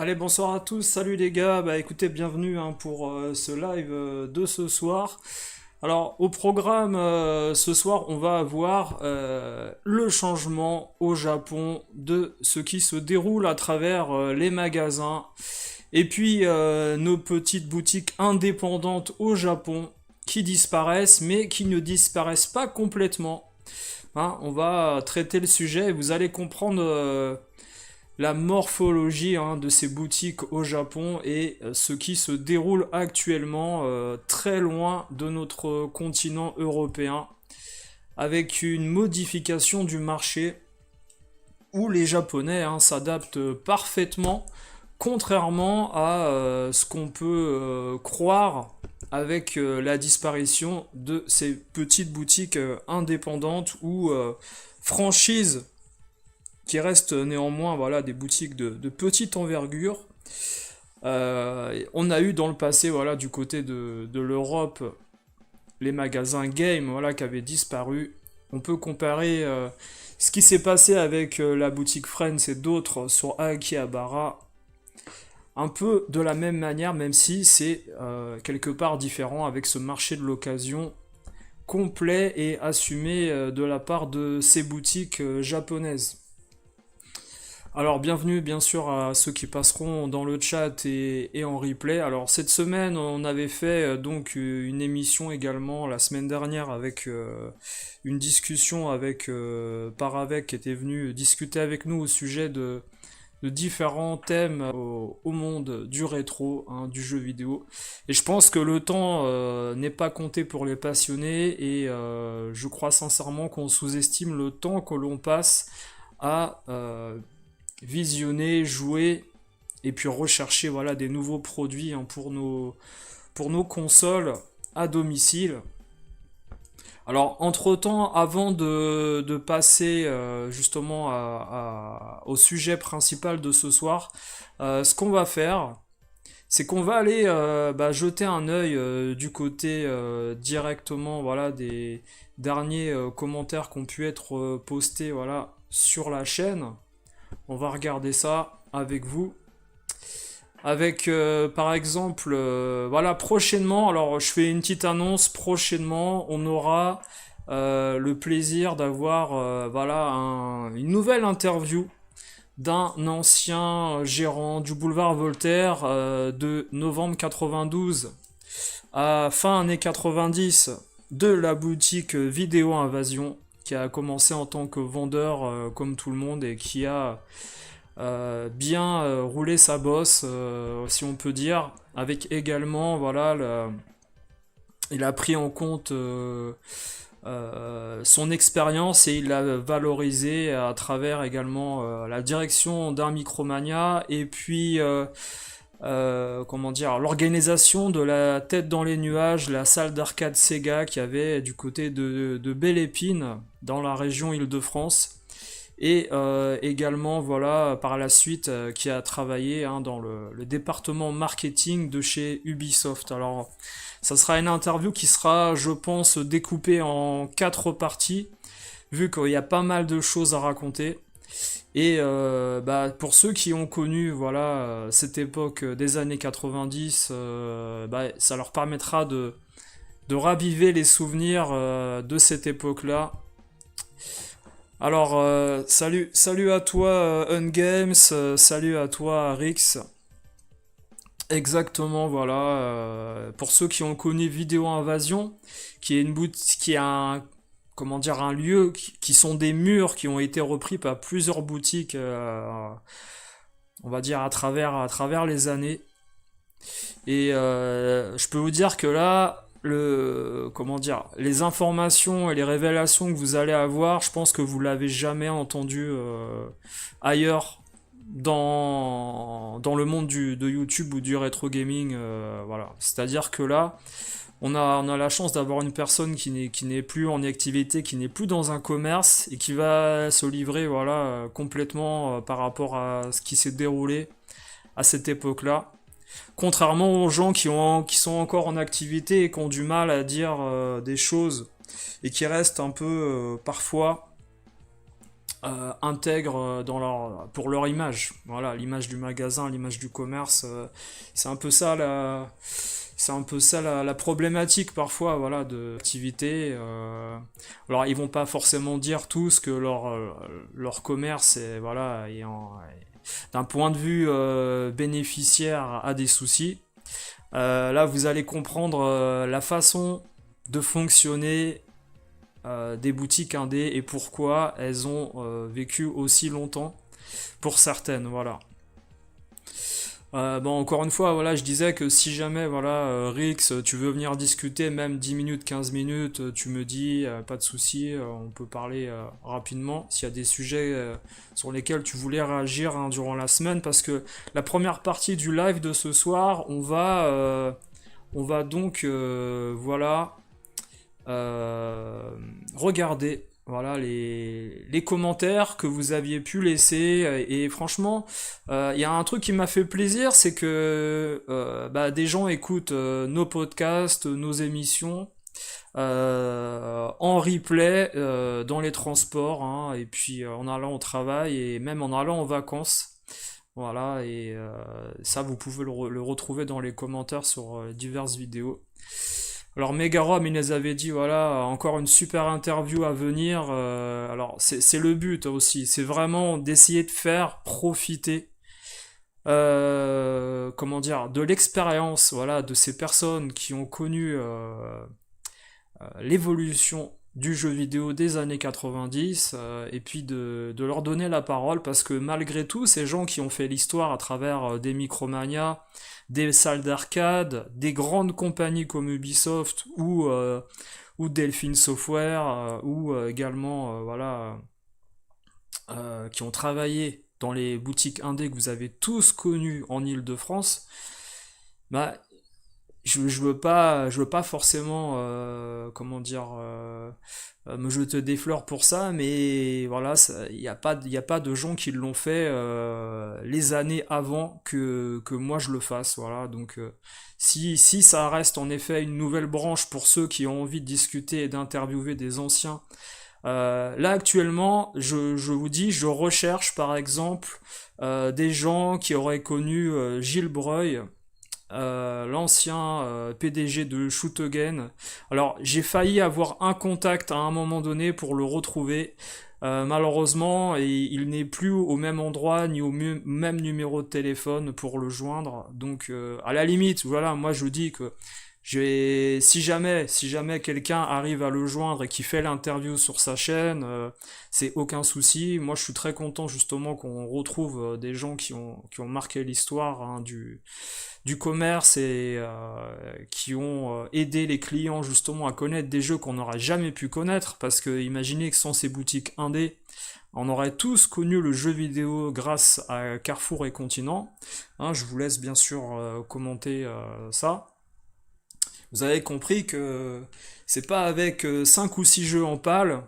Allez, bonsoir à tous, salut les gars, bah écoutez, bienvenue pour ce live de ce soir. Alors, au programme ce soir, on va avoir le changement au Japon de ce qui se déroule à travers les magasins et puis nos petites boutiques indépendantes au Japon qui disparaissent, mais qui ne disparaissent pas complètement. On va traiter le sujet et vous allez comprendre la morphologie de ces boutiques au Japon et ce qui se déroule actuellement très loin de notre continent européen avec une modification du marché où les Japonais s'adaptent parfaitement contrairement à ce qu'on peut croire avec la disparition de ces petites boutiques indépendantes ou franchises qui restent néanmoins voilà, des boutiques de petite envergure. On a eu dans le passé voilà, du côté de l'Europe les magasins game voilà, qui avaient disparu. On peut comparer ce qui s'est passé avec la boutique Friends et d'autres sur Akihabara un peu de la même manière, même si c'est quelque part différent avec ce marché de l'occasion complet et assumé de la part de ces boutiques japonaises. Alors bienvenue bien sûr à ceux qui passeront dans le chat et en replay. Alors cette semaine on avait fait donc une émission également la semaine dernière avec une discussion avec Paravec qui était venu discuter avec nous au sujet de différents thèmes au monde du rétro, du jeu vidéo. Et je pense que le temps n'est pas compté pour les passionnés et je crois sincèrement qu'on sous-estime le temps que l'on passe à visionner, jouer et puis rechercher voilà, des nouveaux produits pour nos consoles à domicile. Alors, entre-temps, avant de passer justement au sujet principal de ce soir, ce qu'on va faire, c'est qu'on va aller jeter un œil du côté directement voilà, des derniers commentaires qui ont pu être postés voilà, sur la chaîne. On va regarder ça avec vous. Avec par exemple, voilà, prochainement, alors je fais une petite annonce, prochainement on aura le plaisir d'avoir voilà, une nouvelle interview d'un ancien gérant du boulevard Voltaire de novembre 92 à fin années 90 de la boutique Vidéo Invasion qui a commencé en tant que vendeur comme tout le monde et qui a bien roulé sa bosse, si on peut dire, avec également, voilà, il a pris en compte son expérience et il l'a valorisé à travers également la direction d'un Micromania et puis comment dire, l'organisation de la tête dans les nuages, la salle d'arcade Sega qui avait du côté de Belle Épine dans la région Île-de-France et également voilà par la suite qui a travaillé dans le département marketing de chez Ubisoft. Alors ça sera une interview qui sera je pense découpée en 4 parties vu qu'il y a pas mal de choses à raconter. Et pour ceux qui ont connu voilà cette époque des années 90, ça leur permettra de raviver les souvenirs de cette époque-là. Alors, salut à toi Ungames, salut à toi Rix. Exactement, voilà. Pour ceux qui ont connu Vidéo Invasion, qui est une boutique, qui est un, comment dire, un lieu qui sont des murs qui ont été repris par plusieurs boutiques, on va dire à travers les années. Et je peux vous dire que là, comment dire, les informations et les révélations que vous allez avoir, je pense que vous l'avez jamais entendu ailleurs dans le monde de YouTube ou du rétro gaming. Voilà. C'est-à-dire que là, on a la chance d'avoir une personne qui n'est plus en activité, qui n'est plus dans un commerce et qui va se livrer voilà, complètement par rapport à ce qui s'est déroulé à cette époque-là. Contrairement aux gens qui sont encore en activité et qui ont du mal à dire des choses et qui restent un peu parfois intègrent pour leur image. Voilà, l'image du magasin, l'image du commerce, c'est un peu ça la problématique parfois, voilà, de l'activité. Alors ils vont pas forcément dire tous que leur commerce est, voilà, d'un point de vue bénéficiaire a des soucis. Là, vous allez comprendre la façon de fonctionner des boutiques indé et pourquoi elles ont vécu aussi longtemps pour certaines, voilà. Bon, encore une fois, voilà, je disais que si jamais, voilà, Rix, tu veux venir discuter, même 10 minutes, 15 minutes, tu me dis, pas de souci, on peut parler rapidement, s'il y a des sujets sur lesquels tu voulais réagir hein, durant la semaine, parce que la première partie du live de ce soir, on va donc, voilà, regarder voilà les commentaires que vous aviez pu laisser et franchement il y a un truc qui m'a fait plaisir c'est que bah, des gens écoutent nos podcasts, nos émissions en replay dans les transports hein, et puis en allant au travail et même en allant en vacances voilà et ça vous pouvez le retrouver dans les commentaires sur diverses vidéos. Alors Megarom, il nous avait dit, voilà, encore une super interview à venir. Alors c'est le but aussi, c'est vraiment d'essayer de faire profiter, comment dire, de l'expérience, voilà, de ces personnes qui ont connu l'évolution du jeu vidéo des années 90 et puis de leur donner la parole parce que malgré tout ces gens qui ont fait l'histoire à travers des Micromania, des salles d'arcade, des grandes compagnies comme Ubisoft ou Delphine Software ou également voilà qui ont travaillé dans les boutiques indé que vous avez tous connues en Île-de-France, bah je veux pas forcément, comment dire, me jeter des fleurs pour ça, mais voilà, il y a pas de gens qui l'ont fait les années avant que moi je le fasse, voilà. Donc, si ça reste en effet une nouvelle branche pour ceux qui ont envie de discuter et d'interviewer des anciens, là actuellement, je vous dis, je recherche par exemple des gens qui auraient connu Gilles Breuil l'ancien PDG de Shoot Again. Alors j'ai failli avoir un contact à un moment donné pour le retrouver. Malheureusement, il n'est plus au même endroit ni au même numéro de téléphone pour le joindre. Donc à la limite, voilà, moi je dis que si jamais quelqu'un arrive à le joindre et qui fait l'interview sur sa chaîne, c'est aucun souci. Moi, je suis très content justement qu'on retrouve des gens qui ont marqué l'histoire hein, du commerce et qui ont aidé les clients justement à connaître des jeux qu'on n'aurait jamais pu connaître. Parce que imaginez que sans ces boutiques indé, on aurait tous connu le jeu vidéo grâce à Carrefour et Continent. Hein, je vous laisse bien sûr commenter ça. Vous avez compris que c'est pas avec 5 ou 6 jeux en pâle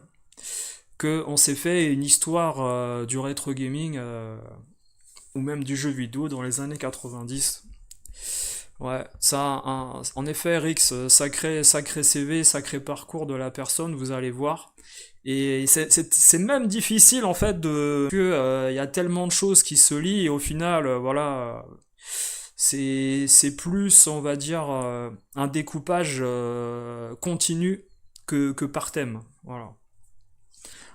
qu'on s'est fait une histoire du rétro gaming ou même du jeu vidéo dans les années 90. Ouais, en effet, Rix, sacré CV, sacré parcours de la personne, vous allez voir. Et c'est même difficile en fait il y a tellement de choses qui se lient et au final, voilà, c'est plus, on va dire, un découpage continu que par thème. Voilà.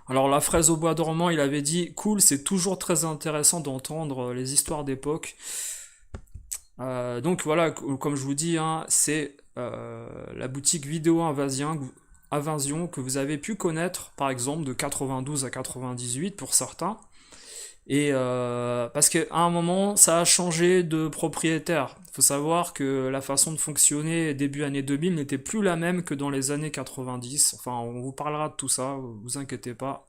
Alors la fraise au bois dormant, il avait dit, cool, c'est toujours très intéressant d'entendre les histoires d'époque. Donc voilà, comme je vous dis, hein, c'est la boutique Vidéo Invasion que vous avez pu connaître, par exemple, de 92 à 98 pour certains. Et parce qu'à un moment, ça a changé de propriétaire. Il faut savoir que la façon de fonctionner début années 2000 n'était plus la même que dans les années 90. Enfin, on vous parlera de tout ça, vous inquiétez pas.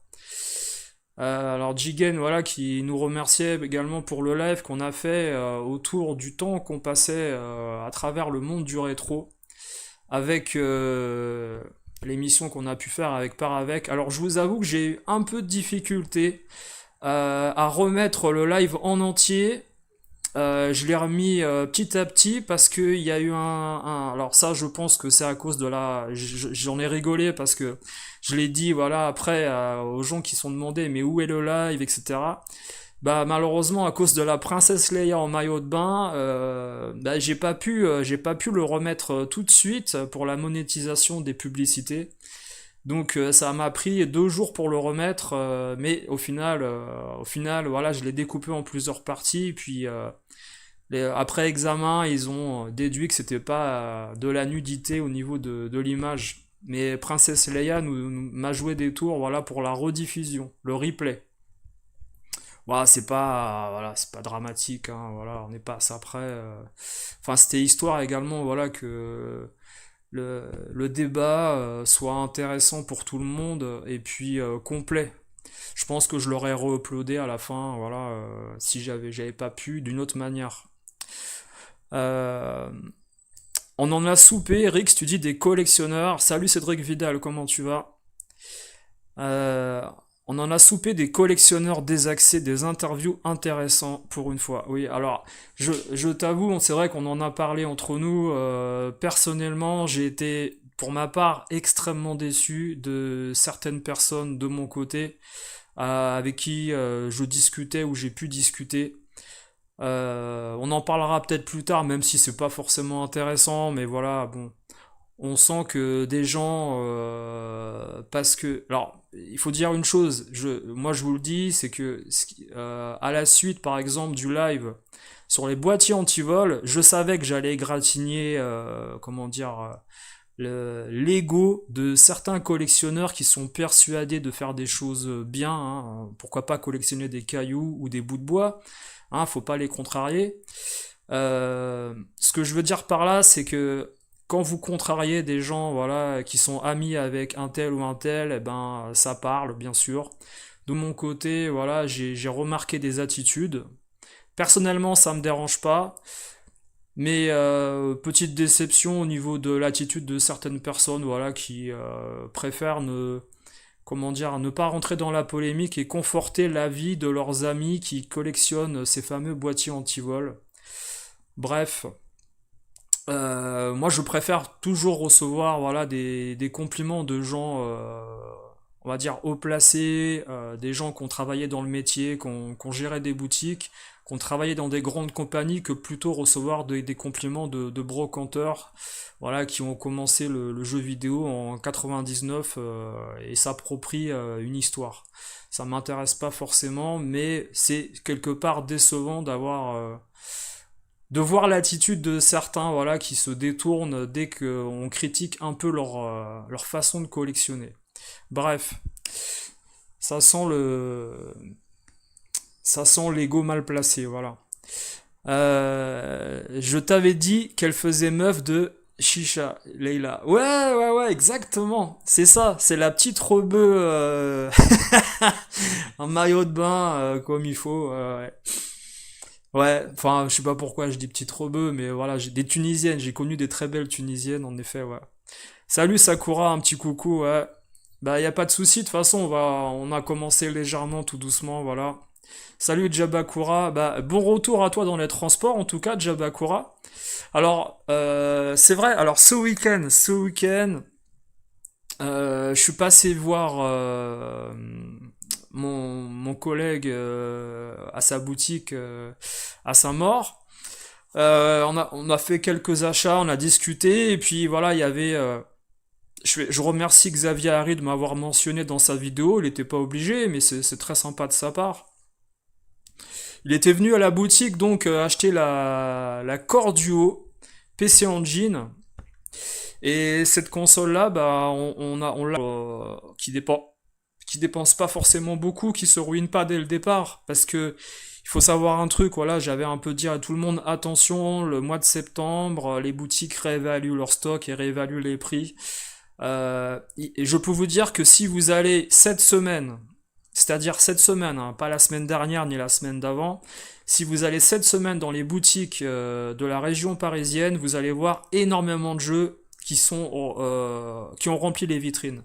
Alors Jigen, voilà, qui nous remerciait également pour le live qu'on a fait autour du temps qu'on passait à travers le monde du rétro, avec l'émission qu'on a pu faire avec Paravec. Alors je vous avoue que j'ai eu un peu de difficulté à remettre le live en entier Je l'ai remis petit à petit parce que il y a eu alors ça, je pense que c'est à cause de j'en ai rigolé parce que je l'ai dit, voilà, après aux gens qui sont demandés, mais où est le live, etc. Bah malheureusement à cause de la princesse Leia en maillot de bain, bah, j'ai pas pu le remettre tout de suite pour la monétisation des publicités. Donc ça m'a pris 2 jours pour le remettre, mais au final, voilà, je l'ai découpé en plusieurs parties. Puis après examen, ils ont déduit que c'était pas de la nudité au niveau de l'image. Mais Princesse Leia m'a joué des tours, voilà, pour la rediffusion, le replay. Voilà, voilà, c'est pas dramatique, hein, voilà, on n'est pas à ça près. Enfin, c'était histoire également, voilà, que le débat soit intéressant pour tout le monde et puis complet. Je pense que je l'aurais re-uploadé à la fin, voilà, si j'avais pas pu d'une autre manière. Euh, on en a soupé, Rix, tu dis des collectionneurs. Salut Cédric Vidal, comment tu vas? Euh, on en a soupé des collectionneurs désaxés, des interviews intéressants pour une fois. Oui, alors je t'avoue, c'est vrai qu'on en a parlé entre nous. Personnellement, j'ai été, pour ma part, extrêmement déçu de certaines personnes de mon côté avec qui je discutais ou j'ai pu discuter. On en parlera peut-être plus tard, même si c'est pas forcément intéressant, mais voilà, bon, on sent que des gens, parce que, alors, il faut dire une chose, moi je vous le dis, c'est que à la suite, par exemple, du live sur les boîtiers anti-vol, je savais que j'allais égratigner, comment dire, l'ego de certains collectionneurs qui sont persuadés de faire des choses bien, hein. Pourquoi pas collectionner des cailloux ou des bouts de bois, hein, faut pas les contrarier. Ce que je veux dire par là, c'est que quand vous contrariez des gens, voilà, qui sont amis avec un tel ou un tel, eh ben, ça parle, bien sûr. De mon côté, voilà, j'ai remarqué des attitudes. Personnellement, ça me dérange pas, mais petite déception au niveau de l'attitude de certaines personnes, voilà, qui préfèrent comment dire, ne pas rentrer dans la polémique et conforter l'avis de leurs amis qui collectionnent ces fameux boîtiers anti-vol. Bref, moi je préfère toujours recevoir, voilà, des compliments de gens, on va dire haut placés, des gens qui ont travaillé dans le métier, qui ont géré des boutiques, qui ont travaillé dans des grandes compagnies, que plutôt recevoir des compliments de brocanteurs, voilà, qui ont commencé le jeu vidéo en 99 et s'approprient une histoire. Ça m'intéresse pas forcément, mais c'est quelque part décevant de voir l'attitude de certains, voilà, qui se détournent dès qu'on critique un peu leur façon de collectionner. Bref, ça sent ça sent l'ego mal placé, voilà. Je t'avais dit qu'elle faisait meuf de Chicha, Leila. Ouais, ouais, ouais, exactement. C'est ça, c'est la petite rebeu en maillot de bain comme il faut. Ouais. Ouais, enfin, je sais pas pourquoi je dis petite rebeu, mais voilà, j'ai des Tunisiennes, j'ai connu des très belles Tunisiennes, en effet, ouais. Salut Sakura, un petit coucou, ouais. Bah, y a pas de souci, de toute façon, on a commencé légèrement, tout doucement, voilà. Salut Jabakura, bah, bon retour à toi dans les transports, en tout cas, Jabakura. Alors, c'est vrai, alors ce week-end, je suis passé voir mon collègue à sa boutique à Saint-Maur. On a fait quelques achats, on a discuté, et puis voilà, il y avait. Je remercie Xavier Harry de m'avoir mentionné dans sa vidéo, il n'était pas obligé, mais c'est très sympa de sa part. Il était venu à la boutique donc acheter la Core Duo PC Engine. Et cette console-là, bah, on l'a qui dépense pas forcément beaucoup, qui se ruine pas dès le départ, parce que il faut savoir un truc, voilà, j'avais un peu dit à tout le monde, attention, le mois de septembre, les boutiques réévaluent leur stock et réévaluent les prix. Et je peux vous dire que si vous allez cette semaine, c'est-à-dire cette semaine, hein, pas la semaine dernière ni la semaine d'avant, si vous allez cette semaine dans les boutiques de la région parisienne, vous allez voir énormément de jeux qui ont rempli les vitrines.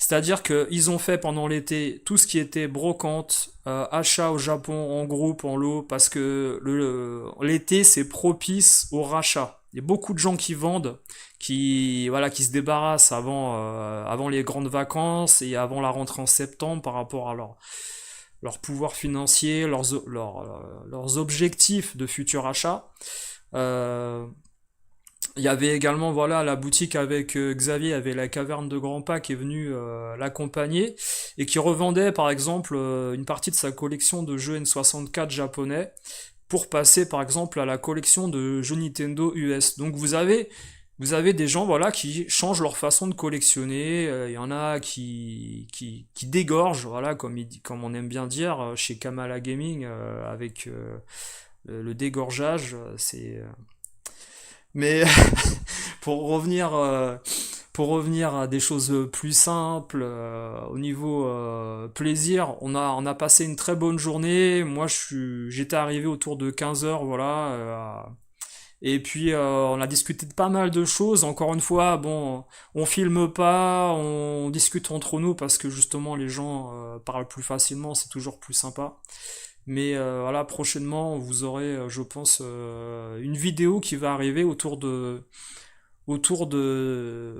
C'est-à-dire qu'ils ont fait pendant l'été tout ce qui était brocante, achat au Japon en groupe, en lot, parce que l'été c'est propice au rachat. Il y a beaucoup de gens qui vendent, qui se débarrassent avant les grandes vacances et avant la rentrée en septembre par rapport à leur pouvoir financier, leurs objectifs de futur achat. Euh, il y avait également voilà la boutique avec Xavier, avait la caverne de Grand Pas qui est venu l'accompagner et qui revendait par exemple une partie de sa collection de jeux N64 japonais pour passer par exemple à la collection de jeux Nintendo US. Donc vous avez des gens voilà qui changent leur façon de collectionner. Il y en a qui dégorgent voilà comme on aime bien dire chez Kamala Gaming avec le dégorgeage. C'est mais pour revenir, euh, pour revenir à des choses plus simples, au niveau plaisir, on a passé une très bonne journée. Moi, j'étais arrivé autour de 15 heures, voilà. Et puis, on a discuté de pas mal de choses. Encore une fois, bon, on filme pas, on discute entre nous parce que justement, les gens parlent plus facilement, c'est toujours plus sympa. Mais voilà, prochainement, vous aurez, je pense, une vidéo qui va arriver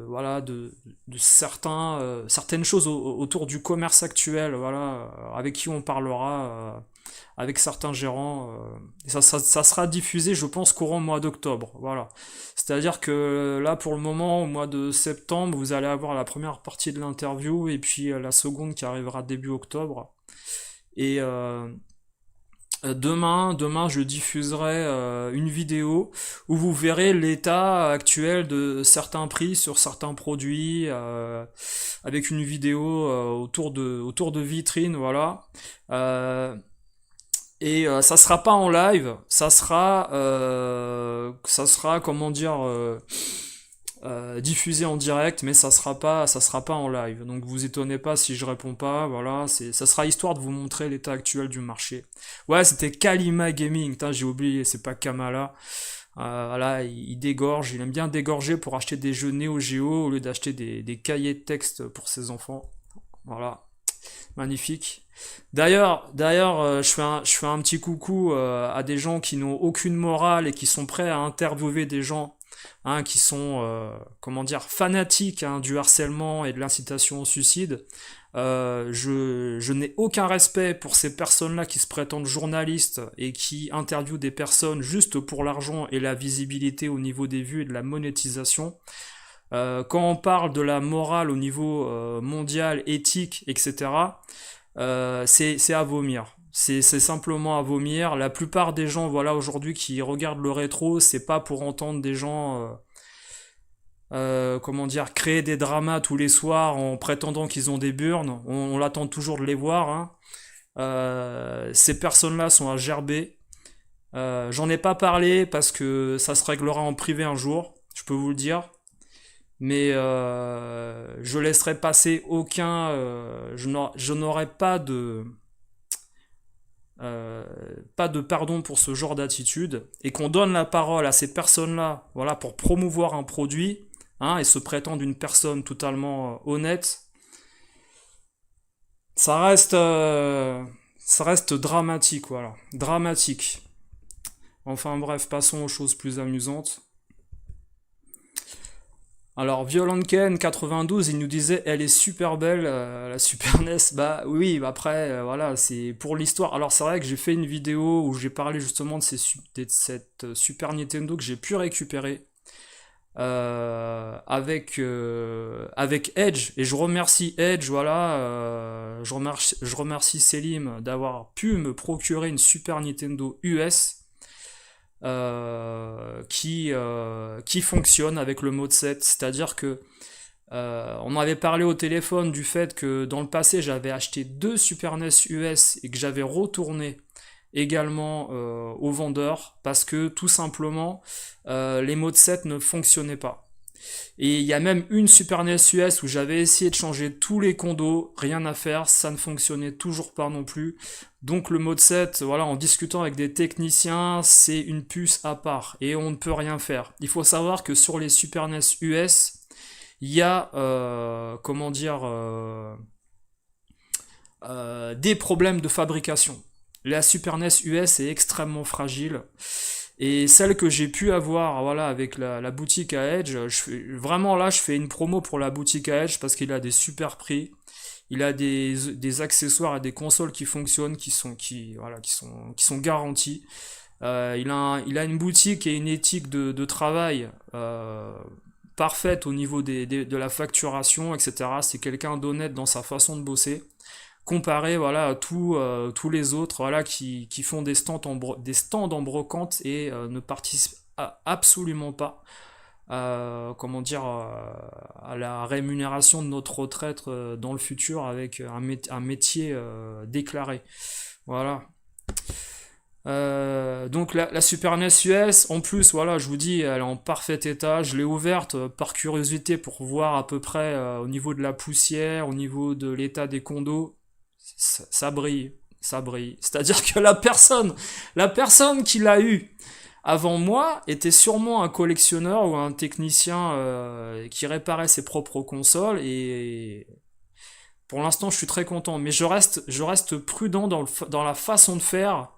voilà de certaines choses autour du commerce actuel, voilà, avec qui on parlera, avec certains gérants. Et ça sera diffusé, je pense, courant mois d'octobre. Voilà. C'est-à-dire que là, pour le moment, au mois de septembre, vous allez avoir la première partie de l'interview et puis la seconde qui arrivera début octobre. Et demain, je diffuserai une vidéo où vous verrez l'état actuel de certains prix sur certains produits, avec une vidéo autour de vitrines, voilà. Euh, et ça sera pas en live, ça sera comment dire, diffusé en direct, mais ça sera pas en live. Donc vous étonnez pas si je réponds pas. Voilà, ça sera histoire de vous montrer l'état actuel du marché. Ouais, c'était Kalima Gaming. Putain, j'ai oublié, c'est pas Kamala. Voilà, il dégorge, il aime bien dégorger pour acheter des jeux Neo Geo au lieu d'acheter des cahiers de texte pour ses enfants. Voilà, magnifique. D'ailleurs, je fais un petit coucou à des gens qui n'ont aucune morale et qui sont prêts à interviewer des gens qui sont, comment dire, fanatiques du harcèlement et de l'incitation au suicide. Je n'ai aucun respect pour ces personnes-là qui se prétendent journalistes et qui interviewent des personnes juste pour l'argent et la visibilité au niveau des vues et de la monétisation. Quand on parle de la morale au niveau mondial, éthique, etc., c'est à vomir. C'est simplement à vomir. La plupart des gens, voilà, aujourd'hui, qui regardent le rétro, c'est pas pour entendre des gens, comment dire, créer des dramas tous les soirs en prétendant qu'ils ont des burnes. On l'attend toujours de les voir, hein. Ces personnes-là sont à gerber. J'en ai pas parlé parce que ça se réglera en privé un jour, je peux vous le dire. Mais je laisserai passer aucun. Je n'aurai pas de pardon pour ce genre d'attitude et qu'on donne la parole à ces personnes-là, voilà, pour promouvoir un produit, et se prétendre une personne totalement honnête, ça reste dramatique, voilà, dramatique. Enfin bref, passons aux choses plus amusantes. Alors, Violent Ken 92, il nous disait, elle est super belle, la Super NES. Bah oui, bah après, voilà, c'est pour l'histoire. Alors, c'est vrai que j'ai fait une vidéo où j'ai parlé justement de cette Super Nintendo que j'ai pu récupérer avec Edge. Et je remercie Edge, voilà, je remercie Selim d'avoir pu me procurer une Super Nintendo US qui fonctionne avec le mode 7. C'est-à-dire que on avait parlé au téléphone du fait que dans le passé j'avais acheté deux Super NES US et que j'avais retourné également au vendeur parce que tout simplement les modes 7 ne fonctionnaient pas. Et il y a même une Super NES US où j'avais essayé de changer tous les condos, rien à faire, ça ne fonctionnait toujours pas non plus. Donc le mode 7, voilà, en discutant avec des techniciens, c'est une puce à part et on ne peut rien faire. Il faut savoir que sur les Super NES US, il y a, comment dire, des problèmes de fabrication. La Super NES US est extrêmement fragile. Et celle que j'ai pu avoir, voilà, avec la boutique à Edge, vraiment là, je fais une promo pour la boutique à Edge parce qu'il a des super prix. Il a des accessoires et des consoles qui fonctionnent, qui sont garantis. Il a une boutique et une éthique de travail parfaite au niveau de la facturation, etc. C'est quelqu'un d'honnête dans sa façon de bosser, comparé voilà, à tous les autres voilà, qui font des stands en brocante et ne participent absolument pas comment dire, à la rémunération de notre retraite dans le futur avec un métier déclaré. Voilà. Donc la Super NES US, en plus, voilà, je vous dis, elle est en parfait état. Je l'ai ouverte par curiosité pour voir à peu près au niveau de la poussière, au niveau de l'état des condos. Ça brille, ça brille. C'est-à-dire que la personne qui l'a eu avant moi était sûrement un collectionneur ou un technicien qui réparait ses propres consoles et pour l'instant je suis très content. Mais je reste prudent dans la façon de faire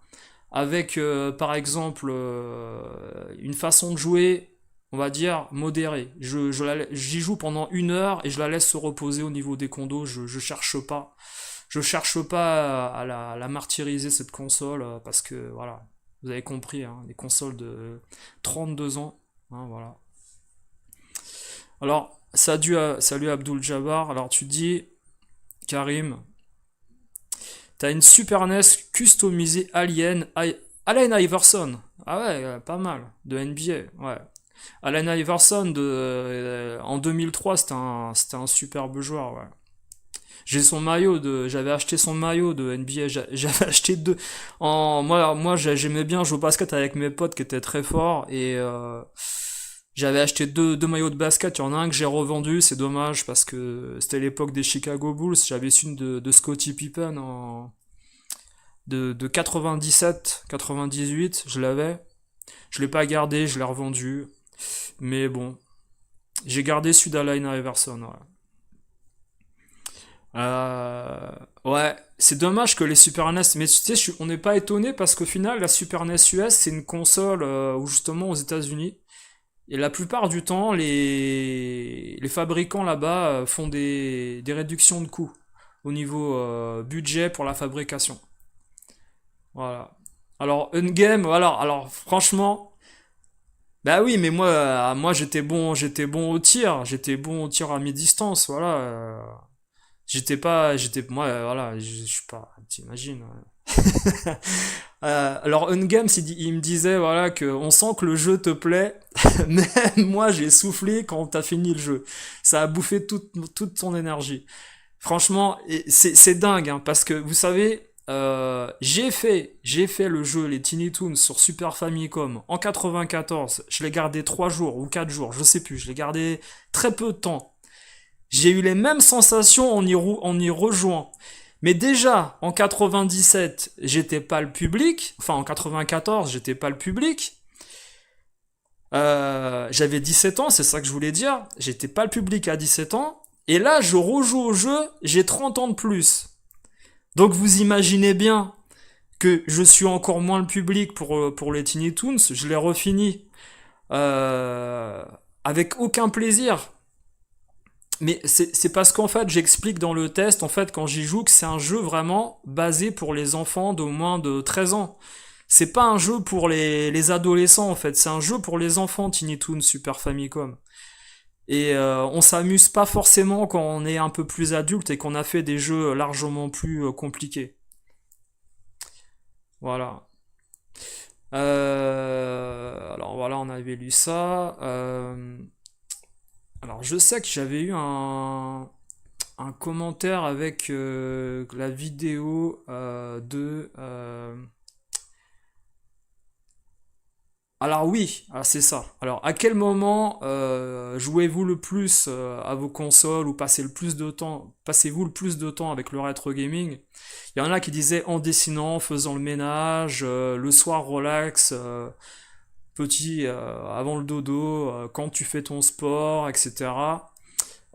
avec par exemple une façon de jouer, on va dire, modérée. J'y joue pendant 1 heure et je la laisse se reposer au niveau des condos, je cherche pas. Je cherche pas à la martyriser cette console parce que voilà, vous avez compris, hein, les consoles de 32 ans, hein, voilà. Alors, salut Abdul Jabbar, alors tu dis, Karim, t'as une Super NES customisée Allen Iverson. Ah ouais, pas mal. De NBA, ouais. Allen Iverson en 2003, c'était un superbe joueur, ouais. J'avais acheté son maillot de NBA, j'avais acheté deux. Moi, j'aimais bien jouer au basket avec mes potes qui étaient très forts et j'avais acheté deux maillots de basket. Il y en a un que j'ai revendu, c'est dommage parce que c'était l'époque des Chicago Bulls. J'avais su une de Scottie Pippen de 97, 98, je l'avais. Je l'ai pas gardé, je l'ai revendu. Mais bon, j'ai gardé celui d'Allen Iverson, ouais. Euh, ouais, c'est dommage que les Super NES, mais tu sais, on n'est pas étonné parce qu'au final, la Super NES US, c'est une console où justement aux États-Unis, et la plupart du temps, les fabricants là-bas font des réductions de coûts au niveau budget pour la fabrication. Voilà. Alors, Ungame, voilà, alors franchement, bah oui, mais moi j'étais bon au tir, j'étais bon au tir à mi-distance, voilà. Moi, voilà, je suis pas, t'imagines. Ouais. Alors, Ungame, il me disait, voilà, que on sent que le jeu te plaît, mais moi, j'ai soufflé quand t'as fini le jeu. Ça a bouffé toute ton énergie. Franchement, et c'est dingue, hein, parce que vous savez, j'ai fait le jeu, les Tiny Toons sur Super Famicom en 94. Je l'ai gardé 3 jours ou 4 jours, je sais plus. Je l'ai gardé très peu de temps. J'ai eu les mêmes sensations en y rejoignant. Mais déjà, en 97, j'étais pas le public. Enfin, en 94, j'étais pas le public. J'avais 17 ans, c'est ça que je voulais dire. J'étais pas le public à 17 ans. Et là, je rejoue au jeu, j'ai 30 ans de plus. Donc vous imaginez bien que je suis encore moins le public pour les Tiny Toons. Je l'ai refini euh, avec aucun plaisir. Mais c'est parce qu'en fait, j'explique dans le test, en fait, quand j'y joue, que c'est un jeu vraiment basé pour les enfants de moins de 13 ans. C'est pas un jeu pour les adolescents, en fait. C'est un jeu pour les enfants, Tiny Toons Super Famicom. Et on s'amuse pas forcément quand on est un peu plus adulte et qu'on a fait des jeux largement plus compliqués. Voilà. Alors voilà, on avait lu ça. Alors je sais que j'avais eu un commentaire avec la vidéo de... Alors oui, ah, c'est ça. Alors à quel moment jouez-vous le plus à vos consoles ou passez-vous le plus de temps avec le rétro gaming? Il y en a qui disaient en dessinant, en faisant le ménage, le soir relax, petit avant le dodo, quand tu fais ton sport, etc.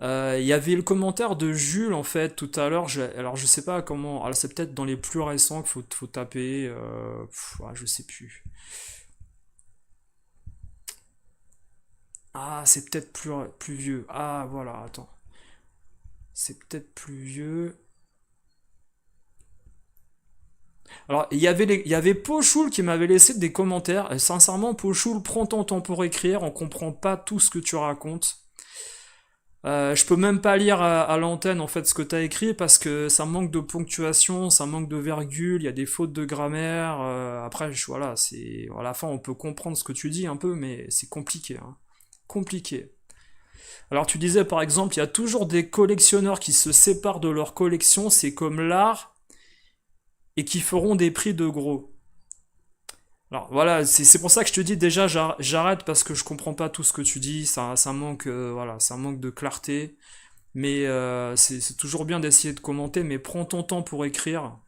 Il y avait le commentaire de Jules en fait tout à l'heure. Alors je sais pas comment. Alors c'est peut-être dans les plus récents qu'il faut taper. Je sais plus. Ah, c'est peut-être plus vieux. Ah, voilà, attends. C'est peut-être plus vieux. Alors, il y avait Pochoul qui m'avait laissé des commentaires. Et sincèrement, Pochoul, prends ton temps pour écrire. On comprend pas tout ce que tu racontes. Je peux même pas lire à l'antenne en fait ce que t'as écrit parce que ça manque de ponctuation, ça manque de virgule, il y a des fautes de grammaire. Après, voilà, c'est à la fin on peut comprendre ce que tu dis un peu, mais c'est compliqué, hein. Compliqué. Alors tu disais par exemple, il y a toujours des collectionneurs qui se séparent de leur collection, c'est comme l'art, et qui feront des prix de gros. Alors voilà, c'est pour ça que je te dis déjà j'arrête parce que je comprends pas tout ce que tu dis, ça manque voilà, ça manque de clarté. Mais c'est toujours bien d'essayer de commenter, mais prends ton temps pour écrire.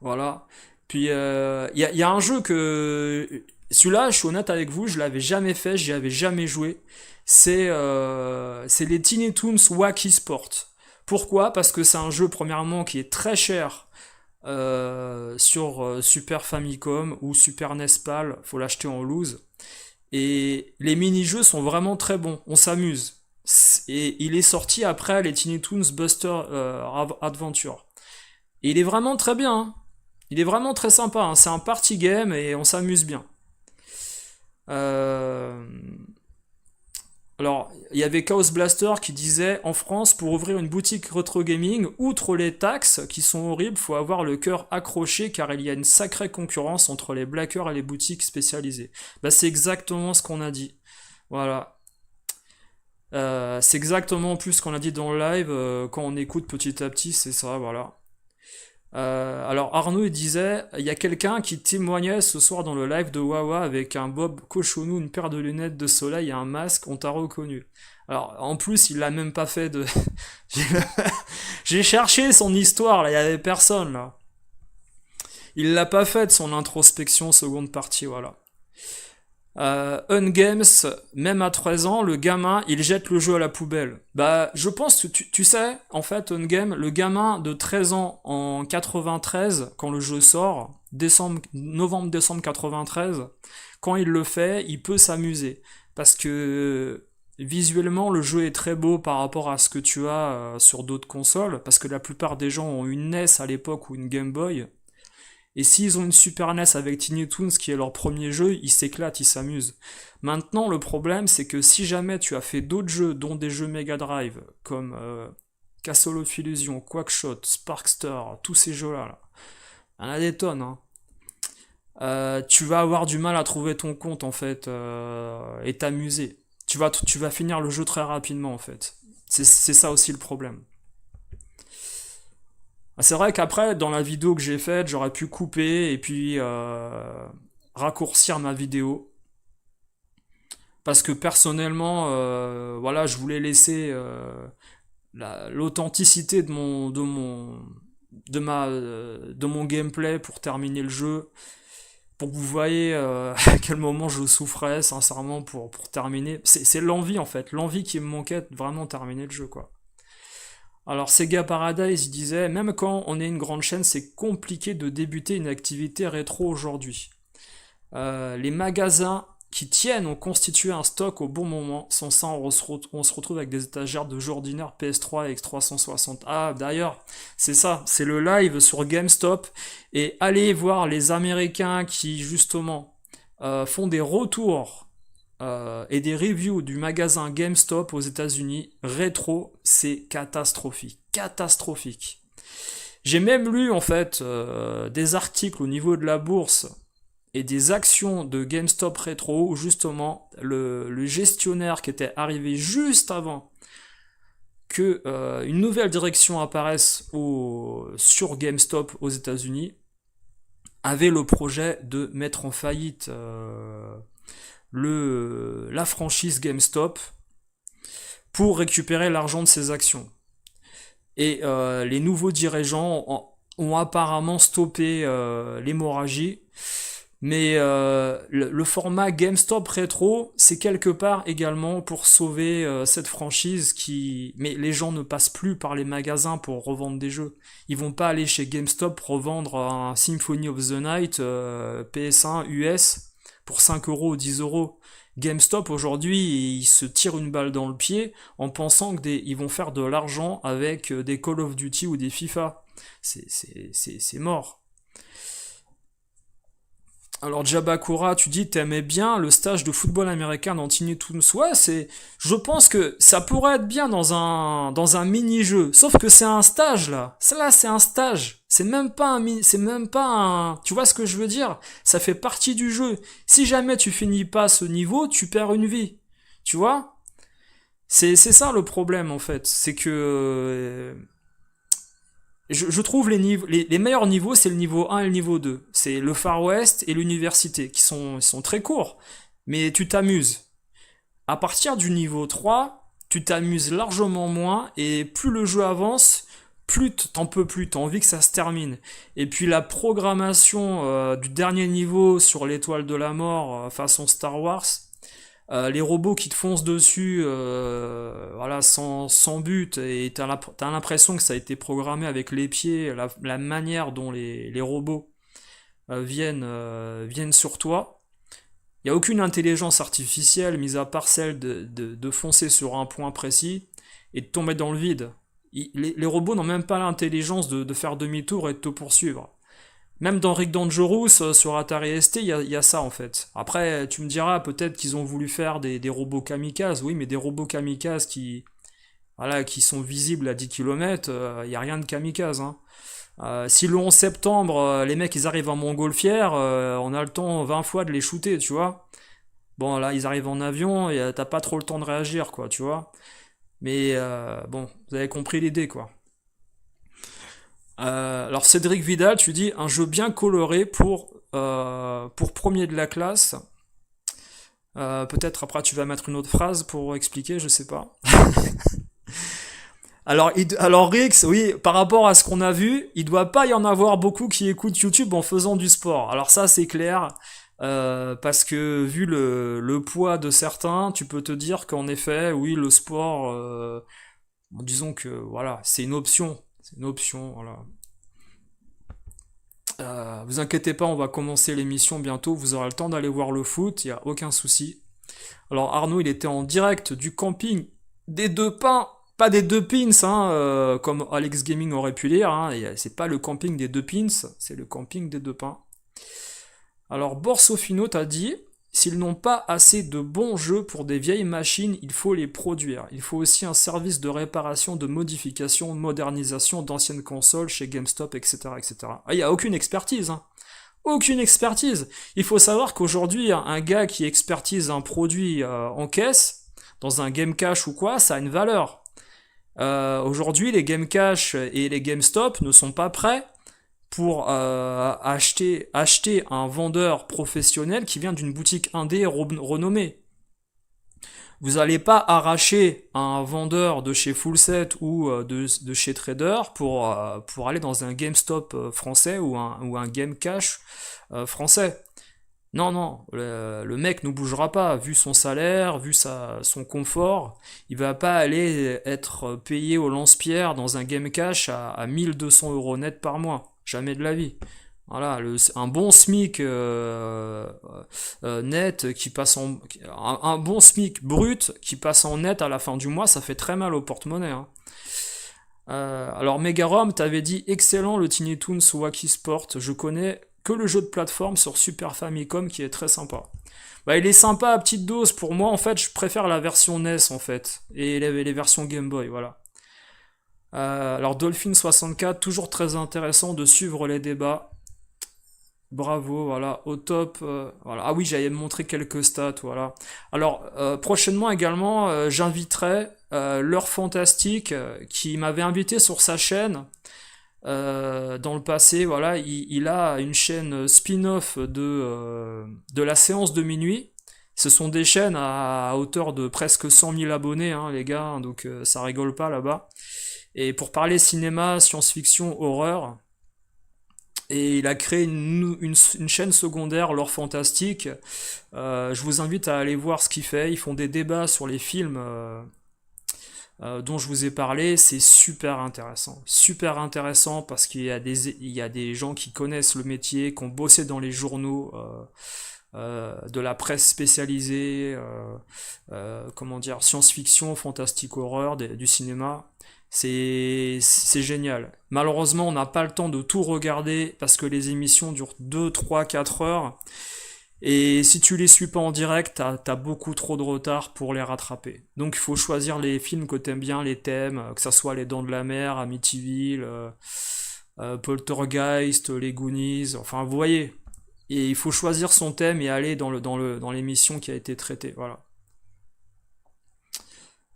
Voilà. Puis y a un jeu que celui-là, je suis honnête avec vous, je l'avais jamais fait, j'y avais jamais joué. C'est les Tiny Toons Wacky Sport. Pourquoi? Parce que c'est un jeu premièrement qui est très cher sur Super Famicom ou Super NES PAL, faut l'acheter en loose. Et les mini-jeux sont vraiment très bons, on s'amuse. Et il est sorti après les Tiny Toons Buster Adventure. Et il est vraiment très bien, hein. Il est vraiment très sympa, hein. C'est un party game et on s'amuse bien. Euh, Alors, il y avait Chaos Blaster qui disait en France, pour ouvrir une boutique retro gaming, outre les taxes qui sont horribles, faut avoir le cœur accroché car il y a une sacrée concurrence entre les blackers et les boutiques spécialisées. Bah, c'est exactement ce qu'on a dit. Voilà. C'est exactement plus ce qu'on a dit dans le live. Quand on écoute petit à petit, c'est ça, voilà. Alors Arnaud il disait, il y a quelqu'un qui témoignait ce soir dans le live de Wawa avec un bob cochonou, une paire de lunettes de soleil et un masque, on t'a reconnu. Alors en plus il l'a même pas fait de... J'ai j'ai cherché son histoire là, il y avait personne là. Il l'a pas fait de son introspection seconde partie, voilà. Ungames, même à 13 ans, le gamin, il jette le jeu à la poubelle. Bah, je pense que tu sais, en fait, Ungame, le gamin de 13 ans en 93, quand le jeu sort, novembre-décembre 93, quand il le fait, il peut s'amuser. Parce que visuellement, le jeu est très beau par rapport à ce que tu as sur d'autres consoles, parce que la plupart des gens ont une NES à l'époque ou une Game Boy. Et s'ils ont une Super NES avec Tiny Toons qui est leur premier jeu, ils s'éclatent, ils s'amusent. Maintenant, le problème, c'est que si jamais tu as fait d'autres jeux, dont des jeux Mega Drive, comme Castle of Illusion, Quackshot, Sparkster, tous ces jeux-là, là, il y en a des tonnes, hein. Tu vas avoir du mal à trouver ton compte, en fait, et t'amuser. Tu vas finir le jeu très rapidement, en fait. C'est ça aussi le problème. C'est vrai qu'après, dans la vidéo que j'ai faite, j'aurais pu couper et puis raccourcir ma vidéo. Parce que personnellement, voilà, je voulais laisser l'authenticité de mon gameplay pour terminer le jeu. Pour que vous voyez à quel moment je souffrais, sincèrement, pour terminer. C'est l'envie, en fait. L'envie qui me manquait de vraiment terminer le jeu, quoi. Alors Sega Paradise il disait, même quand on est une grande chaîne, c'est compliqué de débuter une activité rétro aujourd'hui. Les magasins qui tiennent ont constitué un stock au bon moment. Sans ça, on se retrouve avec des étagères de jeux ordinaires PS3 et X360. Ah, d'ailleurs, c'est ça, c'est le live sur GameStop. Et allez voir les Américains qui, justement, font des retours et des reviews du magasin GameStop aux États-Unis. Rétro, c'est catastrophique. Catastrophique. J'ai même lu, en fait, des articles au niveau de la bourse et des actions de GameStop Rétro où justement le gestionnaire qui était arrivé juste avant que une nouvelle direction apparaisse sur GameStop aux États-Unis avait le projet de mettre en faillite la franchise GameStop pour récupérer l'argent de ses actions. Et les nouveaux dirigeants ont apparemment stoppé l'hémorragie. Mais le format GameStop rétro, c'est quelque part également pour sauver cette franchise qui... Mais les gens ne passent plus par les magasins pour revendre des jeux. Ils vont pas aller chez GameStop revendre un Symphony of the Night PS1 US pour 5 euros ou 10 euros. GameStop aujourd'hui, ils se tirent une balle dans le pied en pensant ils vont faire de l'argent avec des Call of Duty ou des FIFA. C'est mort. Alors Jabakura, tu dis t'aimais bien le stage de football américain dans Tiny Toons. Ouais, je pense que ça pourrait être bien dans un mini-jeu. Sauf que c'est un stage là. Ça là, c'est un stage. C'est même pas un, tu vois ce que je veux dire? Ça fait partie du jeu. Si jamais tu finis pas ce niveau, tu perds une vie. Tu vois? C'est ça le problème en fait. C'est que, je trouve les meilleurs niveaux, c'est le niveau 1 et le niveau 2. C'est le Far West et l'université, ils sont très courts, mais tu t'amuses. À partir du niveau 3, tu t'amuses largement moins, et plus le jeu avance, plus t'en peux plus, t'as envie que ça se termine. Et puis la programmation du dernier niveau sur l'étoile de la mort, façon Star Wars, les robots qui te foncent dessus, voilà, sans but, et t'as l'impression que ça a été programmé avec les pieds, la manière dont les robots viennent sur toi. Il n'y a aucune intelligence artificielle, mis à part celle de foncer sur un point précis et de tomber dans le vide. Les robots n'ont même pas l'intelligence de faire demi-tour et de te poursuivre. Même dans Rick Dangerous sur Atari ST, il y a ça en fait. Après, tu me diras peut-être qu'ils ont voulu faire des robots kamikazes, oui, mais des robots kamikazes voilà, qui sont visibles à 10 km, il n'y a rien de kamikaze. Hein. Si le 11 septembre, les mecs ils arrivent en montgolfière, on a le temps 20 fois de les shooter, tu vois. Bon, là, ils arrivent en avion et t'as pas trop le temps de réagir, quoi, tu vois. Mais bon, vous avez compris l'idée, quoi. Alors Cédric Vidal, tu dis un jeu bien coloré pour premier de la classe. Peut-être après tu vas mettre une autre phrase pour expliquer, je sais pas. Alors Rix, oui, par rapport à ce qu'on a vu, il doit pas y en avoir beaucoup qui écoutent YouTube en faisant du sport. Alors ça c'est clair, parce que vu le poids de certains, tu peux te dire qu'en effet, oui, le sport, disons que voilà, c'est une option. C'est une option, voilà. Vous inquiétez pas, on va commencer l'émission bientôt, vous aurez le temps d'aller voir le foot, il n'y a aucun souci. Alors Arnaud, il était en direct du camping des deux pins, pas des deux pins, hein, comme Alex Gaming aurait pu lire, hein, c'est pas le camping des deux pins, c'est le camping des deux pins. Alors Borsofino t'a dit, s'ils n'ont pas assez de bons jeux pour des vieilles machines, il faut les produire. Il faut aussi un service de réparation, de modification, de modernisation d'anciennes consoles chez GameStop, etc. etc. Ah, il n'y a aucune expertise, hein. Aucune expertise. Il faut savoir qu'aujourd'hui, un gars qui expertise un produit en caisse, dans un game cache ou quoi, ça a une valeur. Aujourd'hui, les game cache et les GameStop ne sont pas prêts pour acheter un vendeur professionnel qui vient d'une boutique indé renommée. Vous n'allez pas arracher un vendeur de chez Fullset ou de chez Trader pour aller dans un GameStop français ou un Game Cash français. Non, non, le mec ne bougera pas, vu son salaire, vu son confort, il va pas aller être payé au lance-pierre dans un Game Cash à 1200 euros net par mois. Jamais de la vie. Voilà, un bon SMIC net qui passe un bon SMIC brut qui passe en net à la fin du mois, ça fait très mal au porte-monnaie. Hein. Alors Megarom, t'avais dit excellent le Tiny Toons Wacky Sport. Je connais que le jeu de plateforme sur Super Famicom qui est très sympa. Bah, il est sympa à petite dose. Pour moi, en fait, je préfère la version NES en fait et les versions Game Boy. Voilà. Alors Dolphin 64, toujours très intéressant de suivre les débats. Bravo, voilà, au top. Voilà. Ah oui, j'avais montré quelques stats, voilà. Alors, prochainement également, j'inviterai L'Heure Fantastique, qui m'avait invité sur sa chaîne dans le passé. Voilà, il a une chaîne spin-off de la séance de minuit. Ce sont des chaînes à hauteur de presque 100 000 abonnés, hein, les gars, hein, donc ça rigole pas là-bas. Et pour parler cinéma, science-fiction, horreur, Et il a créé une chaîne secondaire, L'Or Fantastique. Je vous invite à aller voir ce qu'il fait. Ils font des débats sur les films dont je vous ai parlé. C'est super intéressant. Super intéressant parce il y a des gens qui connaissent le métier, qui ont bossé dans les journaux. De la presse spécialisée, comment dire, science-fiction, fantastique horreur, du cinéma. C'est génial. Malheureusement, on n'a pas le temps de tout regarder parce que les émissions durent 2, 3, 4 heures. Et si tu les suis pas en direct, t'as beaucoup trop de retard pour les rattraper. Donc il faut choisir les films que t'aimes bien, les thèmes, que ça soit Les Dents de la Mer, Amityville, Poltergeist, Les Goonies, enfin vous voyez. Et il faut choisir son thème et aller dans l'émission qui a été traitée. Voilà.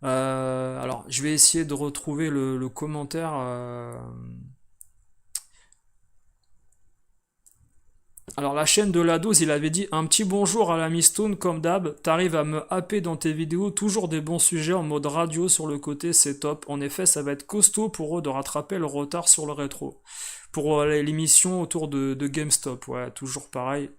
Alors, je vais essayer de retrouver le commentaire. Alors, la chaîne de la dose, il avait dit un petit bonjour à la Miss Stone, comme d'hab. T'arrives à me happer dans tes vidéos, toujours des bons sujets en mode radio sur le côté, c'est top. En effet, ça va être costaud pour eux de rattraper le retard sur le rétro. Pour l'émission autour de GameStop, ouais, toujours pareil.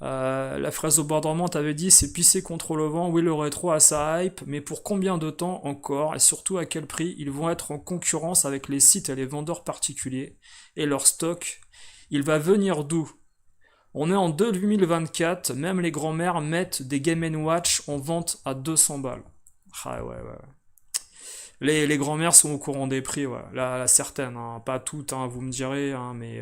La fraise au bord dormant t'avait dit c'est pisser contre le vent, oui le rétro a sa hype, mais pour combien de temps encore et surtout à quel prix ils vont être en concurrence avec les sites et les vendeurs particuliers et leur stock, il va venir d'où? On est en 2024, même les grands-mères mettent des Game Watch en vente à 200 balles. Ah ouais, ouais. Les grands-mères sont au courant des prix, ouais. Là, certaines, hein. Pas toutes, hein, vous me direz, hein, mais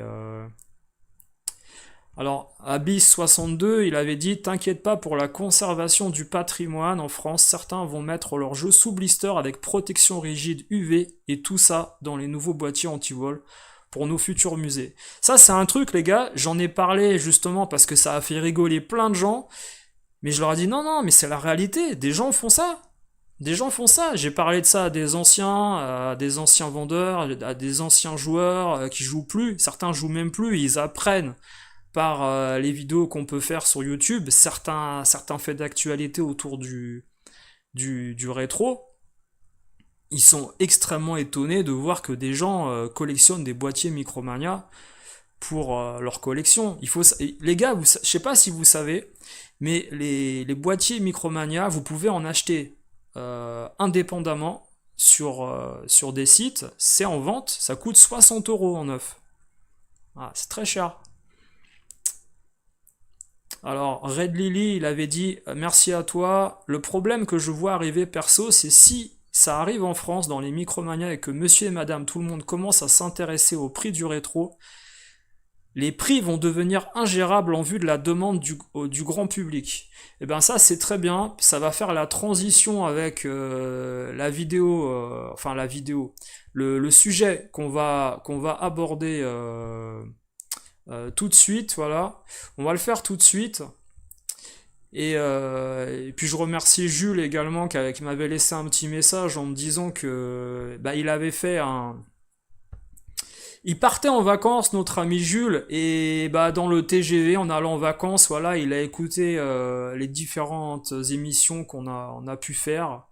alors, Abyss62, il avait dit t'inquiète pas pour la conservation du patrimoine en France, certains vont mettre leurs jeux sous blister avec protection rigide UV et tout ça dans les nouveaux boîtiers anti-vol pour nos futurs musées. Ça, c'est un truc, les gars, j'en ai parlé justement parce que ça a fait rigoler plein de gens, mais je leur ai dit non, non, mais c'est la réalité, des gens font ça. Des gens font ça. J'ai parlé de ça à des anciens vendeurs, à des anciens joueurs qui jouent plus. Certains jouent même plus, ils apprennent par les vidéos qu'on peut faire sur YouTube, certains faits d'actualité autour du rétro, ils sont extrêmement étonnés de voir que des gens collectionnent des boîtiers Micromania pour leur collection. Les gars, je sais pas si vous savez, mais les boîtiers Micromania, vous pouvez en acheter indépendamment sur des sites, c'est en vente, ça coûte 60 € en neuf. Ah, c'est très cher. Alors, Red Lily, il avait dit merci à toi. Le problème que je vois arriver perso, c'est si ça arrive en France dans les Micromania et que monsieur et madame tout le monde commence à s'intéresser au prix du rétro, les prix vont devenir ingérables en vue de la demande du grand public. Et bien ça c'est très bien, ça va faire la transition avec la vidéo, le sujet qu'on va aborder tout de suite, voilà. On va le faire tout de suite. Et puis je remercie Jules également qui m'avait laissé un petit message en me disant que bah, il avait fait un... Il partait en vacances, notre ami Jules, et bah dans le TGV, en allant en vacances, voilà, il a écouté les différentes émissions on a pu faire.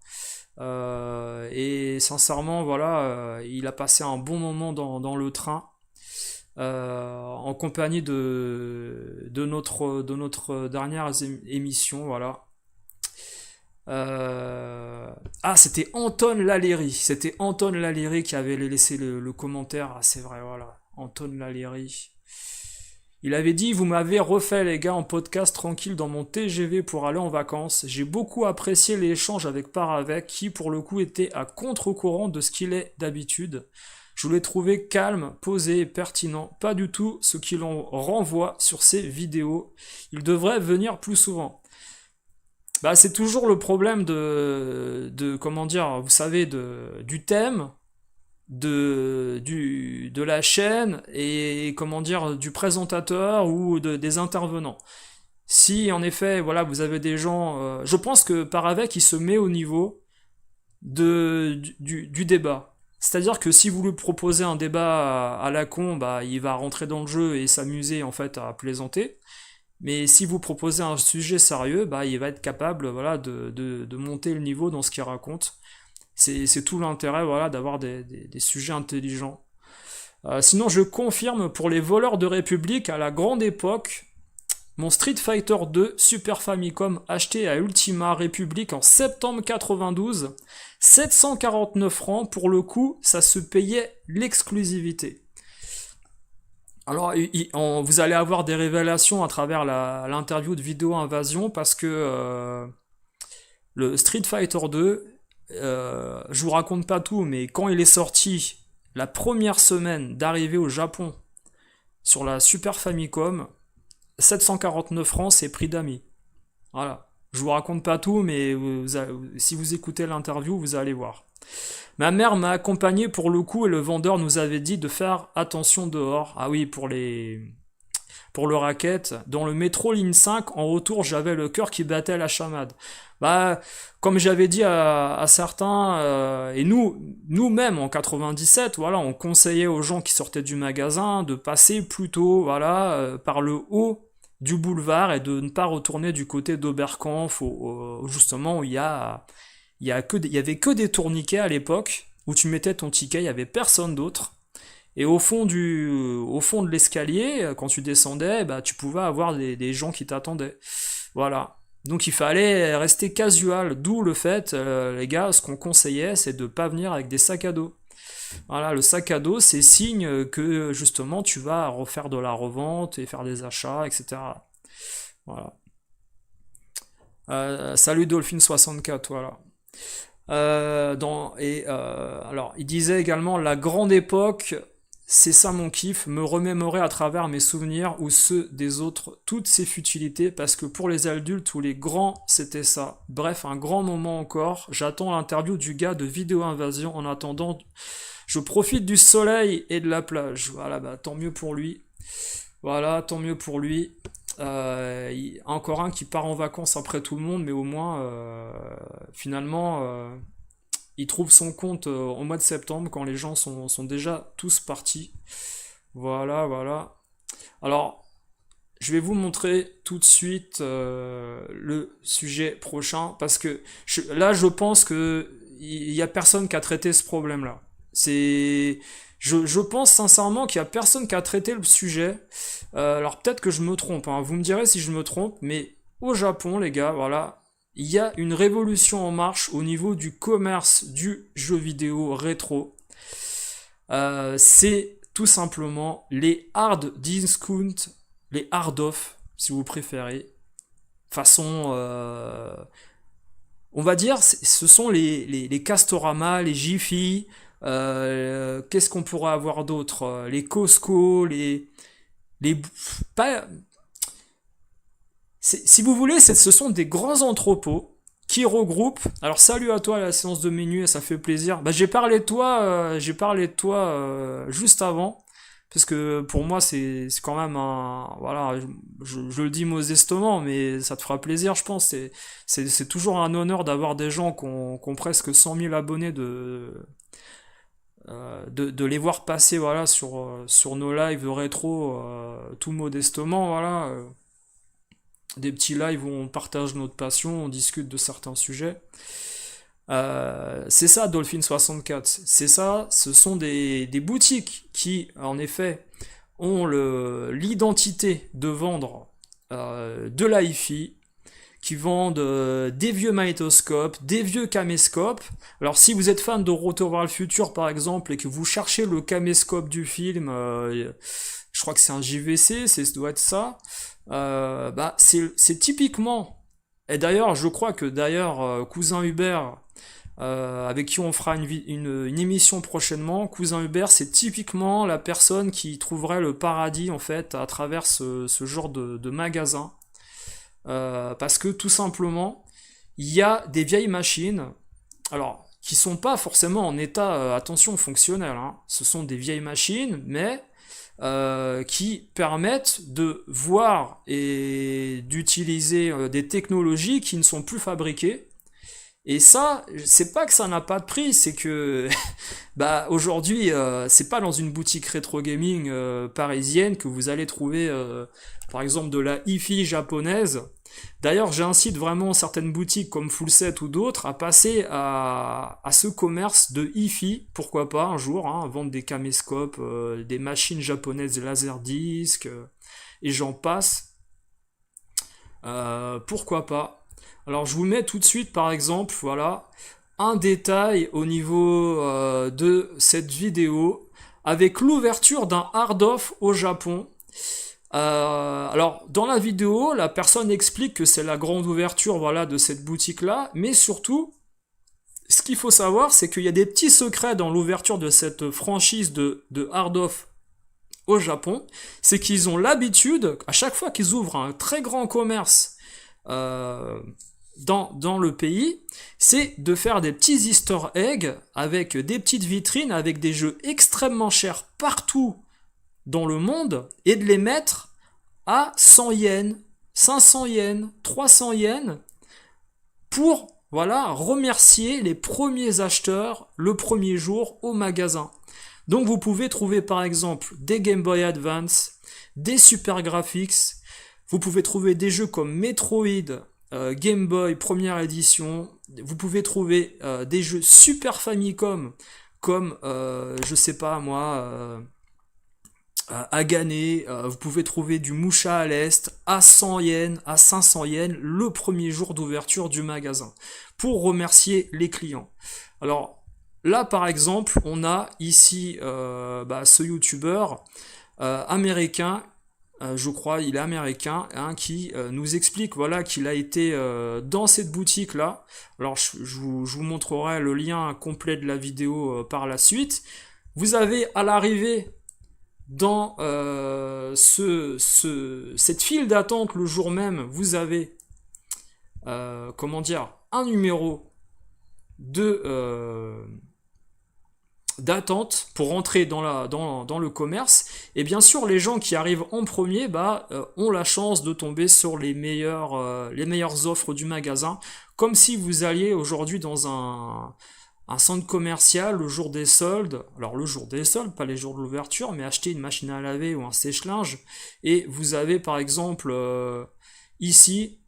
Et sincèrement, voilà, il a passé un bon moment dans le train. En compagnie de notre dernière émission, voilà. Ah, c'était Anton Laléry. C'était Anton Laléry qui avait laissé le commentaire. Ah, c'est vrai, voilà. Anton Laléry. Il avait dit, vous m'avez refait les gars en podcast tranquille dans mon TGV pour aller en vacances. J'ai beaucoup apprécié l'échange avec Paravec qui pour le coup était à contre-courant de ce qu'il est d'habitude. Je l'ai trouvé calme, posé et pertinent, pas du tout ce qu'il en renvoie sur ses vidéos. Il devrait venir plus souvent. Bah, c'est toujours le problème de comment dire, vous savez, du thème, de la chaîne et comment dire, du présentateur ou des intervenants. Si en effet, voilà, vous avez des gens, je pense que Paravec il se met au niveau du débat. C'est-à-dire que si vous lui proposez un débat à la con, bah, il va rentrer dans le jeu et s'amuser en fait à plaisanter. Mais si vous proposez un sujet sérieux, bah, il va être capable voilà, de monter le niveau dans ce qu'il raconte. C'est tout l'intérêt voilà, d'avoir des sujets intelligents. Sinon, je confirme pour les voleurs de République à la grande époque, mon Street Fighter 2 Super Famicom acheté à Ultima République en septembre 92, 749 francs, pour le coup, ça se payait l'exclusivité. Alors, vous allez avoir des révélations à travers l'interview de Vidéo Invasion parce que le Street Fighter 2, je vous raconte pas tout, mais quand il est sorti, la première semaine d'arrivée au Japon sur la Super Famicom, 749 francs, c'est prix d'amis. Voilà. Je vous raconte pas tout, mais si vous écoutez l'interview, vous allez voir. Ma mère m'a accompagné pour le coup et le vendeur nous avait dit de faire attention dehors. Ah oui, pour le racket. Dans le métro ligne 5, en retour, j'avais le cœur qui battait à la chamade. Bah, comme j'avais dit à certains, et nous-mêmes en 97, voilà, on conseillait aux gens qui sortaient du magasin de passer plutôt, voilà, par le haut du boulevard et de ne pas retourner du côté d'Oberkampf, justement où il y avait que des tourniquets à l'époque où tu mettais ton ticket, il y avait personne d'autre. Et au fond de l'escalier, quand tu descendais, bah, tu pouvais avoir des gens qui t'attendaient. Voilà. Donc il fallait rester casual, d'où le fait, les gars, ce qu'on conseillait, c'est de pas venir avec des sacs à dos. Voilà, le sac à dos, c'est signe que justement tu vas refaire de la revente et faire des achats, etc. Voilà. Salut Dolphin64, voilà. Alors, il disait également la grande époque, c'est ça mon kiff, me remémorer à travers mes souvenirs ou ceux des autres, toutes ces futilités, parce que pour les adultes ou les grands, c'était ça. Bref, un grand moment encore. J'attends l'interview du gars de Vidéo Invasion. En attendant, je profite du soleil et de la plage. Voilà, bah tant mieux pour lui. Voilà, tant mieux pour lui. Encore un qui part en vacances après tout le monde, mais au moins, finalement, il trouve son compte au mois de septembre quand les gens sont déjà tous partis. Voilà, voilà. Alors, je vais vous montrer tout de suite le sujet prochain parce que là, je pense que il y a personne qui a traité ce problème-là. Je pense sincèrement qu'il y a personne qui a traité le sujet. Alors peut-être que je me trompe, hein. Vous me direz si je me trompe, mais au Japon, les gars, voilà, il y a une révolution en marche au niveau du commerce du jeu vidéo rétro. C'est tout simplement les hard discount, les hard off, si vous préférez. Façon, on va dire, ce sont les Castorama, les Jiffy. Qu'est-ce qu'on pourrait avoir d'autre? Les Costco, les pas, si vous voulez, ce sont des grands entrepôts qui regroupent. Alors salut à toi à la séance de minuit, ça fait plaisir. Bah, j'ai parlé de toi juste avant parce que pour moi c'est quand même un, voilà, je le dis modestement, mais ça te fera plaisir, je pense. C'est toujours un honneur d'avoir des gens qui ont presque 100 000 abonnés de les voir passer, voilà, sur nos lives rétro, tout modestement, voilà. Des petits lives où on partage notre passion, on discute de certains sujets. C'est ça Dolphin64, c'est ça, ce sont des boutiques qui en effet ont l'identité de vendre de la hi-fi, qui vendent des vieux magnétoscopes, des vieux caméscopes. Alors si vous êtes fan de Retour vers le futur par exemple et que vous cherchez le caméscope du film, je crois que c'est un JVC, ça doit être ça, bah c'est typiquement, et d'ailleurs je crois que Cousin Hubert, avec qui on fera une émission prochainement, Cousin Hubert, c'est typiquement la personne qui trouverait le paradis en fait à travers ce genre de magasin. Parce que tout simplement, il y a des vieilles machines, alors qui sont pas forcément en état, attention, fonctionnel, hein. Ce sont des vieilles machines, mais qui permettent de voir et d'utiliser des technologies qui ne sont plus fabriquées Et ça, c'est pas que ça n'a pas de prix, c'est que bah aujourd'hui, c'est pas dans une boutique rétro gaming parisienne que vous allez trouver, par exemple, de la hi-fi japonaise. D'ailleurs, j'incite vraiment certaines boutiques comme Full Set ou d'autres à passer à ce commerce de hi-fi, pourquoi pas un jour, hein, vendre des caméscopes, des machines japonaises laserdisc, et j'en passe. Pourquoi pas. Alors je vous mets tout de suite par exemple, voilà, un détail au niveau de cette vidéo avec l'ouverture d'un hard-off au Japon. Alors dans la vidéo, la personne explique que c'est la grande ouverture, voilà, de cette boutique-là, mais surtout, ce qu'il faut savoir, c'est qu'il y a des petits secrets dans l'ouverture de cette franchise de hard-off au Japon, c'est qu'ils ont l'habitude, à chaque fois qu'ils ouvrent un très grand commerce euh, dans le pays, c'est de faire des petits easter eggs avec des petites vitrines, avec des jeux extrêmement chers partout dans le monde, et de les mettre à 100 yens, 500 yens, 300 yens, pour voilà, remercier les premiers acheteurs le premier jour au magasin. Donc vous pouvez trouver par exemple des Game Boy Advance, des Super Graphics, vous pouvez trouver des jeux comme Metroid, Game Boy première édition, vous pouvez trouver des jeux Super Famicom comme, je sais pas moi, Agane, vous pouvez trouver du Musha à l'Est à 100 yens, à 500 yens le premier jour d'ouverture du magasin pour remercier les clients. Alors là par exemple on a ici ce youtubeur américain, je crois il est américain, hein, qui nous explique voilà qu'il a été dans cette boutique là. Alors je vous montrerai le lien complet de la vidéo par la suite. Vous avez à l'arrivée dans cette file d'attente le jour même, vous avez un numéro d'attente pour rentrer dans le commerce, et bien sûr les gens qui arrivent en premier ont la chance de tomber sur les meilleures offres du magasin, comme si vous alliez aujourd'hui dans un centre commercial le jour des soldes, alors le jour des soldes, pas les jours de l'ouverture, mais acheter une machine à laver ou un sèche-linge, et vous avez par exemple ici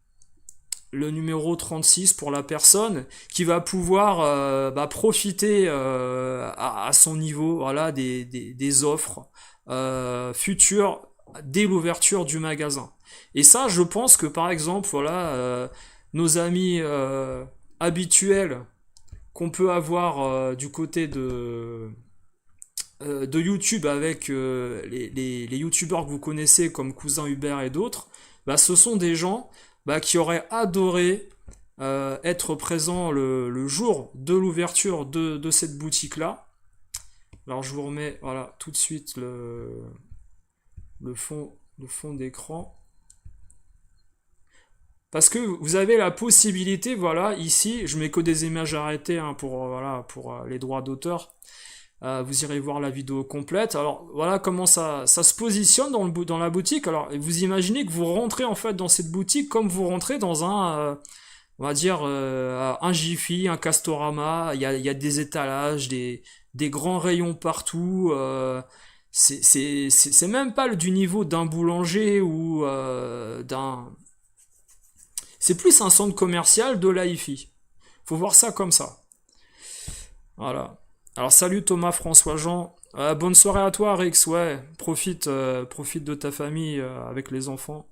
le numéro 36 pour la personne qui va pouvoir profiter à son niveau, voilà, des offres futures dès l'ouverture du magasin. Et ça, je pense que par exemple, voilà, nos amis habituels qu'on peut avoir du côté de YouTube avec les youtubeurs que vous connaissez comme Cousin Hubert et d'autres, ce sont des gens qui auraient adoré être présents le jour de l'ouverture de cette boutique-là. Alors je vous remets voilà, tout de suite le fond d'écran. Parce que vous avez la possibilité, voilà, ici, je mets que des images arrêtées hein, pour les droits d'auteur. Vous irez voir la vidéo complète. Alors voilà comment ça se positionne dans la boutique. Alors vous imaginez que vous rentrez en fait dans cette boutique comme vous rentrez dans on va dire un Jiffy, un Castorama. Il y a des étalages, des grands rayons partout. C'est même pas du niveau d'un boulanger ou d'un... C'est plus un centre commercial de la hi-fi. Faut voir ça comme ça. Voilà. Alors salut Thomas, François Jean. Bonne soirée à toi Rix, ouais. Profite de ta famille avec les enfants.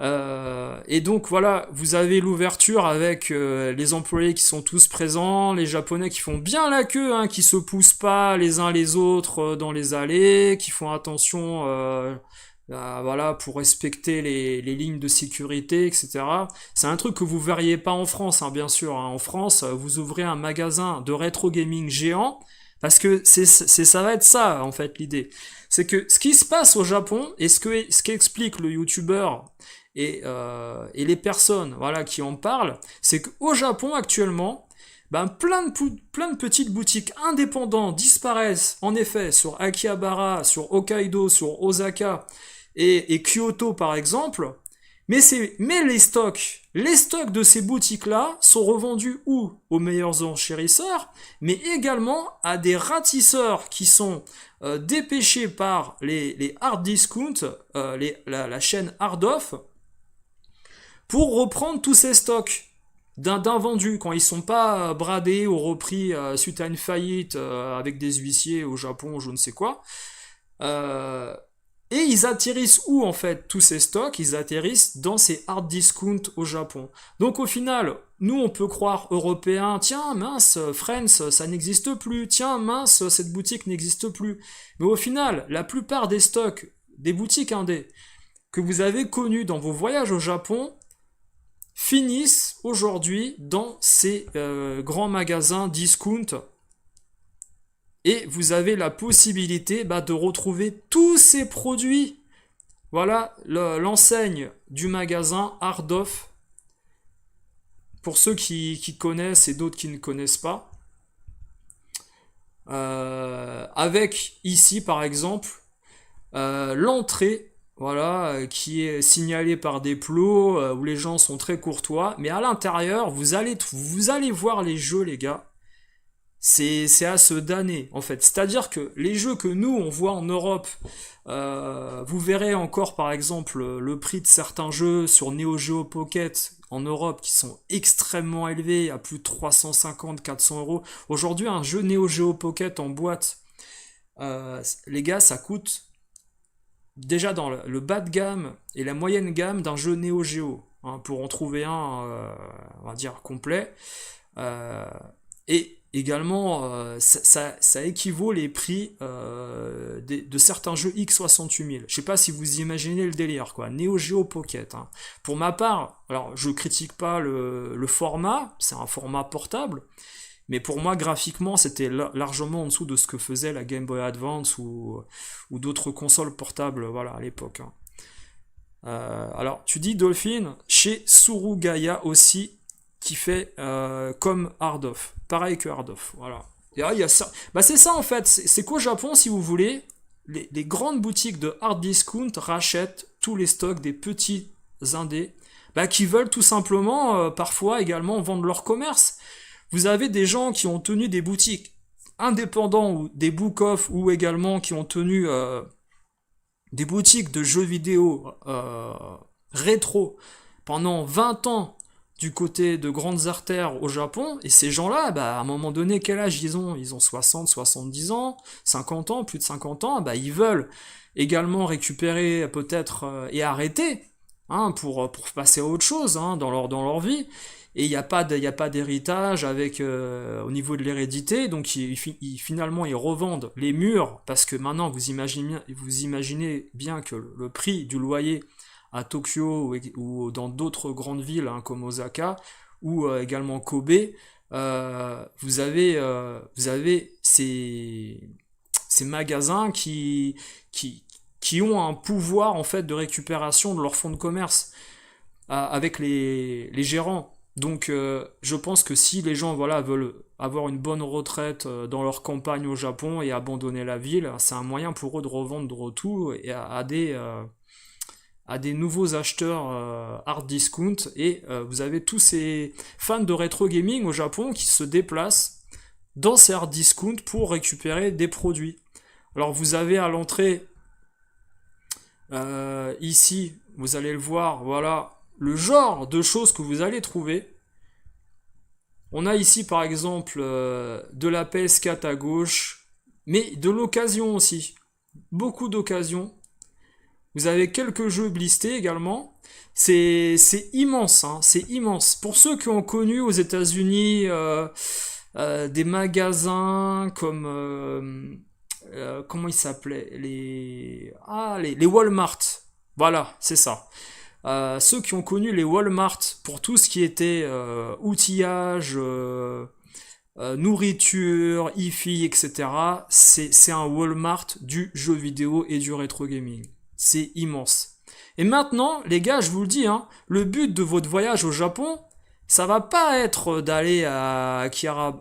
Et donc voilà, vous avez l'ouverture avec les employés qui sont tous présents, les Japonais qui font bien la queue, hein, qui se poussent pas les uns les autres dans les allées, qui font attention voilà, pour respecter les lignes de sécurité, etc. C'est un truc que vous verriez pas en France, hein, bien sûr. Hein. En France, vous ouvrez un magasin de rétro gaming géant, parce que ça va être ça, en fait, l'idée. C'est que ce qui se passe au Japon, et ce qu'explique le youtubeur et les personnes voilà, qui en parlent, c'est qu'au Japon, actuellement, plein de petites boutiques indépendantes disparaissent, en effet, sur Akihabara, sur Hokkaido, sur Osaka, et Kyoto par exemple, mais les Les stocks de ces boutiques-là sont revendus où? Aux meilleurs enchérisseurs, mais également à des ratisseurs qui sont dépêchés par les hard discount, la chaîne Hard Off, pour reprendre tous ces stocks d'un vendu quand ils sont pas bradés ou repris suite à une faillite avec des huissiers au Japon ou je ne sais quoi. Et ils atterrissent où en fait tous ces stocks? Ils atterrissent dans ces hard discount au Japon. Donc au final, nous on peut croire européens, tiens mince, Friends ça n'existe plus, tiens mince, cette boutique n'existe plus. Mais au final, la plupart des stocks des boutiques indés que vous avez connus dans vos voyages au Japon finissent aujourd'hui dans ces grands magasins discount. Et vous avez la possibilité de retrouver tous ces produits. Voilà l'enseigne du magasin Hard Off. Pour ceux qui connaissent et d'autres qui ne connaissent pas. Avec ici par exemple l'entrée. Voilà, qui est signalée par des plots où les gens sont très courtois. Mais à l'intérieur, vous allez voir les jeux, les gars. C'est à se damner, en fait. C'est-à-dire que les jeux que nous, on voit en Europe, vous verrez encore, par exemple, le prix de certains jeux sur Neo Geo Pocket en Europe qui sont extrêmement élevés, à plus de 350-400 euros. Aujourd'hui, un jeu Neo Geo Pocket en boîte, les gars, ça coûte déjà dans le bas de gamme et la moyenne gamme d'un jeu Neo Geo, hein, pour en trouver un, on va dire, complet. Et également, ça équivaut les prix de certains jeux X68000. Je sais pas si vous imaginez le délire, quoi. Neo Geo Pocket. Hein. Pour ma part, alors je critique pas le format, c'est un format portable, mais pour moi, graphiquement, c'était largement en dessous de ce que faisait la Game Boy Advance ou d'autres consoles portables, voilà, à l'époque. Hein. Alors, tu dis Dolphin, chez Surugaya aussi, qui fait comme Hard Off. Pareil que Hard Off, voilà. Et là, il y a ça. C'est ça, en fait. C'est qu'au Japon, si vous voulez, les grandes boutiques de hard discount rachètent tous les stocks des petits indés qui veulent tout simplement, parfois, également vendre leur commerce. Vous avez des gens qui ont tenu des boutiques indépendants ou des book-off ou également qui ont tenu des boutiques de jeux vidéo rétro pendant 20 ans du côté de grandes artères au Japon, et ces gens-là, à un moment donné, quel âge ils ont? Ils ont 60, 70 ans, 50 ans, plus de 50 ans, ils veulent également récupérer peut-être et arrêter, hein, pour passer à autre chose, hein, dans leur vie. Et il n'y a pas d'héritage avec au niveau de l'hérédité, donc finalement ils revendent les murs, parce que maintenant vous imaginez bien que le prix du loyer à Tokyo ou dans d'autres grandes villes, hein, comme Osaka ou également Kobe, vous avez ces magasins qui ont un pouvoir en fait de récupération de leur fonds de commerce avec les gérants. Donc je pense que si les gens veulent avoir une bonne retraite dans leur campagne au Japon et abandonner la ville, c'est un moyen pour eux de revendre tout et à des nouveaux acheteurs hard discount. Et vous avez tous ces fans de rétro gaming au Japon qui se déplacent dans ces hard discount pour récupérer des produits. Alors vous avez à l'entrée ici, vous allez le voir, voilà le genre de choses que vous allez trouver. On a ici par exemple de la PS4 à gauche, mais de l'occasion aussi. Beaucoup d'occasions. Vous avez quelques jeux blistés également. C'est immense, hein, c'est immense. Pour ceux qui ont connu aux États-Unis des magasins comme comment ils s'appelaient, les Walmart. Voilà, c'est ça. Ceux qui ont connu les Walmart pour tout ce qui était outillage, nourriture, hi-fi, etc. C'est un Walmart du jeu vidéo et du rétro gaming. C'est immense. Et maintenant, les gars, je vous le dis, hein, le but de votre voyage au Japon, ça va pas être d'aller à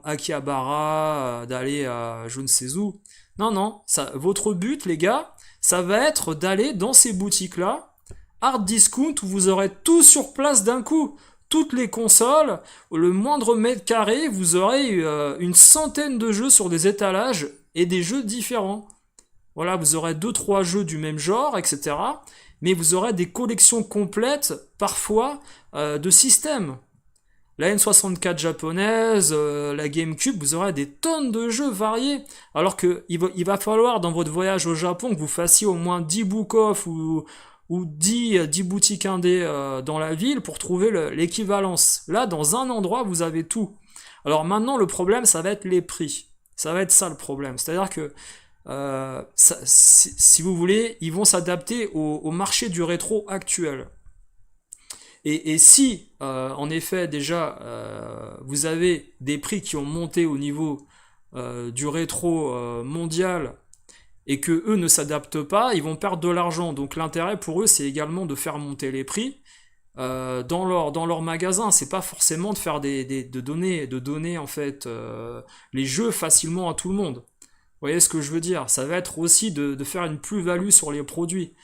Akihabara, d'aller à je ne sais où. Non, votre but, les gars, ça va être d'aller dans ces boutiques-là, hard discount, où vous aurez tout sur place d'un coup. toutes les consoles, le moindre mètre carré, vous aurez une centaine de jeux sur des étalages et des jeux différents. Voilà, vous aurez 2-3 jeux du même genre, etc. Mais vous aurez des collections complètes, parfois, de systèmes. La N64 japonaise, la GameCube, vous aurez des tonnes de jeux variés. Alors que il va falloir, dans votre voyage au Japon, que vous fassiez au moins 10 book-off ou 10 boutiques indées dans la ville pour trouver l'équivalence. Là, dans un endroit, vous avez tout. Alors maintenant, le problème, ça va être les prix. Ça va être ça le problème. C'est-à-dire que si vous voulez, ils vont s'adapter au marché du rétro actuel. Et si, en effet, déjà, vous avez des prix qui ont monté au niveau du rétro mondial et que eux ne s'adaptent pas, ils vont perdre de l'argent. Donc l'intérêt pour eux, c'est également de faire monter les prix dans leur magasin. C'est pas forcément de faire de donner en fait les jeux facilement à tout le monde. Vous voyez ce que je veux dire? Ça va être aussi de faire une plus-value sur les produits.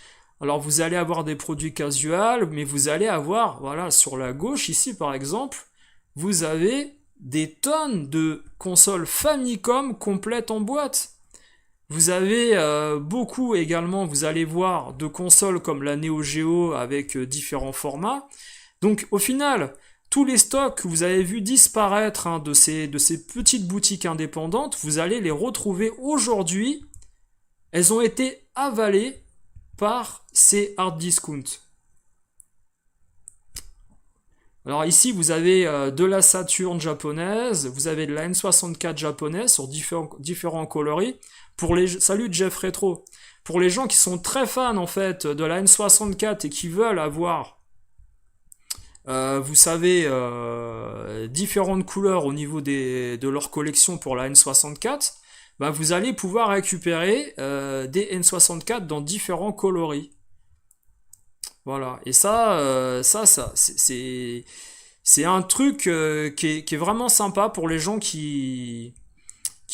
Alors vous allez avoir des produits casuals, mais vous allez avoir, voilà, sur la gauche ici par exemple, vous avez des tonnes de consoles Famicom complètes en boîte. Vous avez beaucoup également, vous allez voir, de consoles comme la Neo Geo avec différents formats. Donc au final, tous les stocks que vous avez vu disparaître de ces petites boutiques indépendantes, vous allez les retrouver aujourd'hui. Elles ont été avalées par ces hard discounts. Alors ici, vous avez de la Saturn japonaise, vous avez de la N64 japonaise sur différents coloris. Salut Jeff Retro. Pour les gens qui sont très fans en fait de la N64 et qui veulent avoir, vous savez, différentes couleurs au niveau de leur collection pour la N64, bah, vous allez pouvoir récupérer des N64 dans différents coloris. Voilà. Et ça, c'est un truc qui est vraiment sympa pour les gens qui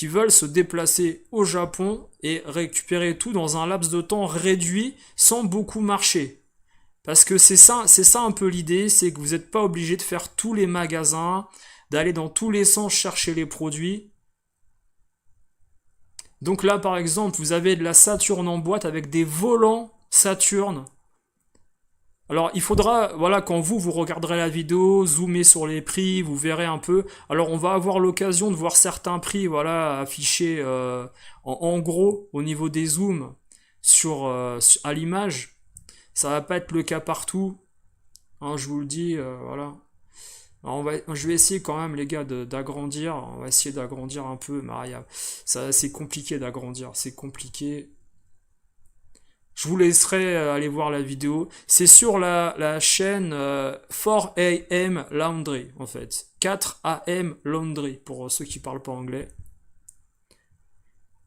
veulent se déplacer au Japon et récupérer tout dans un laps de temps réduit sans beaucoup marcher. Parce que c'est ça un peu l'idée, c'est que vous n'êtes pas obligé de faire tous les magasins, d'aller dans tous les sens chercher les produits. Donc là, par exemple, vous avez de la Saturn en boîte avec des volants Saturn. Alors, il faudra, voilà, quand vous regarderez la vidéo, zoomer sur les prix, vous verrez un peu. Alors, on va avoir l'occasion de voir certains prix, voilà, affichés en gros au niveau des zooms à l'image. Ça va pas être le cas partout, hein, je vous le dis, voilà. Alors je vais essayer quand même, les gars, d'agrandir. On va essayer d'agrandir un peu. Maria, c'est compliqué d'agrandir, c'est compliqué. Je vous laisserai aller voir la vidéo. C'est sur la chaîne 4AM Laundry, en fait. 4AM Laundry, pour ceux qui parlent pas anglais.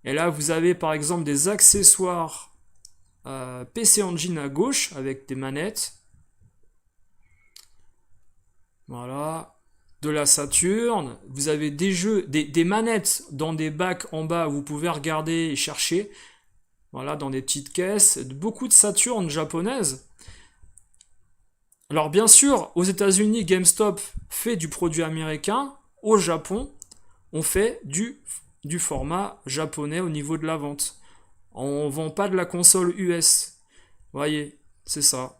Et là, vous avez par exemple des accessoires PC Engine à gauche, avec des manettes. Voilà. De la Saturn. Vous avez des jeux, des manettes dans des bacs en bas où vous pouvez regarder et chercher. Voilà, dans des petites caisses. Beaucoup de Saturn japonaises. Alors bien sûr, aux États-Unis, GameStop fait du produit américain. Au Japon, on fait du format japonais au niveau de la vente. On vend pas de la console US. Vous voyez, c'est ça.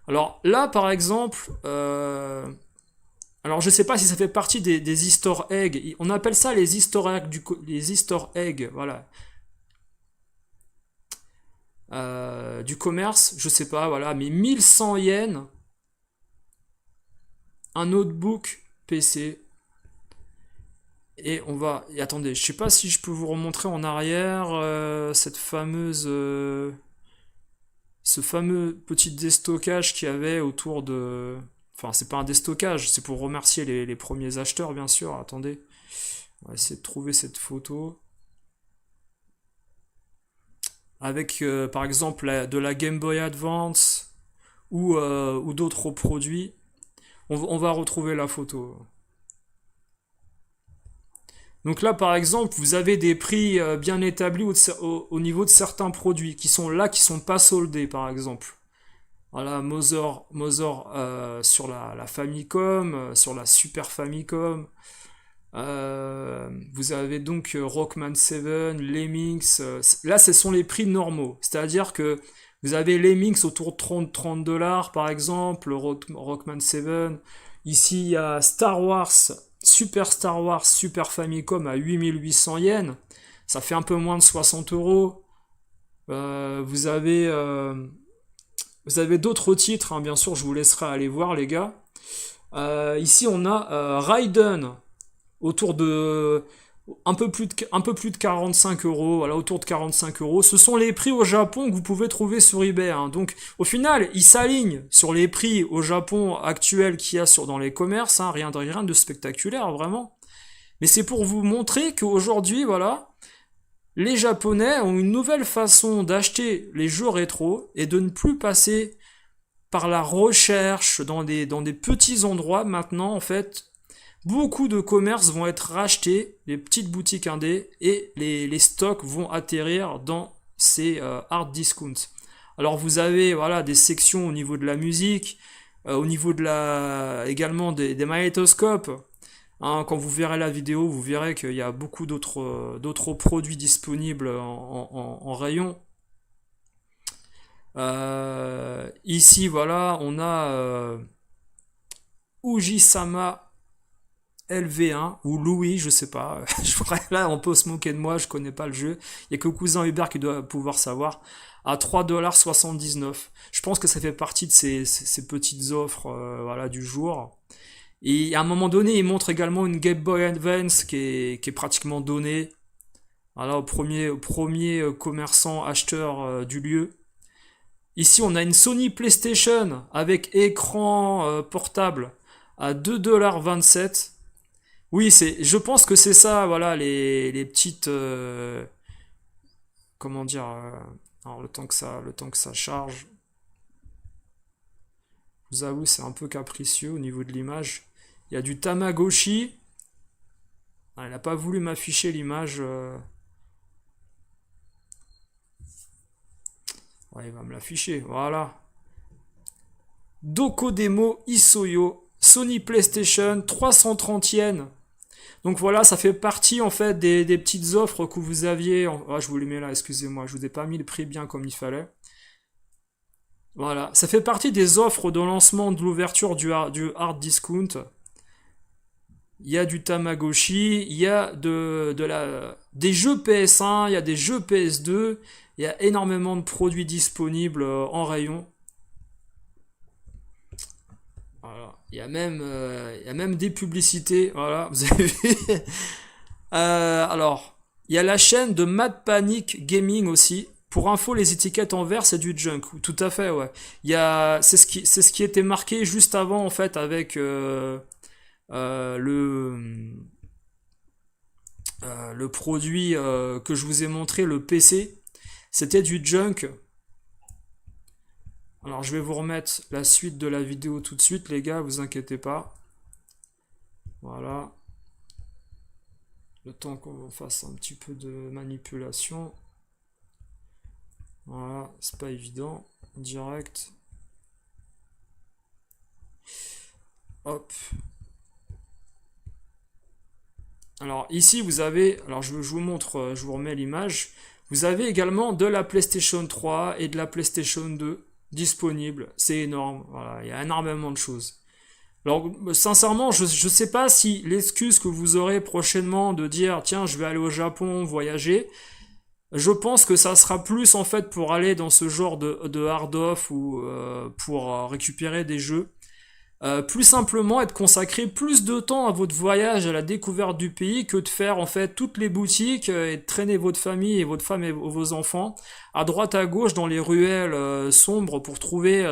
Alors là, par exemple, alors je sais pas si ça fait partie des Easter eggs. On appelle ça les Easter eggs voilà. Du commerce, je sais pas, voilà, mais 1100 yens, un notebook PC. Et attendez, je sais pas si je peux vous remontrer en arrière ce fameux petit déstockage qu'il y avait autour de. Enfin, c'est pas un déstockage, c'est pour remercier les premiers acheteurs, bien sûr. Attendez, on va essayer de trouver cette photo. Avec, par exemple, de la Game Boy Advance ou d'autres produits. On va retrouver la photo. Donc là, par exemple, vous avez des prix bien établis au niveau de certains produits qui sont pas soldés, par exemple. Voilà, Mother sur la Famicom, sur la Super Famicom. Vous avez donc Rockman 7, Lemmings. Là, ce sont les prix normaux. C'est-à-dire que vous avez Lemmings autour de 30 dollars par exemple, Rockman 7. Ici, il y a Star Wars, Super Famicom à 8800 yens. Ça fait un peu moins de 60 euros. Euh, vous avez, euh, vous avez d'autres titres, hein, bien sûr, je vous laisserai aller voir, les gars. Ici, on a Raiden autour de un peu plus de 45 euros, voilà, autour de 45 euros. Ce sont les prix au Japon que vous pouvez trouver sur eBay, hein. Donc, au final, ils s'alignent sur les prix au Japon actuels qu'il y a dans les commerces, hein. Rien de spectaculaire, vraiment. Mais c'est pour vous montrer qu'aujourd'hui, voilà, les Japonais ont une nouvelle façon d'acheter les jeux rétro et de ne plus passer par la recherche dans des petits endroits. Maintenant, en fait, beaucoup de commerces vont être rachetés, les petites boutiques indées, et les stocks vont atterrir dans ces hard discounts. Alors vous avez voilà des sections au niveau de la musique, au niveau de également des magnétoscopes. Hein, quand vous verrez la vidéo, vous verrez qu'il y a beaucoup d'autres produits disponibles en rayon. Ici, voilà, on a Ujisama LV1 ou Louis, je sais pas. Là, on peut se moquer de moi, je connais pas le jeu. Il y a que cousin Hubert qui doit pouvoir savoir. À 3,79 $. Je pense que ça fait partie de ces petites offres voilà, du jour. Et à un moment donné, il montre également une Game Boy Advance qui est pratiquement donnée. Voilà, au premier commerçant acheteur du lieu. Ici, on a une Sony PlayStation avec écran portable à 2,27 $. Oui, je pense que c'est ça, voilà, les petites, comment dire, alors le temps que ça charge, je vous avoue, c'est un peu capricieux au niveau de l'image. Il y a du Tamagotchi. Ah, elle n'a pas voulu m'afficher l'image. Ouais, il va me l'afficher, voilà. Dokodemo Isoyo, Sony PlayStation, 330 yens. Donc voilà, ça fait partie en fait des petites offres que vous aviez. Ah, je vous les mets là, excusez-moi, je vous ai pas mis le prix bien comme il fallait. Voilà, ça fait partie des offres de lancement de l'ouverture du hard discount. Il y a du Tamagotchi, il y a des jeux PS1, il y a des jeux PS2, il y a énormément de produits disponibles en rayon. Voilà. Il y a même des publicités, voilà, vous avez vu. Alors, il y a la chaîne de Mad Panic Gaming aussi. Pour info, les étiquettes en vert, c'est du junk. Tout à fait, ouais. C'est ce qui était marqué juste avant, en fait, avec euh, le, le produit que je vous ai montré, le PC. C'était du junk. Alors, je vais vous remettre la suite de la vidéo tout de suite, les gars, vous inquiétez pas. Voilà. Le temps qu'on fasse un petit peu de manipulation. Voilà, c'est pas évident. Direct. Hop. Alors ici vous avez, alors je vous montre, je vous remets l'image. Vous avez également de la PlayStation 3 et de la PlayStation 2 disponibles. C'est énorme. Voilà, il y a énormément de choses. Alors, sincèrement, je ne sais pas si l'excuse que vous aurez prochainement de dire, tiens, je vais aller au Japon, voyager, je pense que ça sera plus en fait pour aller dans ce genre de hard-off ou pour récupérer des jeux. Plus simplement être consacré plus de temps à votre voyage, à la découverte du pays, que de faire en fait toutes les boutiques et de traîner votre famille et votre femme et vos enfants à droite à gauche dans les ruelles sombres pour trouver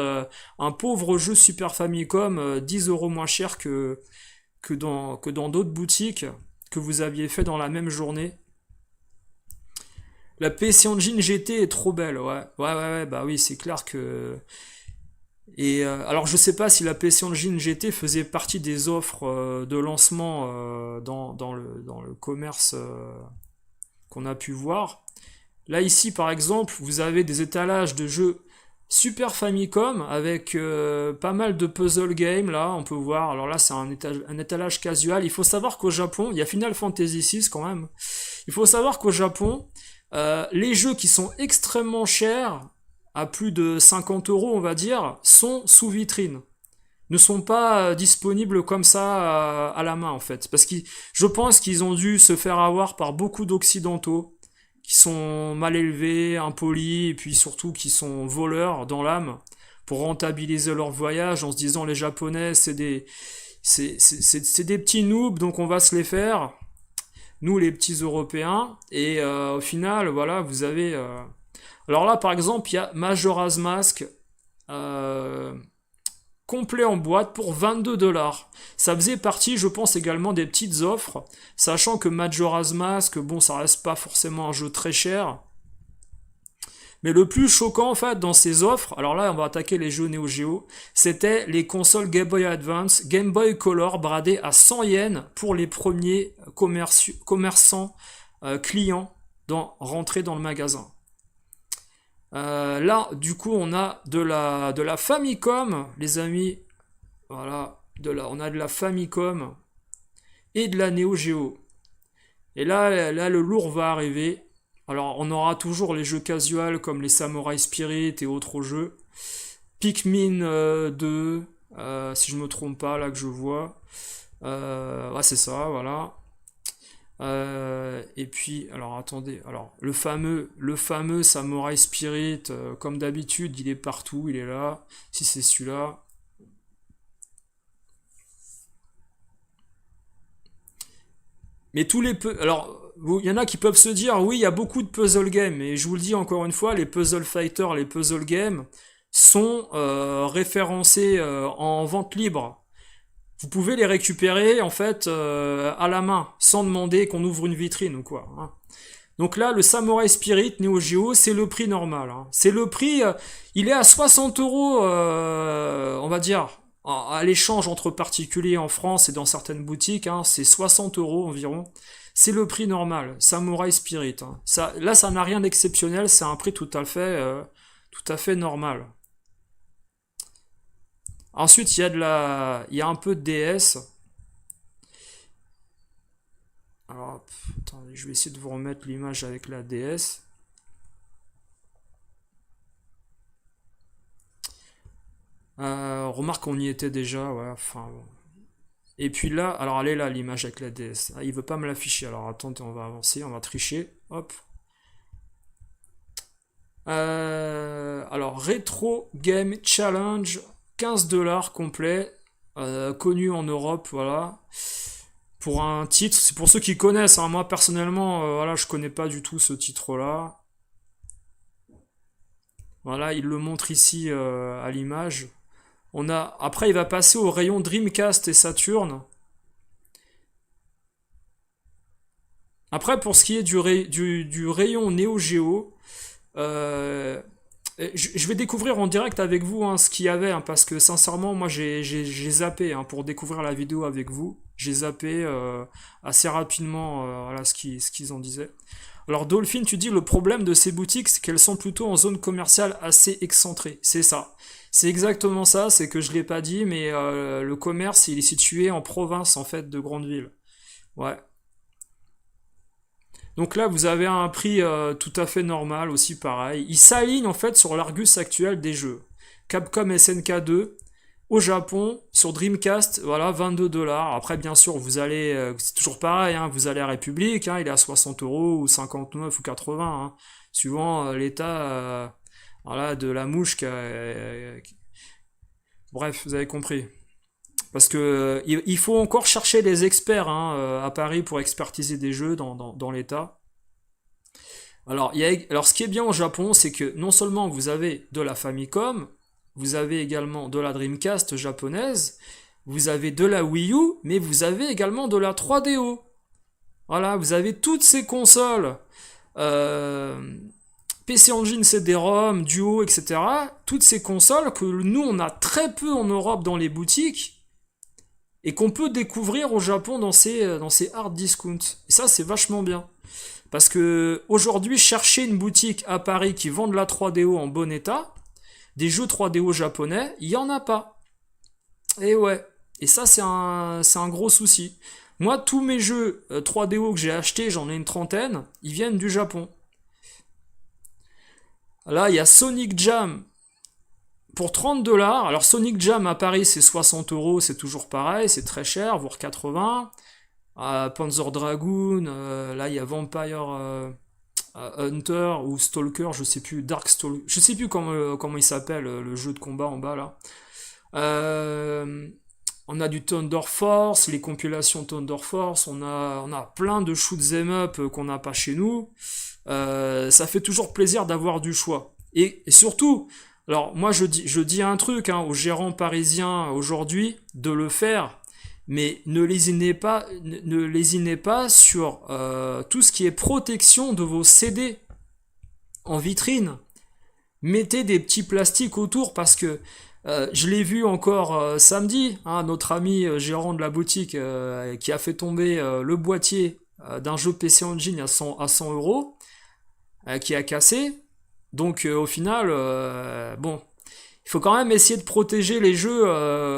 un pauvre jeu Super Famicom 10 euros moins cher que dans d'autres boutiques que vous aviez fait dans la même journée. La PC Engine GT est trop belle, ouais, bah oui, c'est clair que et alors je sais pas si la PC Engine GT faisait partie des offres de lancement dans le commerce qu'on a pu voir. Là ici par exemple, vous avez des étalages de jeux Super Famicom avec pas mal de puzzle games là, on peut voir. Alors là, c'est un étalage casual. Il faut savoir qu'au Japon, il y a Final Fantasy VI quand même. Il faut savoir qu'au Japon, les jeux qui sont extrêmement chers, à plus de 50 euros on va dire, sont sous vitrine. Ne sont pas disponibles comme ça à la main en fait. Parce que je pense qu'ils ont dû se faire avoir par beaucoup d'occidentaux qui sont mal élevés, impolis, et puis surtout qui sont voleurs dans l'âme pour rentabiliser leur voyage en se disant les Japonais c'est des petits noobs donc on va se les faire, nous les petits Européens, et au final voilà vous avez... Alors là par exemple il y a Majora's Mask euh, complet en boîte pour 22 $. Ça faisait partie, je pense, également des petites offres, sachant que Majora's Mask, bon, ça reste pas forcément un jeu très cher. Mais le plus choquant, en fait, dans ces offres, alors là, on va attaquer les jeux Neo Geo, c'était les consoles Game Boy Advance, Game Boy Color, bradées à 100 yens pour les premiers commerçants clients rentrés dans le magasin. Là, du coup, on a de la Famicom, les amis. Voilà, on a de la Famicom et de la Neo Geo. Et là, le lourd va arriver. Alors, on aura toujours les jeux casuals comme les Samurai Spirit et autres jeux. Pikmin 2, si je me trompe pas, là que je vois. Ouais, c'est ça, voilà. Et puis, alors attendez, alors le fameux Samurai Spirit, comme d'habitude, il est partout, il est là. Si c'est celui-là. Mais alors, il y en a qui peuvent se dire, oui, il y a beaucoup de puzzle games, et je vous le dis encore une fois, les puzzle fighters, les puzzle games sont référencés en vente libre. Vous pouvez les récupérer en fait à la main, sans demander qu'on ouvre une vitrine ou quoi, hein. Donc là, le Samurai Spirit Neo Geo, c'est le prix normal, hein. C'est le prix, il est à 60 euros, on va dire, à l'échange entre particuliers en France et dans certaines boutiques, hein, c'est 60 euros environ. C'est le prix normal, Samurai Spirit, hein. Là, ça n'a rien d'exceptionnel, c'est un prix tout à fait normal. Ensuite, il y a un peu de DS. Alors, attendez, je vais essayer de vous remettre l'image avec la DS. Remarque qu'on y était déjà, ouais, enfin, bon. Et puis là, alors elle est là l'image avec la DS. Ah, il veut pas me l'afficher, alors attendez, on va avancer, on va tricher. Hop. Alors, Retro Game Challenge, 15 $ complet, connu en Europe, voilà. Pour un titre, c'est pour ceux qui connaissent, hein. Moi personnellement, voilà, je connais pas du tout ce titre-là. Voilà, il le montre ici à l'image. Après, il va passer au rayon Dreamcast et Saturn. Après, pour ce qui est du rayon Neo Geo, euh, je vais découvrir en direct avec vous, hein, ce qu'il y avait, hein, parce que sincèrement, moi j'ai zappé, hein, pour découvrir la vidéo avec vous. J'ai zappé assez rapidement, voilà, ce qu'ils en disaient. Alors Dolphin, tu dis le problème de ces boutiques, c'est qu'elles sont plutôt en zone commerciale assez excentrée. C'est ça. C'est exactement ça, c'est que je l'ai pas dit, mais le commerce, il est situé en province, en fait, de grandes villes. Ouais. Donc là, vous avez un prix tout à fait normal, aussi pareil. Il s'aligne en fait sur l'Argus actuel des jeux. Capcom SNK 2, au Japon, sur Dreamcast, voilà, 22 $. Après, bien sûr, c'est toujours pareil, hein, vous allez à République, hein, il est à 60 euros, ou 59 ou 80, hein, suivant l'état voilà, de la mouche Bref, vous avez compris. Parce que il faut encore chercher des experts, hein, à Paris pour expertiser des jeux dans l'état. Alors, ce qui est bien au Japon, c'est que non seulement vous avez de la Famicom, vous avez également de la Dreamcast japonaise, vous avez de la Wii U, mais vous avez également de la 3DO. Voilà, vous avez toutes ces consoles, euh, PC Engine CD-ROM, Duo, etc. Toutes ces consoles que nous, on a très peu en Europe dans les boutiques, et qu'on peut découvrir au Japon dans ces hard discounts. Et ça, c'est vachement bien. Parce que aujourd'hui, chercher une boutique à Paris qui vend de la 3DO en bon état, Des jeux 3DO japonais, il y en a pas. Et ouais. Et ça, c'est un gros souci. Moi, tous mes jeux 3DO que j'ai achetés, j'en ai une trentaine, ils viennent du Japon. Là, il y a Sonic Jam pour 30 dollars. Alors, Sonic Jam à Paris, c'est 60 euros, c'est toujours pareil, c'est très cher, voire 80. Panzer Dragoon, là, il y a Vampire Hunter ou Stalker, je sais plus, Dark Stalker, je sais plus comment il s'appelle, le jeu de combat en bas là. Euh, on a du Thunder Force, les compilations Thunder Force, on a plein de shoot 'em up qu'on n'a pas chez nous. Ça fait toujours plaisir d'avoir du choix. Et surtout, alors moi je dis un truc hein, aux gérants parisiens aujourd'hui de le faire, mais ne lésinez pas sur tout ce qui est protection de vos CD en vitrine. Mettez des petits plastiques autour parce que je l'ai vu encore samedi, hein, notre ami gérant de la boutique qui a fait tomber le boîtier d'un jeu PC Engine à 100 euros, qui a cassé. Donc au final, bon, il faut quand même essayer de protéger les jeux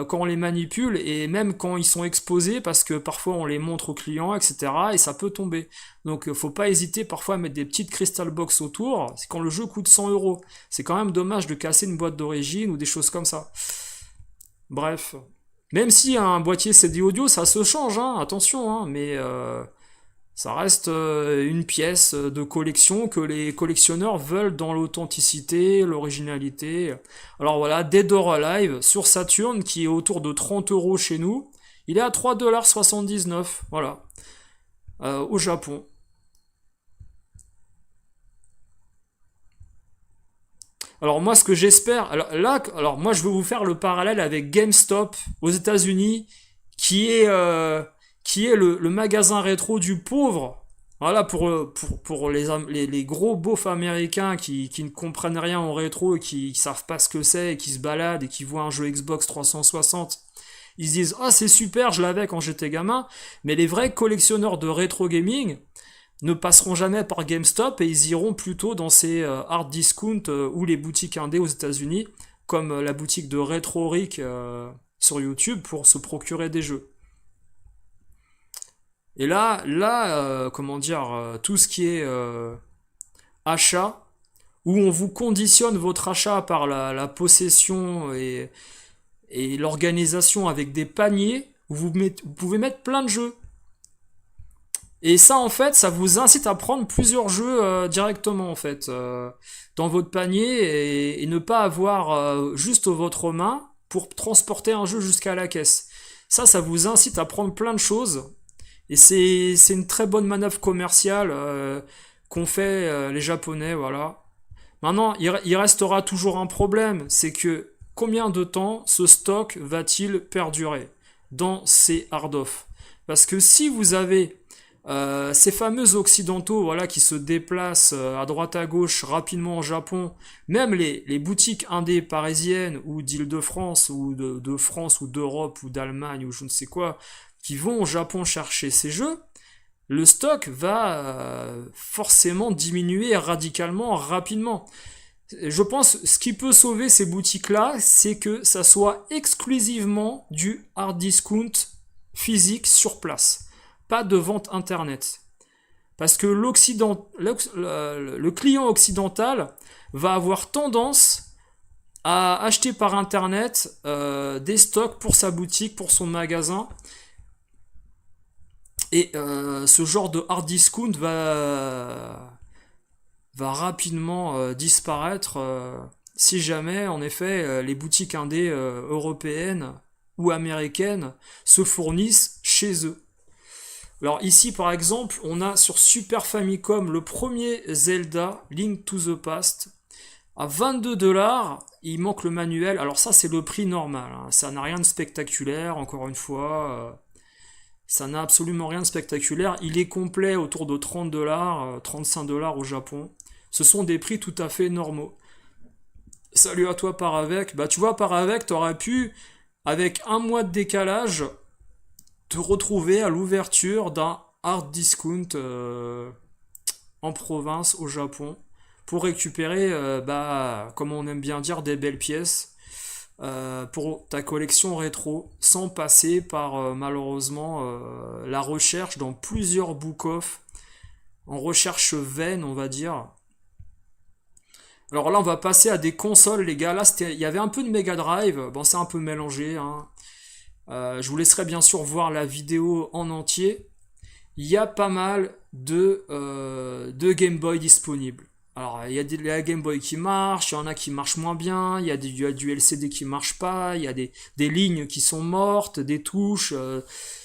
quand on les manipule et même quand ils sont exposés parce que parfois on les montre aux clients, etc. et ça peut tomber. Donc faut pas hésiter parfois à mettre des petites crystal box autour. C'est quand le jeu coûte 100 euros. C'est quand même dommage de casser une boîte d'origine ou des choses comme ça. Bref. Même si un boîtier CD audio, ça se change, hein, attention, hein, mais ça reste une pièce de collection que les collectionneurs veulent dans l'authenticité, l'originalité. Alors voilà, Dead or Alive sur Saturn qui est autour de 30 euros chez nous. Il est à 3,79$, voilà, au Japon. Alors moi ce que j'espère, alors moi je veux vous faire le parallèle avec GameStop aux États-Unis, qui est le magasin rétro du pauvre. Voilà pour les gros beaufs américains qui ne comprennent rien en rétro et qui savent pas ce que c'est et qui se baladent et qui voient un jeu Xbox 360. Ils se disent ah c'est super, je l'avais quand j'étais gamin. Mais les vrais collectionneurs de rétro gaming ne passeront jamais par GameStop et ils iront plutôt dans ces hard discount ou les boutiques indées aux États-Unis, comme la boutique de RetroRick sur YouTube pour se procurer des jeux. Et comment dire, tout ce qui est achat, où on vous conditionne votre achat par la possession et l'organisation avec des paniers, où vous pouvez mettre plein de jeux. Et ça, en fait, ça vous incite à prendre plusieurs jeux directement, en fait, dans votre panier et ne pas avoir juste votre main pour transporter un jeu jusqu'à la caisse. Ça vous incite à prendre plein de choses. Et c'est une très bonne manœuvre commerciale qu'ont fait les Japonais, voilà. Maintenant, il restera toujours un problème, c'est que combien de temps ce stock va-t-il perdurer dans ces hard-off? Parce que si vous avez ces fameux occidentaux voilà, qui se déplacent à droite à gauche rapidement au Japon, même les boutiques indées parisiennes ou d'Île-de-France ou de France ou d'Europe ou d'Allemagne ou je ne sais quoi, qui vont au Japon chercher ces jeux, le stock va forcément diminuer radicalement, rapidement. Je pense ce qui peut sauver ces boutiques-là, c'est que ça soit exclusivement du hard discount physique sur place, pas de vente internet. Parce que le client occidental va avoir tendance à acheter par internet des stocks pour sa boutique, pour son magasin. Et ce genre de hard discount va rapidement disparaître si jamais, en effet, les boutiques indées européennes ou américaines se fournissent chez eux. Alors ici, par exemple, on a sur Super Famicom le premier Zelda, Link to the Past, à 22$. Il manque le manuel. Alors ça, c'est le prix normal, hein. Ça n'a rien de spectaculaire, encore une fois. Ça n'a absolument rien de spectaculaire. Il est complet autour de 30$, 35$ au Japon. Ce sont des prix tout à fait normaux. Salut à toi Paravec. Bah tu vois Paravec, t'aurais pu, avec un mois de décalage, te retrouver à l'ouverture d'un hard discount en province au Japon pour récupérer, comme on aime bien dire, des belles pièces pour ta collection rétro, sans passer par malheureusement la recherche dans plusieurs book-off, en recherche vaine, on va dire. Alors là, on va passer à des consoles, les gars. Là, il y avait un peu de Mega Drive. Bon, c'est un peu mélangé, hein. Je vous laisserai bien sûr voir la vidéo en entier. Il y a pas mal de Game Boy disponibles. Alors, il y a la Game Boy qui marche, il y en a qui marchent moins bien, il y a du LCD qui marche pas, il y a des lignes qui sont mortes, des touches.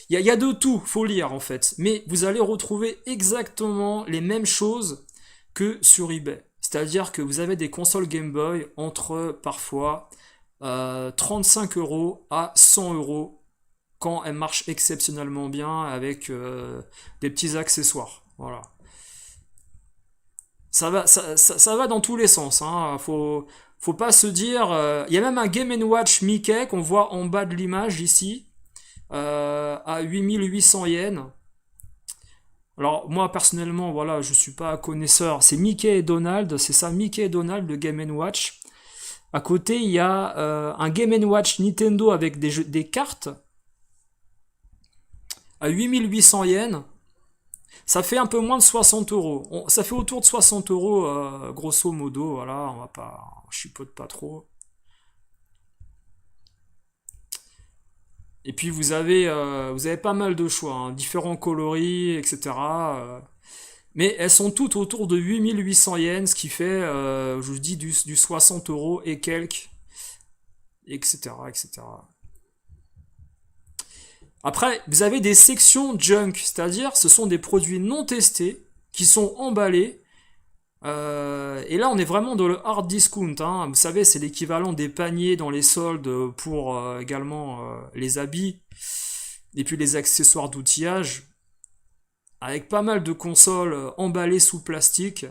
Il y a de tout, faut lire en fait. Mais vous allez retrouver exactement les mêmes choses que sur eBay. C'est-à-dire que vous avez des consoles Game Boy entre parfois 35 € à 100 € quand elles marchent exceptionnellement bien avec des petits accessoires. Voilà. Ça va dans tous les sens, hein. Faut pas se dire. Il y a même un Game Watch Mickey qu'on voit en bas de l'image ici, à 8800 yens. Alors moi personnellement, voilà, je suis pas connaisseur. C'est Mickey et Donald, c'est ça, Mickey et Donald de Game Watch. À côté, il y a un Game Watch Nintendo avec des cartes à 8800 yens. Ça fait un peu moins de 60 €. Ça fait autour de 60 € grosso modo. Voilà, on chipote pas trop. Et puis vous avez pas mal de choix, hein, différents coloris, etc. Mais elles sont toutes autour de 8800 yens, ce qui fait, je vous dis, du 60 € et quelques, etc., etc. Après, vous avez des sections junk, c'est-à-dire ce sont des produits non testés qui sont emballés. Et là, on est vraiment dans le hard discount, hein. Vous savez, c'est l'équivalent des paniers dans les soldes pour également les habits et puis les accessoires d'outillage, avec pas mal de consoles emballées sous plastique,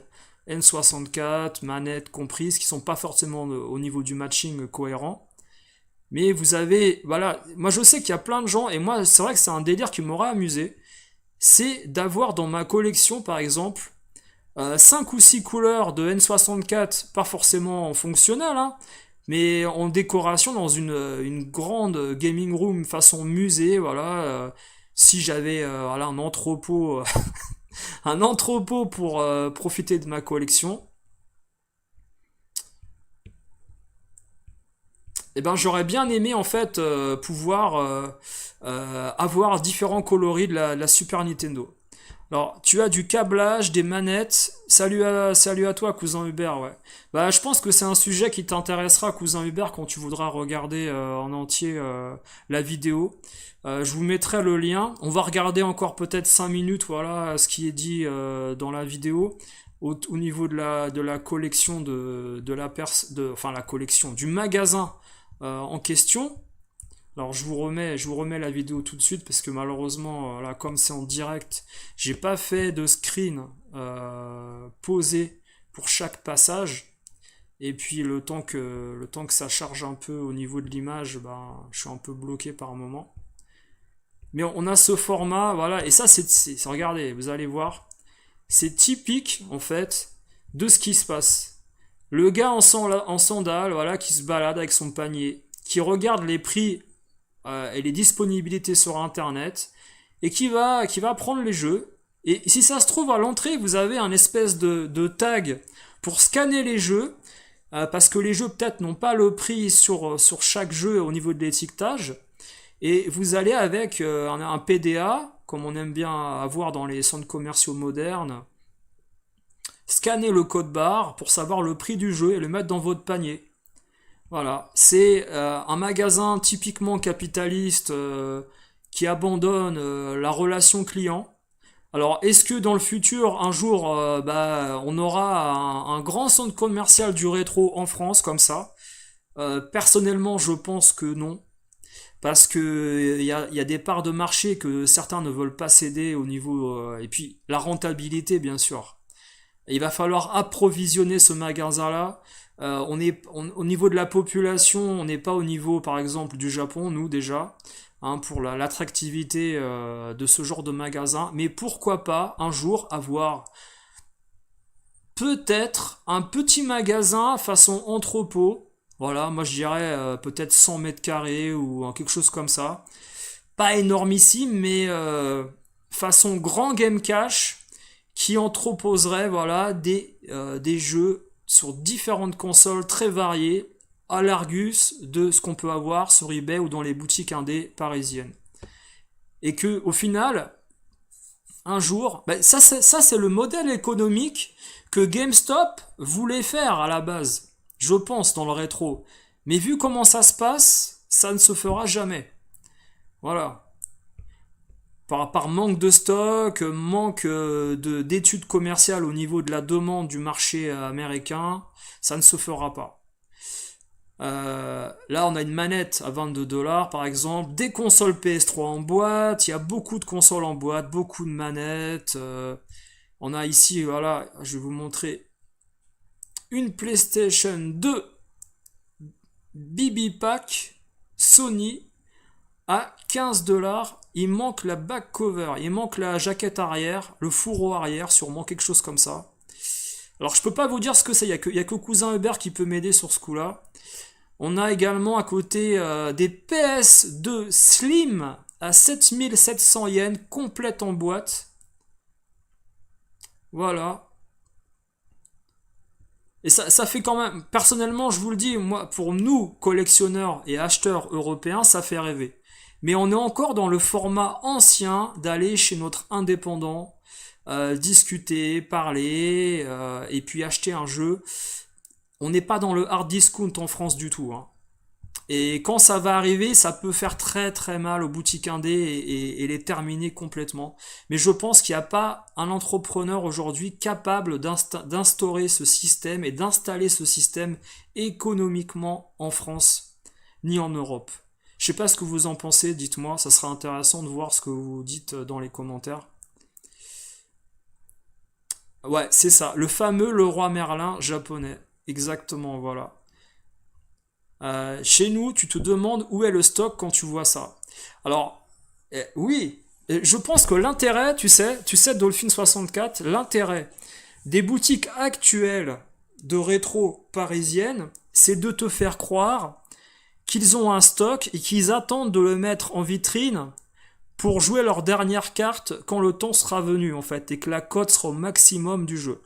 N64, manettes comprises, qui sont pas forcément au niveau du matching cohérent. Mais vous avez, voilà, moi je sais qu'il y a plein de gens, et moi c'est vrai que c'est un délire qui m'aurait amusé, c'est d'avoir dans ma collection par exemple 5 ou 6 couleurs de N64, pas forcément fonctionnelles, hein, mais en décoration dans une grande gaming room façon musée, voilà. Si j'avais voilà, un entrepôt, un entrepôt pour profiter de ma collection, eh ben j'aurais bien aimé en fait pouvoir avoir différents coloris de la Super Nintendo. Alors, tu as du câblage, des manettes. Salut à toi, cousin Hubert, ouais. Bah, je pense que c'est un sujet qui t'intéressera, cousin Hubert, quand tu voudras regarder en entier la vidéo. Je vous mettrai le lien. On va regarder encore peut-être 5 minutes, voilà, ce qui est dit dans la vidéo. Au niveau de la collection enfin la collection, du magasin en question. Alors je vous remets la vidéo tout de suite parce que malheureusement là comme c'est en direct, j'ai pas fait de screen posé pour chaque passage. Et puis le temps que ça charge un peu au niveau de l'image, ben je suis un peu bloqué par moment. Mais on a ce format, voilà, et ça regardez, vous allez voir, c'est typique en fait de ce qui se passe. Le gars en sandales, voilà, qui se balade avec son panier, qui regarde les prix et les disponibilités sur internet et qui va prendre les jeux. Et si ça se trouve à l'entrée, vous avez un espèce de tag pour scanner les jeux parce que les jeux peut-être n'ont pas le prix sur chaque jeu au niveau de l'étiquetage. Et vous allez avec un PDA, comme on aime bien avoir dans les centres commerciaux modernes, scanner le code barre pour savoir le prix du jeu et le mettre dans votre panier. Voilà, c'est un magasin typiquement capitaliste qui abandonne la relation client. Alors, est-ce que dans le futur, un jour, on aura un grand centre commercial du rétro en France comme ça? Personnellement, je pense que non, parce que il y a des parts de marché que certains ne veulent pas céder au niveau et puis la rentabilité, bien sûr. Il va falloir approvisionner ce magasin-là. Au niveau de la population, on n'est pas au niveau, par exemple, du Japon, nous déjà, hein, pour l'attractivité de ce genre de magasin. Mais pourquoi pas un jour avoir peut-être un petit magasin façon entrepôt. Voilà, moi je dirais peut-être 100 mètres carrés ou quelque chose comme ça. Pas énormissime, mais façon grand game cache qui entreposerait voilà des jeux sur différentes consoles très variées à l'argus de ce qu'on peut avoir sur eBay ou dans les boutiques indé parisiennes. Et que au final, un jour, ça c'est le modèle économique que GameStop voulait faire à la base, je pense, dans le rétro. Mais vu comment ça se passe, ça ne se fera jamais. Voilà. Par manque de stock, manque d'études commerciales au niveau de la demande du marché américain, ça ne se fera pas. Là, on a une manette à 22 $ par exemple, des consoles PS3 en boîte, il y a beaucoup de consoles en boîte, beaucoup de manettes. On a ici, voilà, je vais vous montrer une PlayStation 2 BB Pack Sony à 15 $. Il manque la back cover, il manque la jaquette arrière, le fourreau arrière, sûrement quelque chose comme ça. Alors je peux pas vous dire ce que c'est, il y a que cousin Hubert qui peut m'aider sur ce coup-là. On a également à côté des PS2 Slim à 7700 yens, complète en boîte. Voilà. Et ça fait quand même, personnellement je vous le dis, moi pour nous collectionneurs et acheteurs européens, ça fait rêver. Mais on est encore dans le format ancien d'aller chez notre indépendant, discuter, parler, et puis acheter un jeu. On n'est pas dans le hard discount en France du tout, hein. Et quand ça va arriver, ça peut faire très très mal aux boutiques indées et les terminer complètement. Mais je pense qu'il n'y a pas un entrepreneur aujourd'hui capable d'instaurer ce système et d'installer ce système économiquement en France, ni en Europe. Je sais pas ce que vous en pensez, dites-moi, ça sera intéressant de voir ce que vous dites dans les commentaires. Ouais, c'est ça, le fameux Leroy Merlin japonais. Exactement, voilà. Chez nous, tu te demandes où est le stock quand tu vois ça. Alors, oui, je pense que l'intérêt, tu sais, Dolphin64, l'intérêt des boutiques actuelles de rétro parisiennes, c'est de te faire croire qu'ils ont un stock et qu'ils attendent de le mettre en vitrine pour jouer leur dernière carte quand le temps sera venu, en fait, et que la cote sera au maximum du jeu.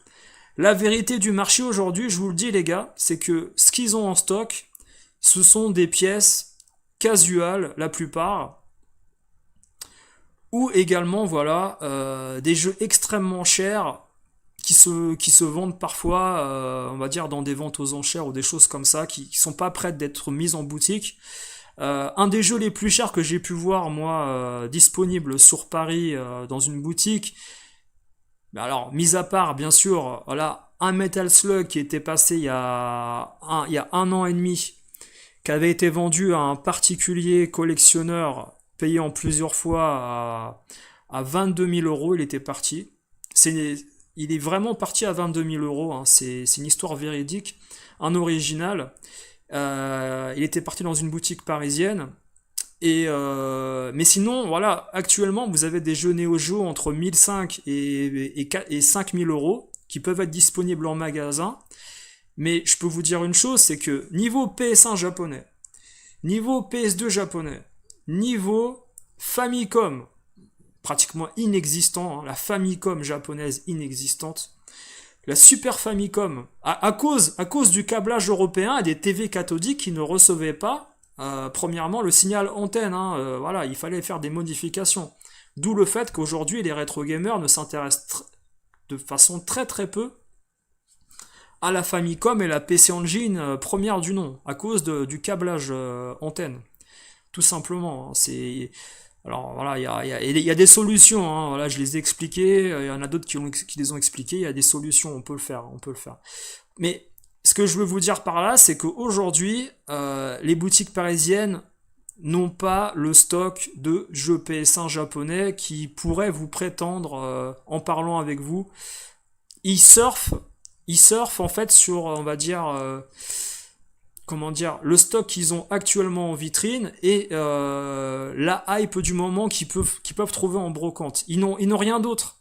La vérité du marché aujourd'hui, je vous le dis les gars, c'est que ce qu'ils ont en stock, ce sont des pièces casuales, la plupart, ou également voilà des jeux extrêmement chers qui se vendent parfois, on va dire, dans des ventes aux enchères ou des choses comme ça, qui sont pas prêtes d'être mises en boutique. Un des jeux les plus chers que j'ai pu voir, moi, disponible sur Paris dans une boutique, alors, mis à part, bien sûr, voilà, un Metal Slug qui était passé il y a un an et demi, qui avait été vendu à un particulier collectionneur, payé en plusieurs fois à 22 000 euros, il était parti. Il est vraiment parti à 22 000 euros, hein, c'est une histoire véridique, un original. Il était parti dans une boutique parisienne. Mais sinon, voilà, actuellement, vous avez des jeux Neo Geo entre 1005 et 5000 euros qui peuvent être disponibles en magasin. Mais je peux vous dire une chose, c'est que niveau PS1 japonais, niveau PS2 japonais, niveau Famicom, pratiquement inexistant, hein, la Famicom japonaise inexistante, la Super Famicom, à cause du câblage européen et des TV cathodiques qui ne recevaient pas, premièrement, le signal antenne, hein, voilà, il fallait faire des modifications. D'où le fait qu'aujourd'hui, les rétro gamers ne s'intéressent de façon très très peu à la Famicom et la PC Engine première du nom, à cause du câblage antenne. Tout simplement. Hein, alors voilà, il y a des solutions, hein, voilà, je les ai expliquées, il y en a d'autres qui les ont expliquées, il y a des solutions, on peut le faire. Mais ce que je veux vous dire par là, c'est qu'aujourd'hui, les boutiques parisiennes n'ont pas le stock de jeux PS1 japonais qui pourraient vous prétendre, en parlant avec vous. Ils surfent en fait sur, on va dire, le stock qu'ils ont actuellement en vitrine et la hype du moment qu'ils peuvent trouver en brocante. Ils n'ont rien d'autre.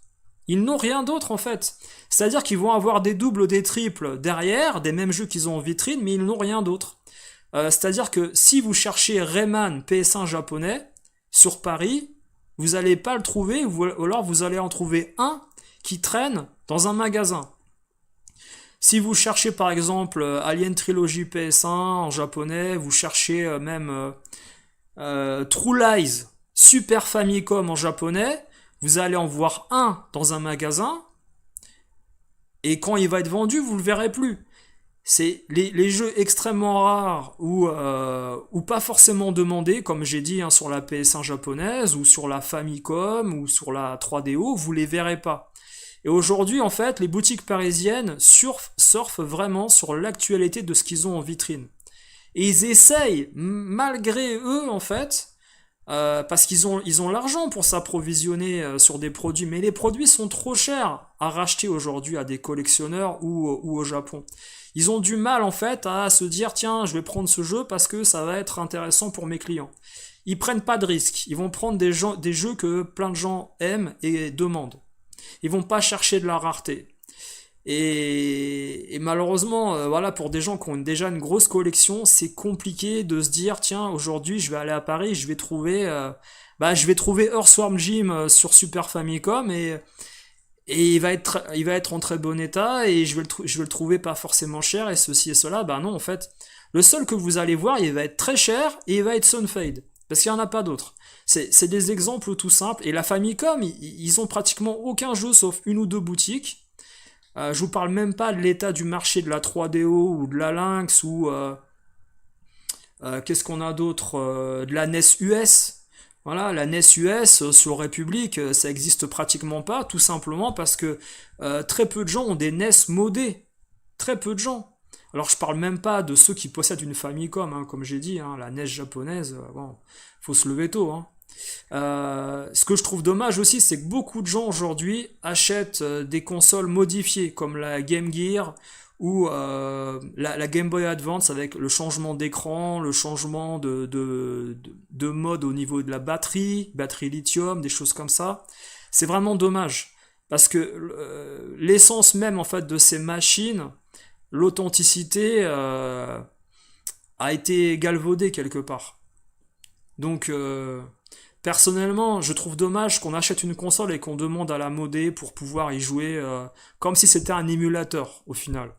Ils n'ont rien d'autre en fait. C'est-à-dire qu'ils vont avoir des doubles, des triples derrière, des mêmes jeux qu'ils ont en vitrine, mais ils n'ont rien d'autre. C'est-à-dire que si vous cherchez Rayman PS1 japonais sur Paris, vous n'allez pas le trouver, ou alors vous allez en trouver un qui traîne dans un magasin. Si vous cherchez par exemple Alien Trilogy PS1 en japonais, vous cherchez même True Lies Super Famicom en japonais, vous allez en voir un dans un magasin, et quand il va être vendu, vous le verrez plus. C'est les jeux extrêmement rares ou pas forcément demandés, comme j'ai dit, hein, sur la PS1 japonaise, ou sur la Famicom, ou sur la 3DO, vous les verrez pas. Et aujourd'hui, en fait, les boutiques parisiennes surfent vraiment sur l'actualité de ce qu'ils ont en vitrine. Et ils essayent, malgré eux, en fait, parce qu'ils ont l'argent pour s'approvisionner sur des produits, mais les produits sont trop chers à racheter aujourd'hui à des collectionneurs ou au Japon. Ils ont du mal en fait à se dire tiens je vais prendre ce jeu parce que ça va être intéressant pour mes clients. Ils prennent pas de risques, ils vont prendre des jeux que plein de gens aiment et demandent. Ils vont pas chercher de la rareté. Et malheureusement, voilà, pour des gens qui ont déjà une grosse collection, c'est compliqué de se dire tiens aujourd'hui je vais aller à Paris, je vais trouver Earthworm Jim sur Super Famicom et il va être en très bon état et je vais le trouver pas forcément cher et ceci et cela. Bah non en fait, le seul que vous allez voir, il va être très cher et il va être Sunfade parce qu'il y en a pas d'autres. C'est des exemples tout simples et la Famicom, ils ont pratiquement aucun jeu sauf une ou deux boutiques. Je vous parle même pas de l'état du marché de la 3DO ou de la Lynx ou qu'est-ce qu'on a d'autre de la NES US. Voilà, la NES US sur République, ça existe pratiquement pas, tout simplement parce que très peu de gens ont des NES modés. Très peu de gens. Alors je parle même pas de ceux qui possèdent une Famicom, hein, comme j'ai dit, hein, la NES japonaise, bon, faut se lever tôt, hein. Ce que je trouve dommage aussi, c'est que beaucoup de gens aujourd'hui achètent des consoles modifiées, comme la Game Gear ou la Game Boy Advance avec le changement d'écran, le changement de mode au niveau de la batterie lithium, des choses comme ça. C'est vraiment dommage parce que l'essence même en fait de ces machines, l'authenticité a été galvaudée quelque part. Donc personnellement, je trouve dommage qu'on achète une console et qu'on demande à la modder pour pouvoir y jouer comme si c'était un émulateur au final.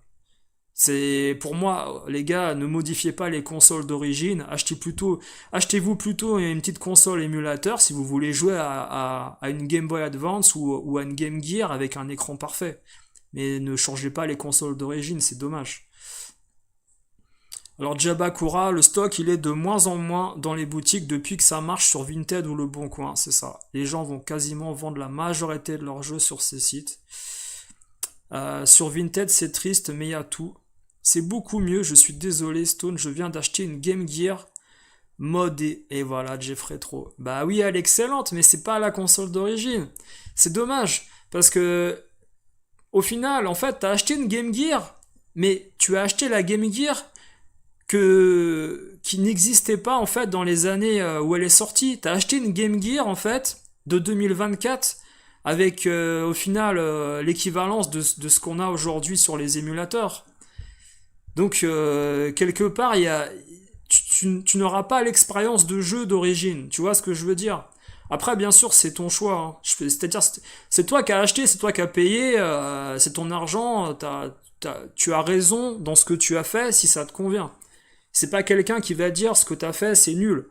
C'est pour moi, les gars, ne modifiez pas les consoles d'origine, achetez-vous plutôt une petite console émulateur si vous voulez jouer à une Game Boy Advance ou à une Game Gear avec un écran parfait. Mais ne changez pas les consoles d'origine, c'est dommage. Alors Jabakura, le stock il est de moins en moins dans les boutiques depuis que ça marche sur Vinted ou Le Bon Coin, c'est ça. Les gens vont quasiment vendre la majorité de leurs jeux sur ces sites. Sur Vinted c'est triste mais il y a tout. C'est beaucoup mieux, je suis désolé Stone, je viens d'acheter une Game Gear modée. Et voilà, Jeffrey Trop. Bah oui, elle est excellente, mais c'est pas la console d'origine. C'est dommage, parce que au final, en fait, t'as acheté une Game Gear, mais tu as acheté la Game Gear qui n'existait pas en fait dans les années où elle est sortie. T'as acheté une Game Gear en fait de 2024 avec au final l'équivalence de ce qu'on a aujourd'hui sur les émulateurs. Donc quelque part tu n'auras pas l'expérience de jeu d'origine. Tu vois ce que je veux dire? Après bien sûr c'est ton choix. Hein. C'est-à-dire c'est toi qui as acheté, c'est toi qui as payé, c'est ton argent. Tu as raison dans ce que tu as fait si ça te convient. C'est pas quelqu'un qui va dire ce que t'as fait, c'est nul.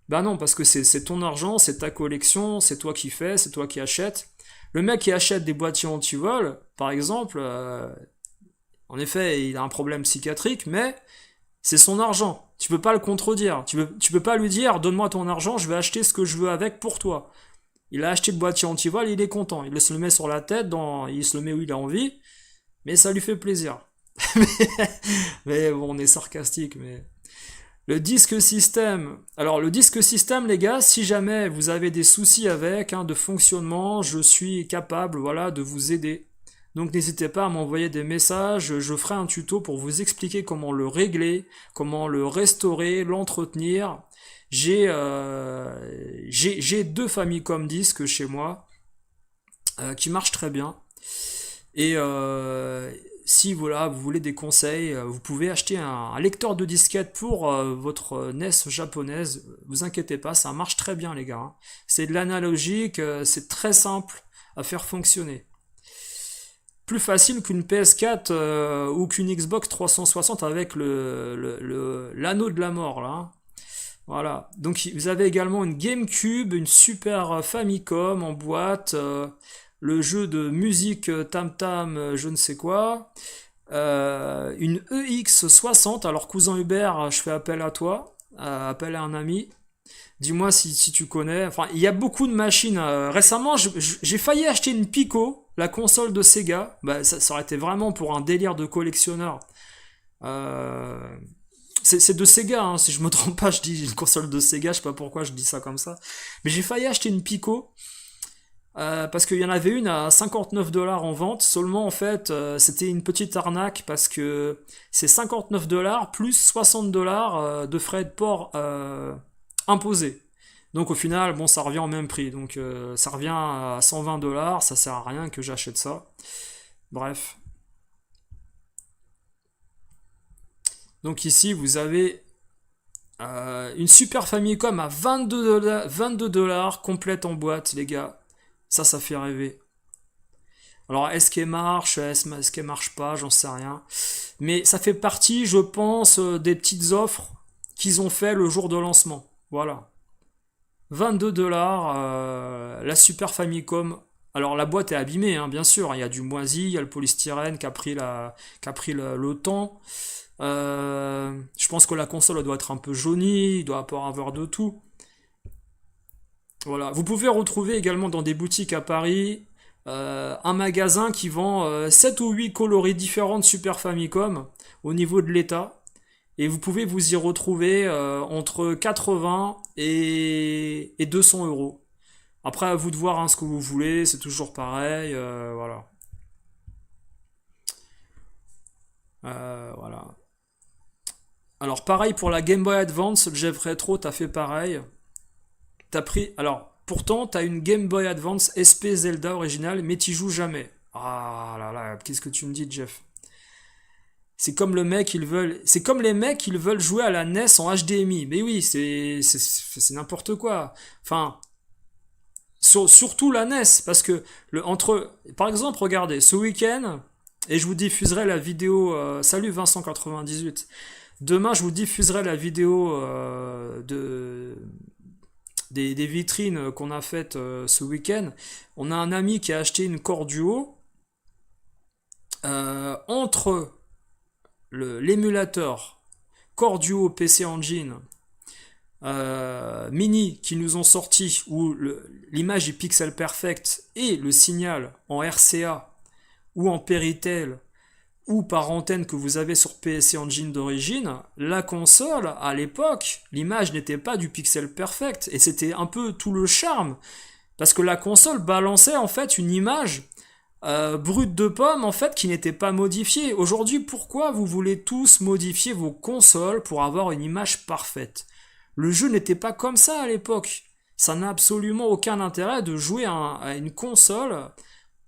Bah non, parce que c'est ton argent, c'est ta collection, c'est toi qui fais, c'est toi qui achètes. Le mec qui achète des boîtiers anti-vol, par exemple, en effet, il a un problème psychiatrique, mais c'est son argent. Tu peux pas le contredire. Tu peux pas lui dire, donne-moi ton argent, je vais acheter ce que je veux avec pour toi. Il a acheté le boîtier anti-vol, il est content. Il se le met sur la tête, il se le met où il a envie, mais ça lui fait plaisir. mais bon, on est sarcastique, mais... Le disque système. Alors, le disque système, les gars, si jamais vous avez des soucis avec, de fonctionnement, je suis capable, voilà, de vous aider. Donc, n'hésitez pas à m'envoyer des messages, je ferai un tuto pour vous expliquer comment le régler, comment le restaurer, l'entretenir. J'ai deux Famicom disques chez moi. qui marche très bien. Et si voilà, vous voulez des conseils, vous pouvez acheter un lecteur de disquette pour votre NES japonaise. Vous inquiétez pas, ça marche très bien les gars, hein. C'est de l'analogique, c'est très simple à faire fonctionner. Plus facile qu'une PS4 ou qu'une Xbox 360 avec l'anneau de la mort là, hein. Voilà. Donc vous avez également une GameCube, une Super Famicom en boîte, le jeu de musique Tam Tam, je ne sais quoi, une EX60. Alors cousin Hubert, je fais appel à toi, appel à un ami. Dis-moi si tu connais. Enfin, il y a beaucoup de machines. Récemment, j'ai failli acheter une Pico, la console de Sega. Bah, ça aurait été vraiment pour un délire de collectionneur. Euh, c'est de Sega, hein, si je me trompe pas, je dis une console de Sega, je sais pas pourquoi je dis ça comme ça. Mais j'ai failli acheter une Pico, parce qu'il y en avait une à 59 $ en vente. Seulement, en fait, c'était une petite arnaque parce que c'est 59 $ plus 60 $ de frais de port imposés. Donc au final, bon, ça revient au même prix. Donc ça revient à 120 $, ça sert à rien que j'achète ça. Bref. Donc ici, vous avez une Super Famicom à 22 $, complète en boîte, les gars. Ça fait rêver. Alors, est-ce qu'elle marche, est-ce qu'elle marche pas, j'en sais rien. Mais ça fait partie, je pense, des petites offres qu'ils ont fait le jour de lancement. Voilà. 22 $, la Super Famicom. Alors la boîte est abîmée, hein, bien sûr. Il y a du moisi, il y a le polystyrène qui a pris le temps. Je pense que la console elle doit être un peu jaunie, il doit pas avoir de tout. Voilà. Vous pouvez retrouver également dans des boutiques à Paris un magasin qui vend 7 ou 8 coloris différents de Super Famicom au niveau de l'état. Et vous pouvez vous y retrouver entre 80 et 200 €. Après, à vous de voir hein, ce que vous voulez, c'est toujours pareil. Voilà. Voilà. Alors, pareil pour la Game Boy Advance, Jeff Retro, t'as fait pareil. T'as pris. Alors, pourtant, t'as une Game Boy Advance SP Zelda originale, mais t'y joues jamais. Ah là là, qu'est-ce que tu me dis, Jeff? C'est comme les mecs, ils veulent jouer à la NES en HDMI. Mais oui, c'est n'importe quoi. Enfin, surtout la NES, parce que par exemple, regardez, ce week-end, et je vous diffuserai la vidéo. Salut Vincent 98. Demain, je vous diffuserai la vidéo des vitrines qu'on a faites ce week-end. On a un ami qui a acheté une Corduo entre l'émulateur Corduo PC Engine mini qui nous ont sorti où l'image est pixel perfect et le signal en RCA ou en Péritel ou par antenne que vous avez sur PC Engine d'origine, la console, à l'époque, l'image n'était pas du pixel perfect, et c'était un peu tout le charme, parce que la console balançait en fait une image brute de pomme en fait qui n'était pas modifiée. Aujourd'hui, pourquoi vous voulez tous modifier vos consoles pour avoir une image parfaite? Le jeu n'était pas comme ça à l'époque. Ça n'a absolument aucun intérêt de jouer à une console,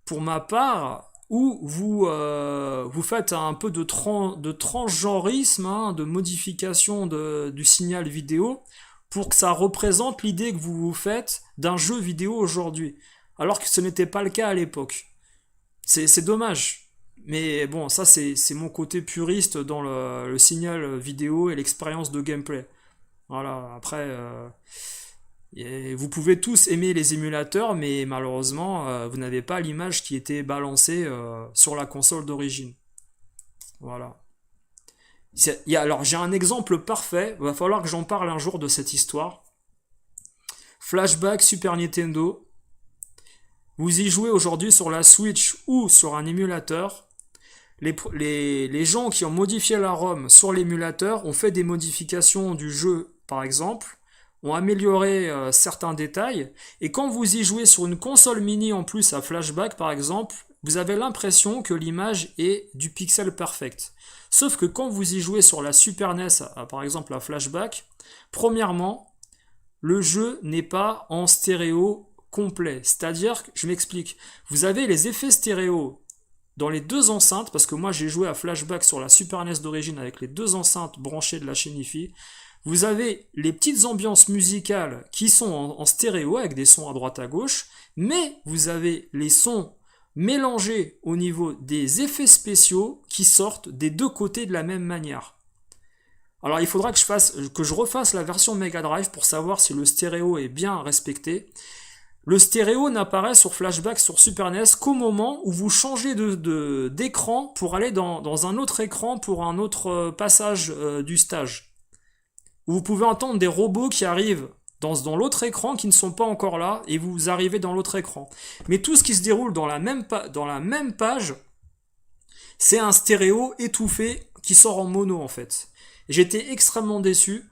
pour ma part, où vous faites un peu de transgenrisme, hein, de modification du signal vidéo, pour que ça représente l'idée que vous vous faites d'un jeu vidéo aujourd'hui. Alors que ce n'était pas le cas à l'époque. C'est dommage. Mais bon, ça c'est mon côté puriste dans le signal vidéo et l'expérience de gameplay. Voilà, après, et vous pouvez tous aimer les émulateurs, mais malheureusement, vous n'avez pas l'image qui était balancée sur la console d'origine. Voilà. Alors, j'ai un exemple parfait, il va falloir que j'en parle un jour de cette histoire. Flashback Super Nintendo. Vous y jouez aujourd'hui sur la Switch ou sur un émulateur. Les gens qui ont modifié la ROM sur l'émulateur ont fait des modifications du jeu, par exemple, ont amélioré certains détails, et quand vous y jouez sur une console mini en plus à flashback par exemple, vous avez l'impression que l'image est du pixel perfect. Sauf que quand vous y jouez sur la Super NES, par exemple à flashback, premièrement, le jeu n'est pas en stéréo complet. C'est-à-dire, je m'explique, vous avez les effets stéréo dans les deux enceintes, parce que moi j'ai joué à Flashback sur la Super NES d'origine avec les deux enceintes branchées de la chaîne hi-fi. Vous avez les petites ambiances musicales qui sont en stéréo avec des sons à droite à gauche, mais vous avez les sons mélangés au niveau des effets spéciaux qui sortent des deux côtés de la même manière. Alors il faudra que je refasse la version Mega Drive pour savoir si le stéréo est bien respecté. Le stéréo n'apparaît sur Flashback sur Super NES qu'au moment où vous changez d'écran pour aller dans un autre écran pour un autre passage du stage. Vous pouvez entendre des robots qui arrivent dans l'autre écran qui ne sont pas encore là et vous arrivez dans l'autre écran. Mais tout ce qui se déroule dans la même page, c'est un stéréo étouffé qui sort en mono en fait. J'étais extrêmement déçu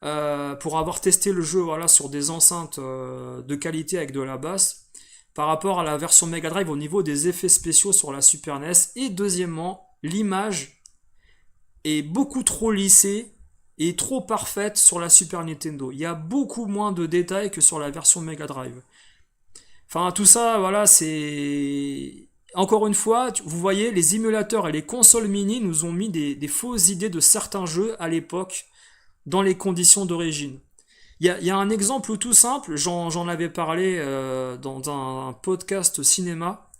pour avoir testé le jeu sur des enceintes de qualité avec de la basse par rapport à la version Mega Drive au niveau des effets spéciaux sur la Super NES. Et deuxièmement, l'image est beaucoup trop lissée et trop parfaite sur la Super Nintendo. Il y a beaucoup moins de détails que sur la version Mega Drive. Enfin, tout ça, c'est... Encore une fois, vous voyez, les émulateurs et les consoles mini nous ont mis des fausses idées de certains jeux à l'époque dans les conditions d'origine. Il y a un exemple tout simple, j'en avais parlé dans un podcast cinéma,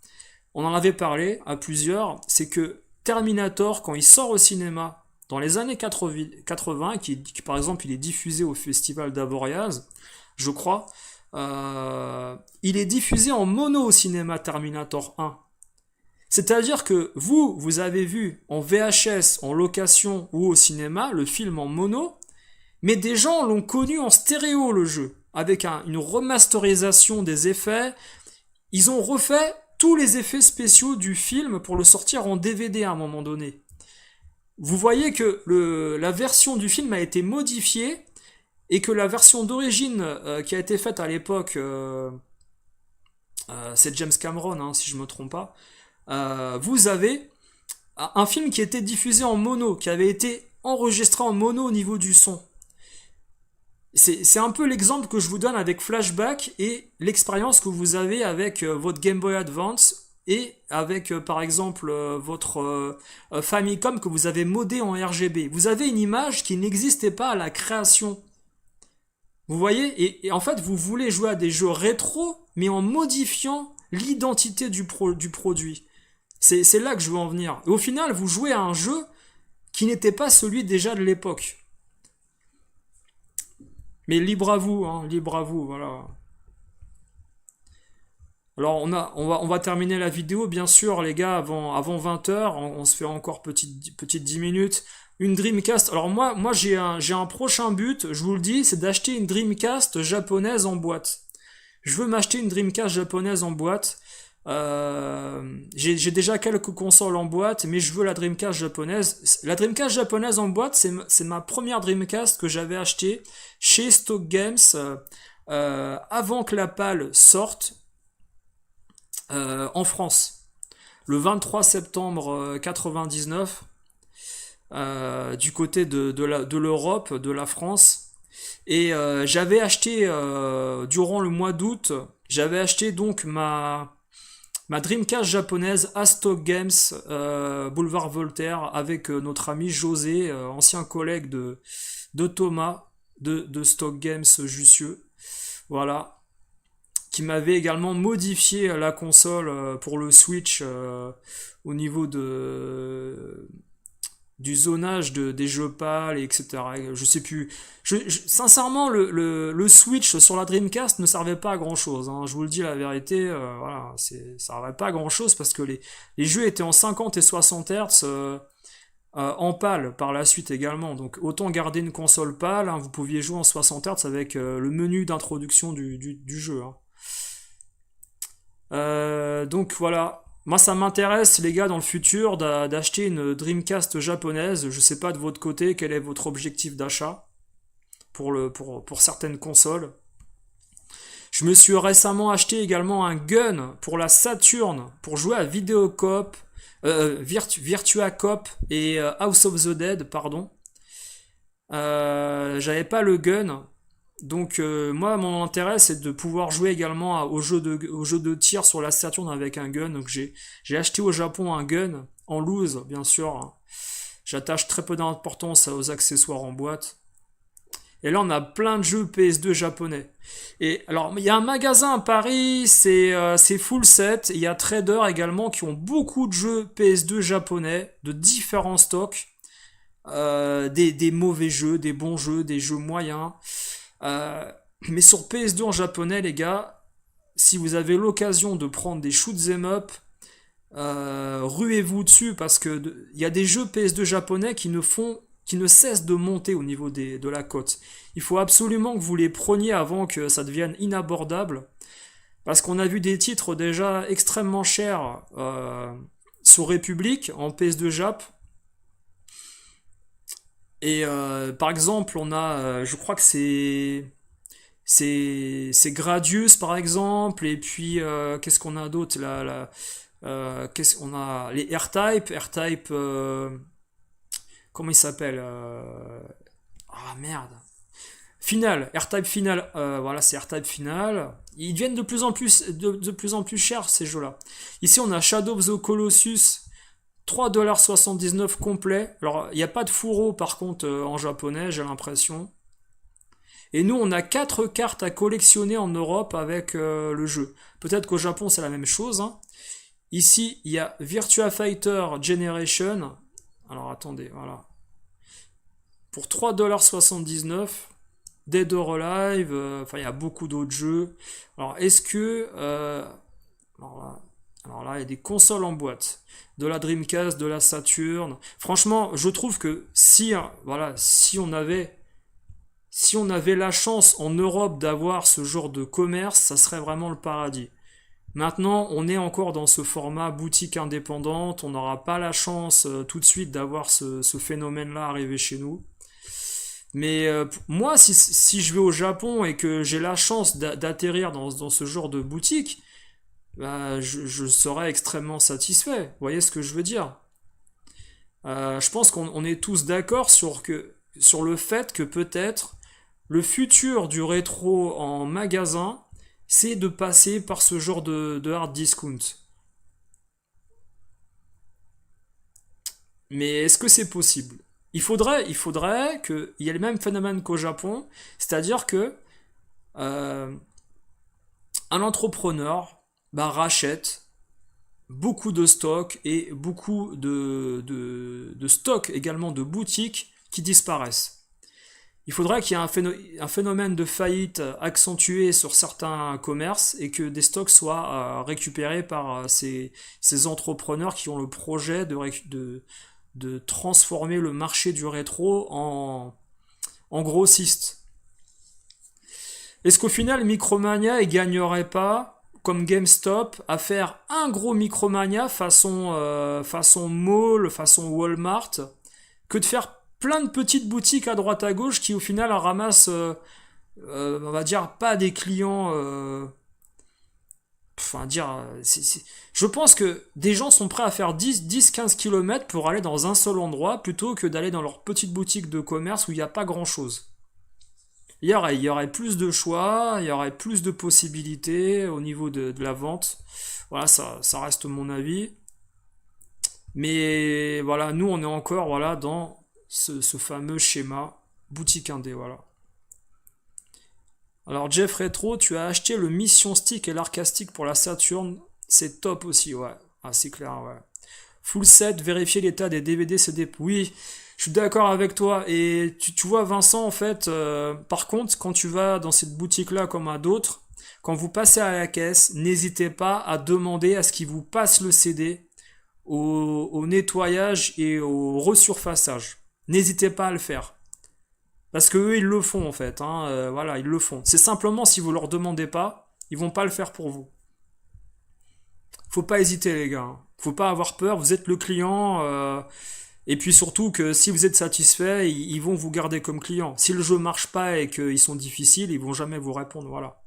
on en avait parlé à plusieurs, c'est que Terminator, quand il sort au cinéma, dans les années 80, qui par exemple il est diffusé au festival d'Avoriaz, je crois, il est diffusé en mono au cinéma Terminator 1. C'est-à-dire que vous avez vu en VHS, en location ou au cinéma, le film en mono, mais des gens l'ont connu en stéréo le jeu, avec une remasterisation des effets. Ils ont refait tous les effets spéciaux du film pour le sortir en DVD à un moment donné. Vous voyez que la version du film a été modifiée et que la version d'origine qui a été faite à l'époque, c'est James Cameron, si je me trompe pas, vous avez un film qui était diffusé en mono, qui avait été enregistré en mono au niveau du son. C'est un peu l'exemple que je vous donne avec Flashback et l'expérience que vous avez avec votre Game Boy Advance et avec par exemple votre Famicom que vous avez modé en RGB. Vous avez une image qui n'existait pas à la création. Vous voyez, et en fait vous voulez jouer à des jeux rétro mais en modifiant l'identité du produit. C'est là que je veux en venir. Et au final, vous jouez à un jeu qui n'était pas celui déjà de l'époque. Mais libre à vous, voilà. Alors on va terminer la vidéo, bien sûr, les gars, avant 20h. On se fait encore petite 10 minutes. Une Dreamcast. Alors moi j'ai un prochain but, je vous le dis, c'est d'acheter une Dreamcast japonaise en boîte. Je veux m'acheter une Dreamcast japonaise en boîte. J'ai déjà quelques consoles en boîte, mais je veux la Dreamcast japonaise. La Dreamcast japonaise en boîte, c'est ma première Dreamcast que j'avais achetée chez Stock Games avant que la PAL sorte en France. Le 23 septembre 99, du côté de l'Europe, de la France. Et j'avais acheté, durant le mois d'août, j'avais acheté donc ma Dreamcast japonaise à Stock Games, boulevard Voltaire, avec notre ami José, ancien collègue de Thomas, de Stock Games Jussieu. Voilà. Qui m'avait également modifié la console pour le Switch au niveau du zonage des jeux pâles, etc. Je sais plus. Sincèrement, le Switch sur la Dreamcast ne servait pas à grand chose. Je vous le dis la vérité, voilà, ça servait pas à grand chose parce que les jeux étaient en 50 et 60 Hz en pâle par la suite également. Donc autant garder une console pâle, vous pouviez jouer en 60 Hz avec le menu d'introduction du jeu. Donc voilà. Moi, ça m'intéresse, les gars, dans le futur, d'acheter une Dreamcast japonaise. Je sais pas de votre côté quel est votre objectif d'achat pour certaines consoles. Je me suis récemment acheté également un gun pour la Saturn pour jouer à Videocop, Virtua Cop et House of the Dead, pardon. J'avais pas le gun. Donc moi, mon intérêt, c'est de pouvoir jouer également au jeu de tir sur la Saturn avec un gun. Donc j'ai acheté au Japon un gun en loose, bien sûr, hein. J'attache très peu d'importance aux accessoires en boîte. Et là, on a plein de jeux PS2 japonais. Et alors, il y a un magasin à Paris, c'est Full Set. Il y a Trader également qui ont beaucoup de jeux PS2 japonais de différents stocks. Des mauvais jeux, des bons jeux, des jeux moyens. Euh, mais sur PS2 en japonais, les gars, si vous avez l'occasion de prendre des shoot 'em up, ruez-vous dessus parce que il y a des jeux PS2 japonais qui ne cessent de monter au niveau de la cote. Il faut absolument que vous les preniez avant que ça devienne inabordable parce qu'on a vu des titres déjà extrêmement chers sur République en PS2 Jap. Et par exemple, on a, je crois que c'est Gradius par exemple, et puis qu'est-ce qu'on a d'autre qu'est-ce qu'on a les R-Type, comment il s'appelle ah merde, Final, R-Type Final, voilà c'est R-Type Final. Ils deviennent de plus en plus chers ces jeux-là. Ici on a Shadow of the Colossus, 3,79$ complet. Alors, il n'y a pas de fourreau par contre en japonais, j'ai l'impression. Et nous, on a 4 cartes à collectionner en Europe avec le jeu. Peut-être qu'au Japon, c'est la même chose, hein. Ici, il y a Virtua Fighter Generation. Alors, attendez, voilà. Pour 3,79$. Dead or Alive. Enfin, il y a beaucoup d'autres jeux. Alors, est-ce que... alors là, il y a des consoles en boîte. De la Dreamcast, de la Saturn. Franchement, je trouve que si, hein, voilà, si on avait la chance en Europe d'avoir ce genre de commerce, ça serait vraiment le paradis. Maintenant, on est encore dans ce format boutique indépendante, on n'aura pas la chance tout de suite d'avoir ce phénomène-là arriver chez nous. Mais moi, si je vais au Japon et que j'ai la chance d'atterrir dans ce genre de boutique, bah, je serais extrêmement satisfait. Vous voyez ce que je veux dire? Je pense qu'on est tous d'accord sur le fait que peut-être le futur du rétro en magasin, c'est de passer par ce genre de hard discount. Mais est-ce que c'est possible? Il faudrait qu'il y ait le même phénomène qu'au Japon, c'est-à-dire que euh, un entrepreneur bah, rachète beaucoup de stocks et beaucoup de stocks également de boutiques qui disparaissent. Il faudrait qu'il y ait un phénomène de faillite accentué sur certains commerces et que des stocks soient récupérés par ces entrepreneurs qui ont le projet de transformer le marché du rétro en grossiste. Est-ce qu'au final, Micromania, il gagnerait pas, comme GameStop, à faire un gros Micromania façon mall, façon Walmart, que de faire plein de petites boutiques à droite à gauche qui au final ramassent, on va dire, pas des clients... enfin, dire... Je pense que des gens sont prêts à faire 10-15 km pour aller dans un seul endroit plutôt que d'aller dans leur petite boutique de commerce où il n'y a pas grand-chose. Il y aurait plus de choix, il y aurait plus de possibilités au niveau de la vente. Voilà, ça reste mon avis. Mais voilà, nous on est encore voilà, dans ce fameux schéma boutique indé. Voilà. Alors Jeff Retro, tu as acheté le Mission Stick et l'Arcastic pour la Saturn. C'est top aussi, ouais. Ah, c'est clair, ouais. Full set, vérifier l'état des DVD, CD. Oui, je suis d'accord avec toi. Et tu vois, Vincent, en fait, par contre, quand tu vas dans cette boutique-là comme à d'autres, quand vous passez à la caisse, n'hésitez pas à demander à ce qu'ils vous passent le CD au nettoyage et au resurfaçage. N'hésitez pas à le faire. Parce que eux, ils le font, en fait. Hein, voilà, ils le font. C'est simplement si vous leur demandez pas, ils vont pas le faire pour vous. Faut pas hésiter, les gars, hein. Faut pas avoir peur, vous êtes le client. Et puis surtout que si vous êtes satisfait, ils vont vous garder comme client. Si le jeu marche pas et qu'ils sont difficiles, ils vont jamais vous répondre. Voilà.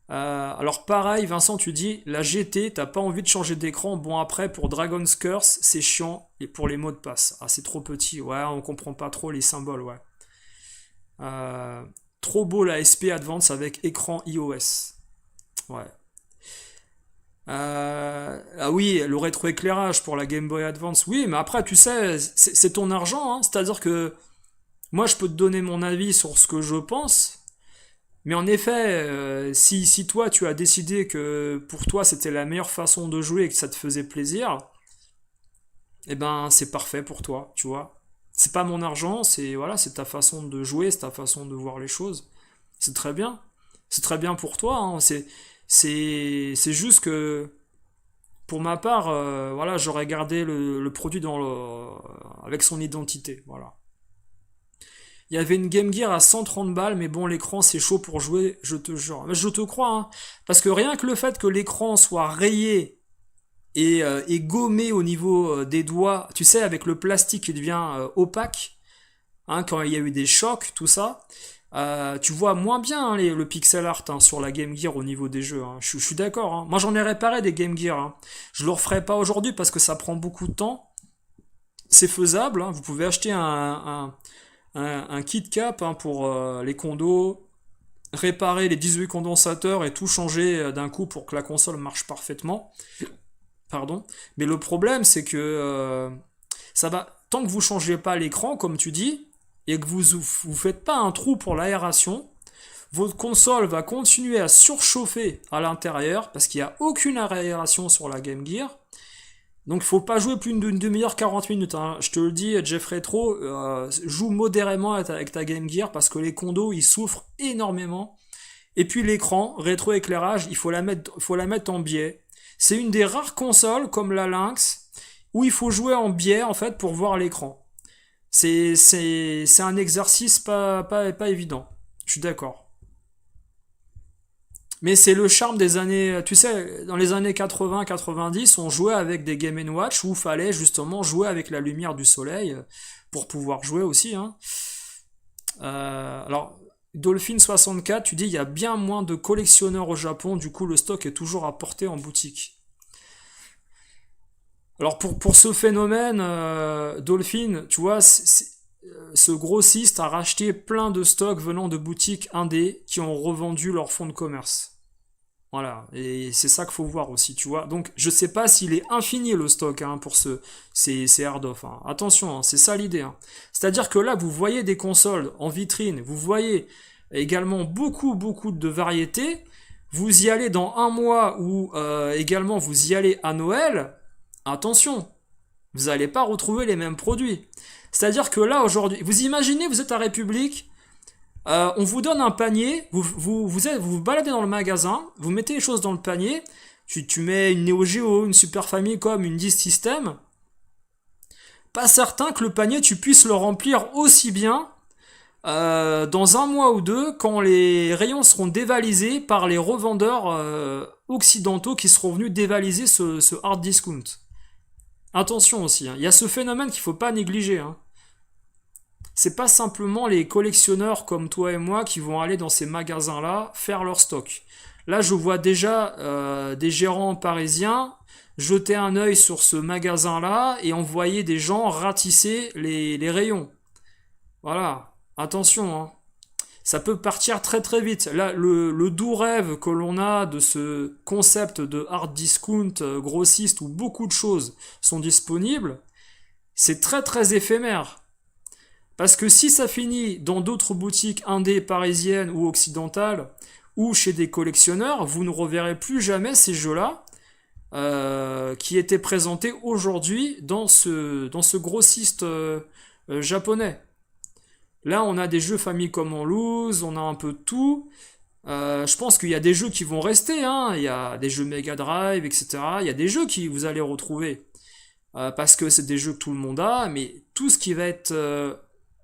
Alors pareil, Vincent, tu dis, la GT, t'as pas envie de changer d'écran. Bon après, pour Dragon's Curse, c'est chiant. Et pour les mots de passe, ah c'est trop petit. Ouais, on comprend pas trop les symboles, ouais. Euh, Trop beau la SP Advance avec écran iOS. Ouais. Ah oui, le rétroéclairage pour la Game Boy Advance, oui, mais après, tu sais, c'est ton argent, hein. C'est-à-dire que moi, je peux te donner mon avis sur ce que je pense, mais en effet, si toi, tu as décidé que pour toi, c'était la meilleure façon de jouer et que ça te faisait plaisir, eh ben, c'est parfait pour toi, tu vois. C'est pas mon argent, c'est voilà, c'est ta façon de jouer, c'est ta façon de voir les choses. C'est très bien. C'est très bien pour toi, hein. C'est juste que pour ma part, voilà, j'aurais gardé le produit avec son identité, voilà. Il y avait une Game Gear à 130 balles, mais bon, l'écran c'est chaud pour jouer, je te jure. Mais je te crois, hein. Parce que rien que le fait que l'écran soit rayé et gommé au niveau des doigts, tu sais, avec le plastique qui devient opaque, hein, quand il y a eu des chocs, tout ça, tu vois moins bien, hein, le pixel art, hein, sur la Game Gear au niveau des jeux, hein. Je suis d'accord, hein. Moi j'en ai réparé des Game Gear, hein. Je le referai pas aujourd'hui parce que ça prend beaucoup de temps. C'est faisable, hein. Vous pouvez acheter un kit cap, hein, pour les condos, réparer les 18 condensateurs et tout changer d'un coup pour que la console marche parfaitement. Pardon. Mais le problème, c'est que ça va. Tant que vous changez pas l'écran, comme tu dis, et que vous faites pas un trou pour l'aération, votre console va continuer à surchauffer à l'intérieur parce qu'il n'y a aucune aération sur la Game Gear. Donc il faut pas jouer plus d'une demi-heure, 40 minutes, hein. Je te le dis, Jeff Retro, joue modérément avec ta Game Gear parce que les condos ils souffrent énormément. Et puis l'écran, rétroéclairage, faut la mettre en biais. C'est une des rares consoles comme la Lynx où il faut jouer en biais en fait pour voir l'écran. C'est un exercice pas évident. Je suis d'accord. Mais c'est le charme des années, tu sais, dans les années 80-90, on jouait avec des Game Watch où il fallait justement jouer avec la lumière du soleil pour pouvoir jouer aussi, hein. Alors, Dolphin 64, tu dis il y a bien moins de collectionneurs au Japon, du coup le stock est toujours à portée en boutique. Alors pour ce phénomène, Dolphin, tu vois, ce grossiste a racheté plein de stocks venant de boutiques indé qui ont revendu leur fonds de commerce. Voilà, et c'est ça qu'il faut voir aussi, tu vois. Donc, je sais pas s'il est infini le stock, hein, pour ces hard off, hein. Attention, hein, c'est ça l'idée, hein. C'est-à-dire que là, vous voyez des consoles en vitrine, vous voyez également beaucoup de variétés. Vous y allez dans un mois ou également vous y allez à Noël. Attention, vous n'allez pas retrouver les mêmes produits. C'est-à-dire que là aujourd'hui, vous imaginez, vous êtes à République. On vous donne un panier, vous baladez dans le magasin, vous mettez les choses dans le panier, tu mets une Neo Geo, une Super Famicom, une Disk System, pas certain que le panier tu puisses le remplir aussi bien dans un mois ou deux quand les rayons seront dévalisés par les revendeurs occidentaux qui seront venus dévaliser ce hard discount. Attention aussi, hein, il y a ce phénomène qu'il faut pas négliger, hein. C'est pas simplement les collectionneurs comme toi et moi qui vont aller dans ces magasins-là faire leur stock. Là, je vois déjà des gérants parisiens jeter un œil sur ce magasin-là et envoyer des gens ratisser les rayons. Voilà, attention, hein. Ça peut partir très vite. Là, le doux rêve que l'on a de ce concept de hard discount grossiste où beaucoup de choses sont disponibles, c'est très éphémère. Parce que si ça finit dans d'autres boutiques indé parisiennes ou occidentales, ou chez des collectionneurs, vous ne reverrez plus jamais ces jeux-là qui étaient présentés aujourd'hui dans ce grossiste japonais. Là, on a des jeux Famicom en loose, on a un peu de tout. Je pense qu'il y a des jeux qui vont rester, hein. Il y a des jeux Mega Drive, etc. Il y a des jeux qui vous allez retrouver. Parce que c'est des jeux que tout le monde a, mais tout ce qui va être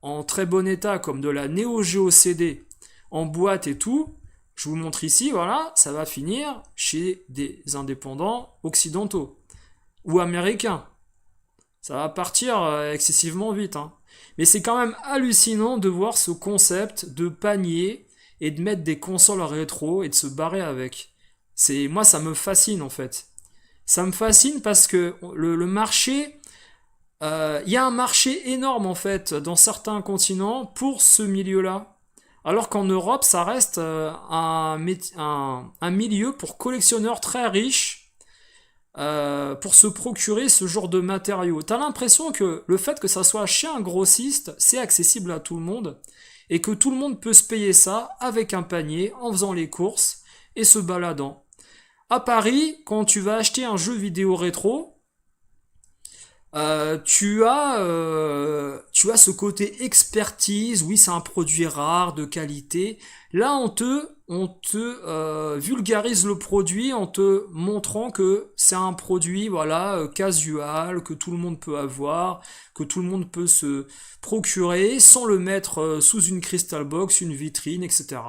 en très bon état, comme de la Neo Geo CD, en boîte et tout, je vous montre ici, voilà, ça va finir chez des indépendants occidentaux ou américains. Ça va partir excessivement vite, hein. Mais c'est quand même hallucinant de voir ce concept de panier et de mettre des consoles rétro et de se barrer avec. Moi, ça me fascine en fait. Ça me fascine parce que le marché, il y a un marché énorme en fait dans certains continents pour ce milieu-là. Alors qu'en Europe, ça reste un milieu pour collectionneurs très riches pour se procurer ce genre de matériaux. T'as l'impression que le fait que ça soit chez un grossiste, c'est accessible à tout le monde et que tout le monde peut se payer ça avec un panier en faisant les courses et se baladant. À Paris, quand tu vas acheter un jeu vidéo rétro, tu as ce côté expertise, oui c'est un produit rare, de qualité. Là on te vulgarise le produit en te montrant que c'est un produit voilà casual, que tout le monde peut avoir, que tout le monde peut se procurer sans le mettre sous une crystal box, une vitrine, etc.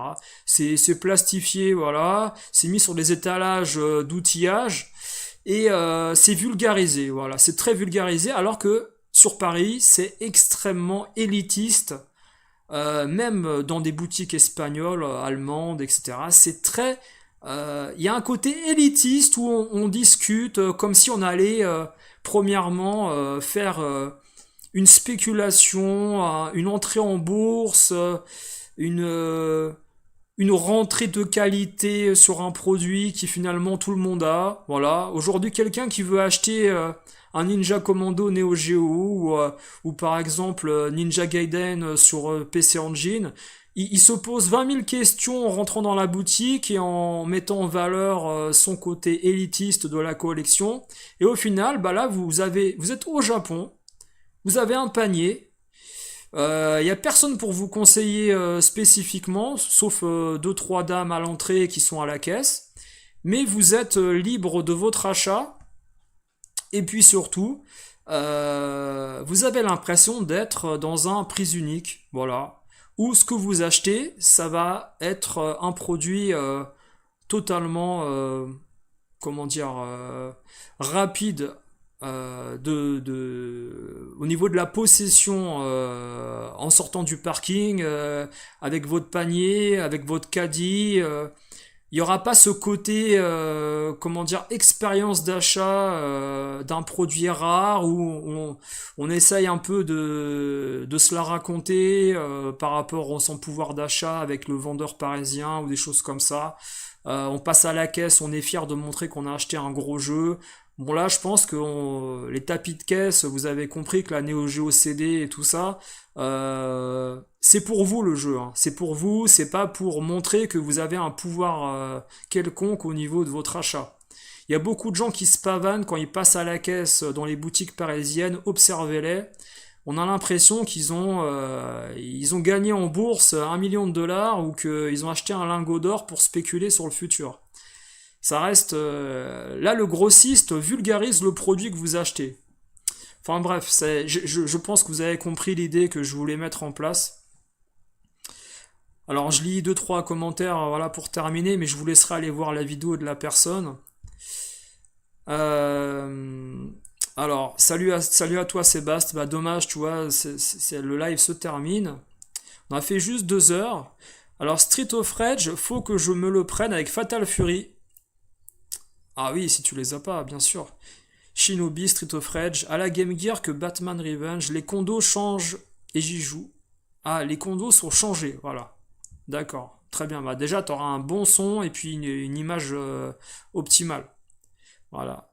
C'est plastifié, voilà, c'est mis sur des étalages d'outillage et c'est vulgarisé, voilà, c'est très vulgarisé, alors que sur Paris, c'est extrêmement élitiste, même dans des boutiques espagnoles, allemandes, etc. C'est très, il y a un côté élitiste où on discute comme si on allait premièrement faire une spéculation, une entrée en bourse, une une rentrée de qualité sur un produit qui finalement tout le monde a. Voilà. Aujourd'hui, quelqu'un qui veut acheter un Ninja Commando Neo Geo ou par exemple Ninja Gaiden sur PC Engine, il se pose 20 000 questions en rentrant dans la boutique et en mettant en valeur son côté élitiste de la collection. Et au final, bah là, vous êtes au Japon, vous avez un panier. Y a personne pour vous conseiller spécifiquement, sauf deux trois dames à l'entrée qui sont à la caisse. Mais vous êtes libre de votre achat. Et puis surtout, vous avez l'impression d'être dans un prix unique, voilà. Où ce que vous achetez, ça va être un produit totalement, comment dire, rapide au niveau de la possession en sortant du parking, avec votre panier, avec votre caddie. Il n'y aura pas ce côté, comment dire, expérience d'achat d'un produit rare où on essaye un peu de se la raconter par rapport au son pouvoir d'achat avec le vendeur parisien ou des choses comme ça. On passe à la caisse, on est fier de montrer qu'on a acheté un gros jeu. Bon là, je pense que les tapis de caisse, vous avez compris que la Neo Geo CD et tout ça, c'est pour vous le jeu, hein. C'est pour vous, c'est pas pour montrer que vous avez un pouvoir quelconque au niveau de votre achat. Il y a beaucoup de gens qui se pavanent quand ils passent à la caisse dans les boutiques parisiennes, observez-les. On a l'impression ils ont gagné en bourse 1 million de dollars ou qu'ils ont acheté un lingot d'or pour spéculer sur le futur. Ça reste... là, le grossiste vulgarise le produit que vous achetez. Enfin bref, je pense que vous avez compris l'idée que je voulais mettre en place. Alors je lis deux trois commentaires voilà, pour terminer, mais je vous laisserai aller voir la vidéo de la personne. Euh, alors, salut à toi Sébastien. Bah dommage, tu vois, le live se termine. On a fait juste 2 heures. Alors Street of Rage, faut que je me le prenne avec Fatal Fury. Ah oui, si tu les as pas, bien sûr. Shinobi, Street of Rage, à la Game Gear que Batman Revenge, les condos changent et j'y joue. Ah, les condos sont changés, voilà. D'accord, très bien. Bah déjà, tu auras un bon son et puis une image optimale. Voilà.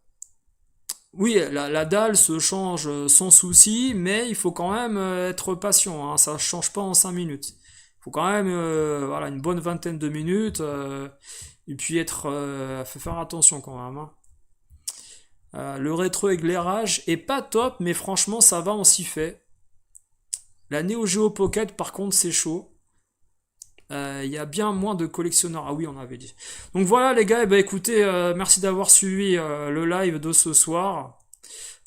Oui, la dalle se change sans souci, mais il faut quand même être patient, hein, ça ne change pas en 5 minutes. Il faut quand même voilà, une bonne vingtaine de minutes, et puis faut faire attention quand même, hein. Le rétro-éclairage est pas top, mais franchement ça va, on s'y fait. La Neo Geo Pocket par contre c'est chaud. Il y a bien moins de collectionneurs. Ah oui, on avait dit. Donc voilà les gars, eh ben, écoutez, merci d'avoir suivi le live de ce soir.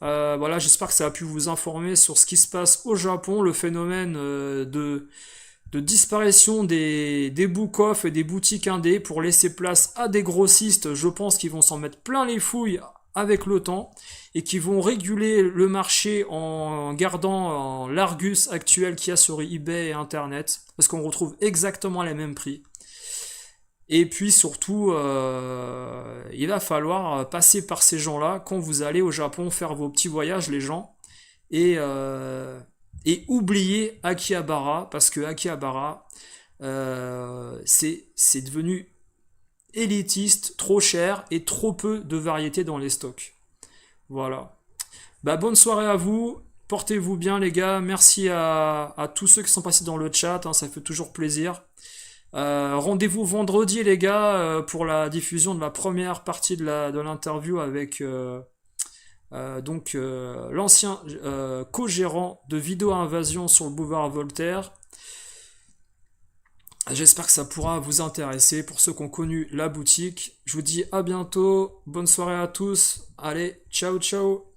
Voilà, j'espère que ça a pu vous informer sur ce qui se passe au Japon, le phénomène de disparition des book-off et des boutiques indés pour laisser place à des grossistes. Je pense qu'ils vont s'en mettre plein les fouilles avec le temps et qui vont réguler le marché en gardant l'Argus actuel qu'il y a sur eBay et Internet, parce qu'on retrouve exactement les mêmes prix. Et puis surtout, il va falloir passer par ces gens-là quand vous allez au Japon faire vos petits voyages, les gens, et oublier Akihabara, parce que Akihabara, C'est devenu élitiste, trop cher et trop peu de variété dans les stocks. Voilà. Bah, bonne soirée à vous. Portez-vous bien, les gars. Merci à tous ceux qui sont passés dans le chat, hein, ça fait toujours plaisir. Rendez-vous vendredi, les gars, pour la diffusion de la première partie de l'interview avec l'ancien co-gérant de Vidéo Invasion sur le boulevard Voltaire. J'espère que ça pourra vous intéresser pour ceux qui ont connu la boutique. Je vous dis à bientôt. Bonne soirée à tous. Allez, ciao ciao.